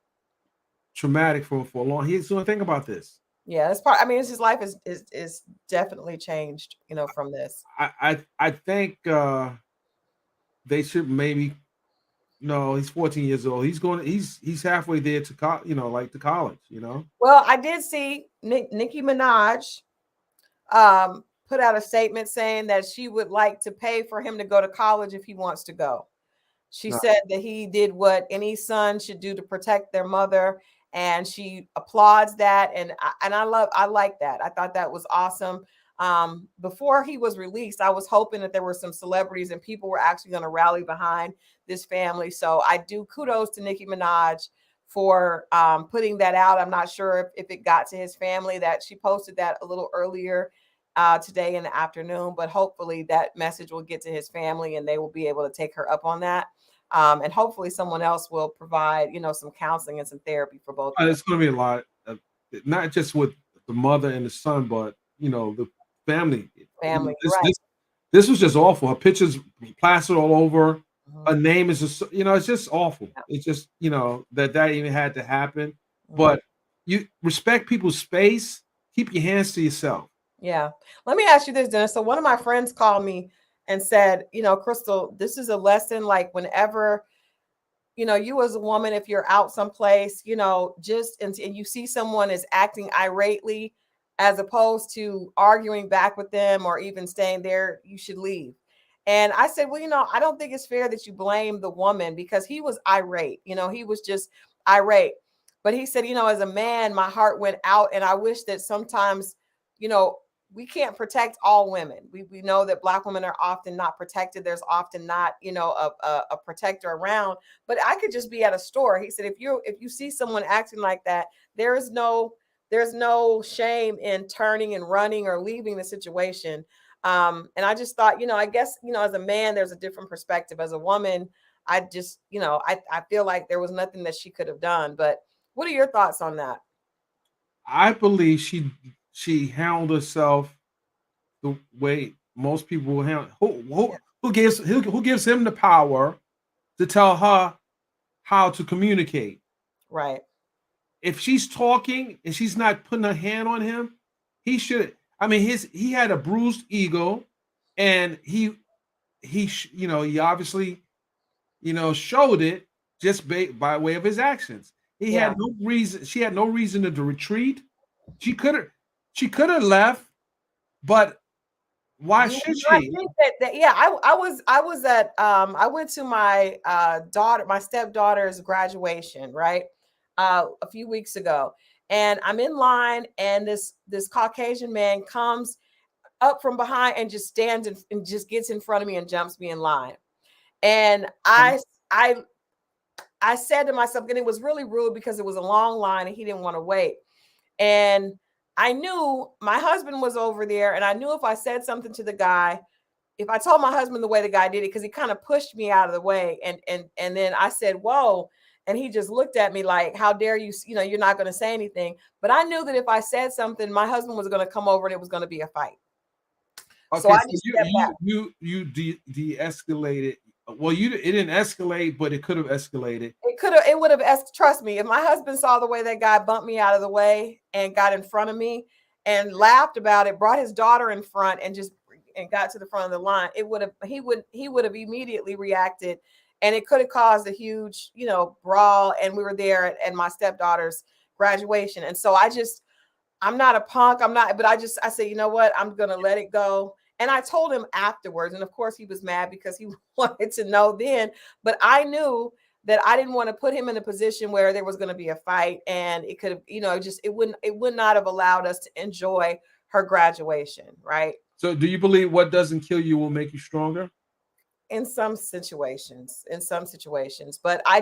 traumatic for long. He's going to think about this. Yeah, that's part. I mean, it's his life is definitely changed, you know, from this. I think they should maybe. No, he's 14 years old. He's halfway there to like to college, you know. Well, I did see Nicki Minaj put out a statement saying that she would like to pay for him to go to college if he wants to go. She Right. said that he did what any son should do to protect their mother, and she applauds that. And I like that. I thought that was awesome. Before he was released, I was hoping that there were some celebrities and people were actually going to rally behind this family. So I do kudos to Nicki Minaj for putting that out. I'm not sure if it got to his family. That she posted that a little earlier today in the afternoon, but hopefully that message will get to his family and they will be able to take her up on that. And hopefully someone else will provide, you know, some counseling and some therapy for both of them. It's going to be a lot, not just with the mother and the son, but you know the family. Family, This, right. this, this was just awful. Her pictures plastered all over. Mhm. Her name is just, you know, it's just awful. Yeah. It's just, you know, that even had to happen. Mhm. But you respect people's space. Keep your hands to yourself. Yeah. Let me ask you this, Dennis. So one of my friends called me and said, you know, Crystal, this is a lesson. Like whenever, you know, you as a woman, if you're out someplace, you know, just and you see someone is acting irately, as opposed to arguing back with them or even staying there, you should leave. And I said, well, you know, I don't think it's fair that you blame the woman because he was irate. You know, he was just irate. But he said, you know, as a man, my heart went out, and I wish that sometimes, you know, we can't protect all women. We know that Black women are often not protected. There's often not, you know, a protector around. But I could just be at a store. He said, if you see someone acting like that, there's no shame in turning and running or leaving the situation. And I just thought, you know, I guess, you know, as a man, there's a different perspective. As a woman, I just, you know, I feel like there was nothing that she could have done. But what are your thoughts on that? I believe she handled herself the way most people will handle. Who gives him the power to tell her how to communicate? Right. If she's talking and she's not putting her hand on him, he should. I mean, he had a bruised ego, and he you know, he obviously, you know, showed it just by way of his actions. He Yeah. had no reason. She had no reason to retreat. She could have left, but why Yeah, should I she? think that yeah, I was at I went to my my stepdaughter's graduation, right? A few weeks ago. And I'm in line, and this Caucasian man comes up from behind and just stands and just gets in front of me and jumps me in line. And I said to myself, and it was really rude because it was a long line and he didn't want to wait. And I knew my husband was over there, and I knew if I said something to the guy, if I told my husband the way the guy did it, because he kind of pushed me out of the way, and then I said, "Whoa," and he just looked at me like, "How dare you? You know, you're not going to say anything." But I knew that if I said something, my husband was going to come over and it was going to be a fight. So Okay, I so just stepped back. you de-escalated. Well, it didn't escalate, but it could have escalated. It would have trust me, if my husband saw the way that guy bumped me out of the way and got in front of me and laughed about it, brought his daughter in front and got to the front of the line, he would have immediately reacted, and it could have caused a huge, you know, brawl. And we were there at my stepdaughter's graduation. And so I'm not a punk. I'm not, but I said, you know what? I'm going to let it go. And I told him afterwards. And of course he was mad because he wanted to know then, but I knew that I didn't want to put him in a position where there was going to be a fight, and it could have, you know, it would not have allowed us to enjoy her graduation. Right. So, do you believe what doesn't kill you will make you stronger? In some situations, but I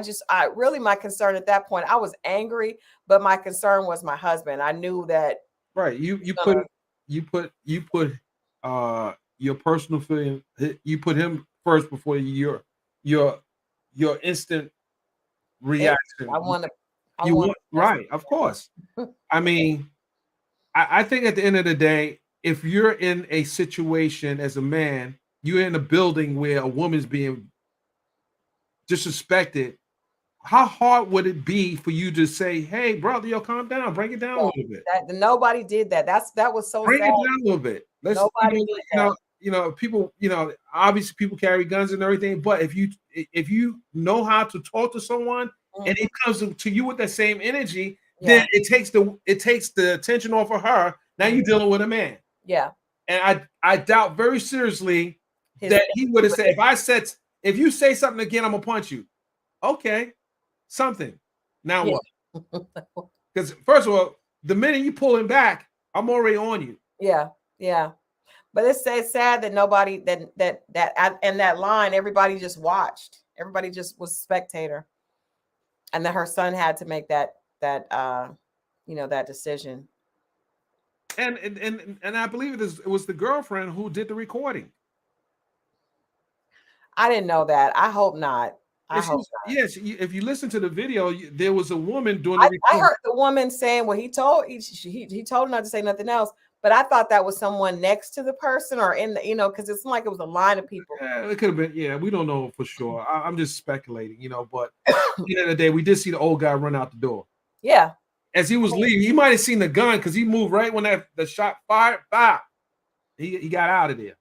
really, my concern at that point, I was angry, but my concern was my husband. I knew that. Right. You put your personal feeling. You put him first before your instant reaction. I want to. You want, right? Of course. I mean, I think at the end of the day, if you're in a situation as a man, you're in a building where a woman's being disrespected, how hard would it be for you to say, "Hey, brother, yo, calm down, break it down a little bit. Nobody did that. That was so Bring sad. it down a little bit. Let's, Nobody did that. people, obviously people carry guns and everything, but if you know how to talk to someone and it comes to you with that same energy, then it takes the attention off of her. Now you're dealing with a man. Yeah. And I doubt very seriously that he would have said, if you say something again, I'm gonna punch you. Okay, something. Now what? Because first of all, the minute you pull him back, I'm already on you. Yeah, yeah. But it's sad that nobody that in that line, everybody just watched. Everybody just was spectator, and that her son had to make that decision. And I believe it was the girlfriend who did the recording. I didn't know that. I hope not. I hope not. Yes, if you listen to the video, there was a woman doing the I heard the woman saying, well, he told her not to say nothing else, but I thought that was someone next to the person or in the, because it's like it was a line of people. Yeah, it could have been. Yeah, we don't know for sure. I'm just speculating, but at the end of the day, we did see the old guy run out the door. Yeah. As he was leaving, he might have seen the gun because he moved right when the shot fired. He got out of there.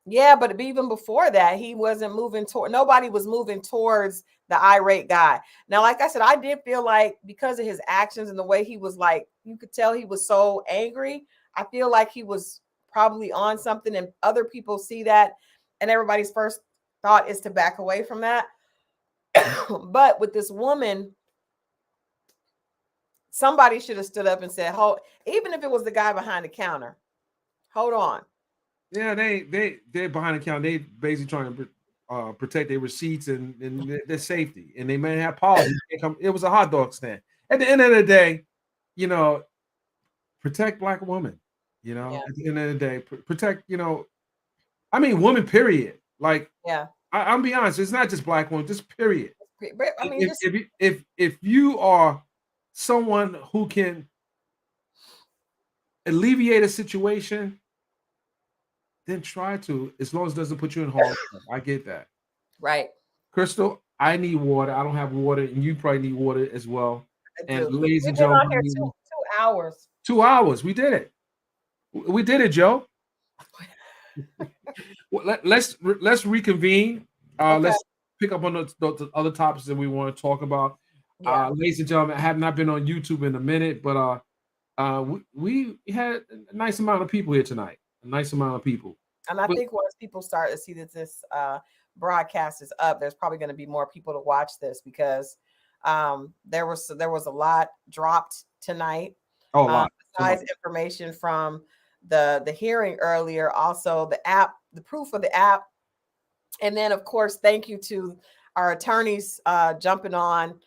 Yeah, but even before that, he wasn't moving nobody was moving towards the irate guy. Now, like I said, I did feel like because of his actions and the way he was, like, you could tell he was so angry. I feel like he was probably on something, and other people see that, and everybody's first thought is to back away from that. But with this woman, somebody should have stood up and said, even if it was the guy behind the counter, hold on. Yeah, they're behind the counter. They basically trying to protect their receipts and their safety, and they may have policies. It was a hot dog stand. At the end of the day, protect Black women. At the end of the day, protect. Women. Period. Like, I'll be honest. It's not just Black women. Just period. I mean, if you are someone who can alleviate a situation, then try to, as long as it doesn't put you in harm. I get that. Right. Crystal, I need water. I don't have water, and you probably need water as well. And ladies and We've been gentlemen, on here 2 hours. 2 hours. We did it. We did it, Joe. Well, let's reconvene. Okay. Let's pick up on the other topics that we want to talk about. Ladies and gentlemen, I have not been on YouTube in a minute, but we had a nice amount of people here tonight. A nice amount of people. And I think once people start to see that this broadcast is up, there's probably going to be more people to watch this, because there was a lot dropped tonight. Oh, a lot. Besides information from the hearing earlier, also the app, the proof of the app, and then of course, thank you to our attorneys jumping on,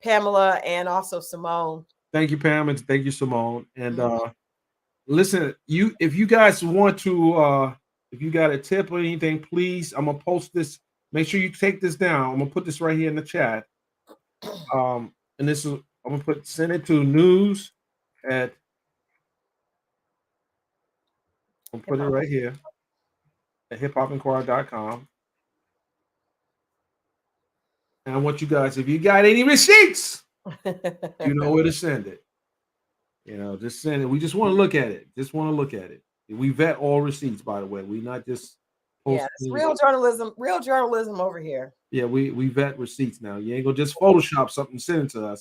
Pamela and also Simone. Thank you, Pam, and thank you, Simone. And listen, if you guys want to, if you got a tip or anything, please, I'm gonna post this. Make sure you take this down. I'm gonna put this right here in the chat. And this is, I'm gonna send it to news at. I'll put it right here at hiphopinquirer.com. And I want you guys, if you got any receipts, you know where to send it. Just send it. We just want to look at it. We vet all receipts, by the way. We not just it's real journalism over here. Yeah, we vet receipts now. You ain't gonna just Photoshop something and send it to us.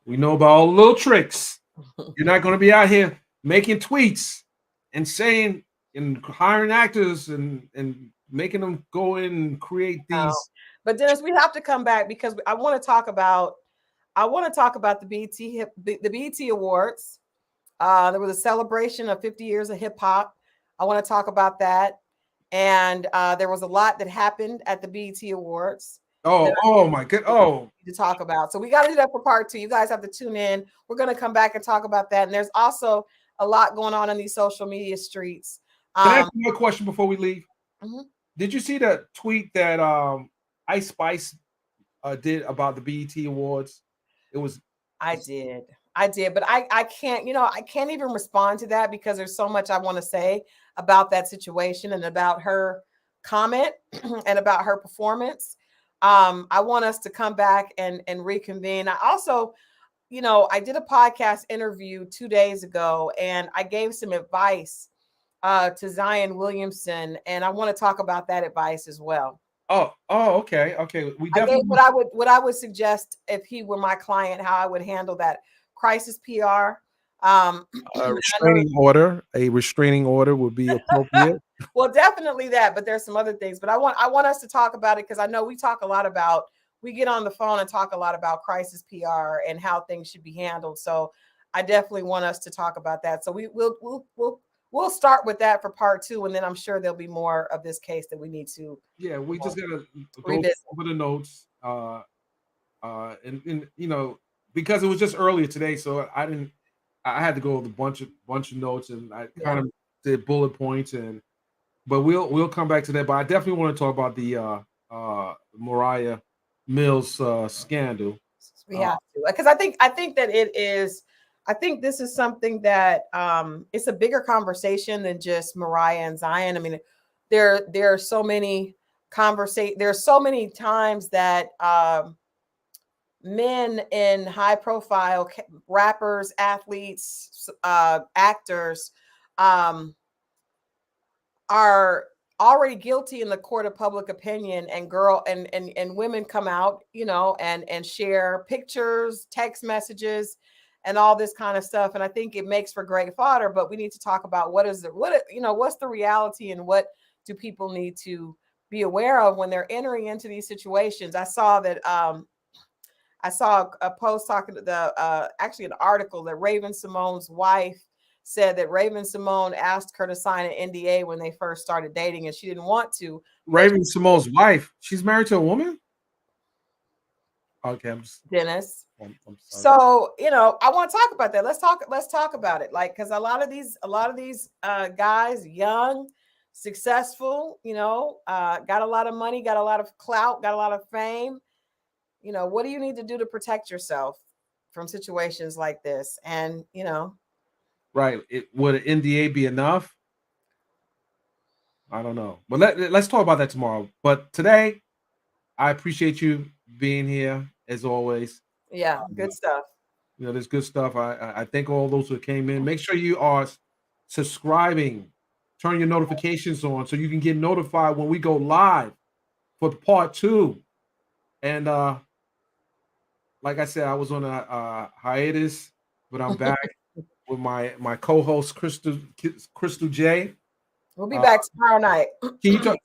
We know about all the little tricks. You're not gonna be out here making tweets and saying and hiring actors and making them go in and create these. But Dennis, we have to come back because I want to talk about the BET Awards. There was a celebration of 50 years of hip hop. I want to talk about that. And there was a lot that happened at the BET Awards. Oh my God. To talk about. So we got to do that for part 2. You guys have to tune in. We're going to come back and talk about that. And there's also a lot going on in these social media streets. Can I ask you a question before we leave? Mm-hmm. Did you see the tweet that Ice Spice did about the BET Awards? I did, but I can't, I can't even respond to that because there's so much I want to say about that situation and about her comment and about her performance. I want us to come back and reconvene. I also, I did a podcast interview 2 days ago, and I gave some advice to Zion Williamson, and I want to talk about that advice as well. Oh, okay. We I gave definitely what I would suggest if he were my client, how I would handle that crisis PR. a restraining order would be appropriate. Well, definitely that, but there's some other things. But I want us to talk about it because I know we talk a lot about, we get on the phone and talk a lot about crisis PR and how things should be handled. So I definitely want us to talk about that. So we'll start with that for part 2, and then I'm sure there'll be more of this case that we need to. Yeah, we just gotta go revisit. over the notes. And because it was just earlier today, so I had to go with a bunch of notes, and I kind of did bullet points, but we'll come back to that. But I definitely want to talk about the Mariah Mills scandal. We have to, because I think that it is. I think this is something that it's a bigger conversation than just Mariah and Zion. I mean, there are so many there's so many times that men in high profile rappers, athletes, actors are already guilty in the court of public opinion, and women come out, and share pictures, text messages, and all this kind of stuff. And I think it makes for great fodder, but we need to talk about what's the reality, and what do people need to be aware of when they're entering into these situations. I saw that I saw a post talking to actually an article that Raven Simone's wife said that Raven Simone asked her to sign an NDA when they first started dating, and she didn't want to. Raven Simone's wife, she's married to a woman? Okay, Dennis. I'm sorry. So, I want to talk about that. Let's talk about it. Like, because a lot of these guys, young, successful, got a lot of money, got a lot of clout, got a lot of fame. What do you need to do to protect yourself from situations like this? And, right. Would an NDA be enough? I don't know. But let's talk about that tomorrow. But today, I appreciate you being here as always. Yeah, good stuff. There's good stuff. I thank all those who came in. Make sure you are subscribing. Turn your notifications on so you can get notified when we go live for part 2. And like I said, I was on a hiatus, but I'm back with my co-host Crystal J. We'll be back tomorrow night. Can you talk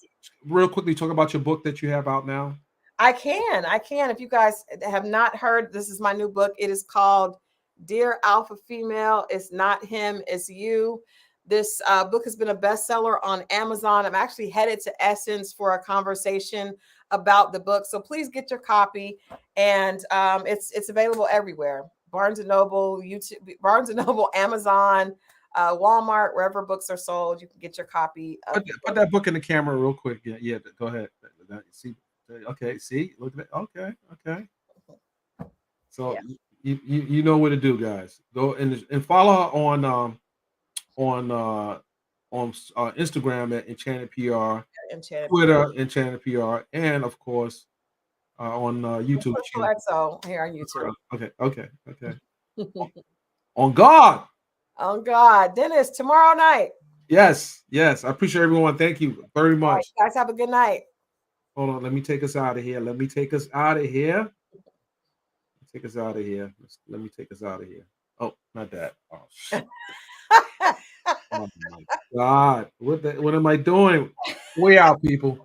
about your book that you have out now? I can. If you guys have not heard, this is my new book. It is called Dear Alpha Female. It's not him, it's you. This book has been a bestseller on Amazon. I'm actually headed to Essence for a conversation about the book. So please get your copy. And it's available everywhere. Barnes & Noble, YouTube, Barnes & Noble, Amazon, Walmart, wherever books are sold, you can get your copy. Put that book in the camera real quick. Yeah, go ahead. See, okay, see, look at that. Okay. So yeah. you know what to do, guys. Go and follow her on Instagram at Enchanted PR, Twitter Enchanted PR, and of course on YouTube. XO here on YouTube. Okay. On God. On God. Dennis, tomorrow night. Yes. I appreciate everyone. Thank you very much. Right, guys, have a good night. Hold on. Let me take us out of here. Let me take us out of here. Oh, not that. Oh, shit. Oh my God. What am I doing? Way out, people.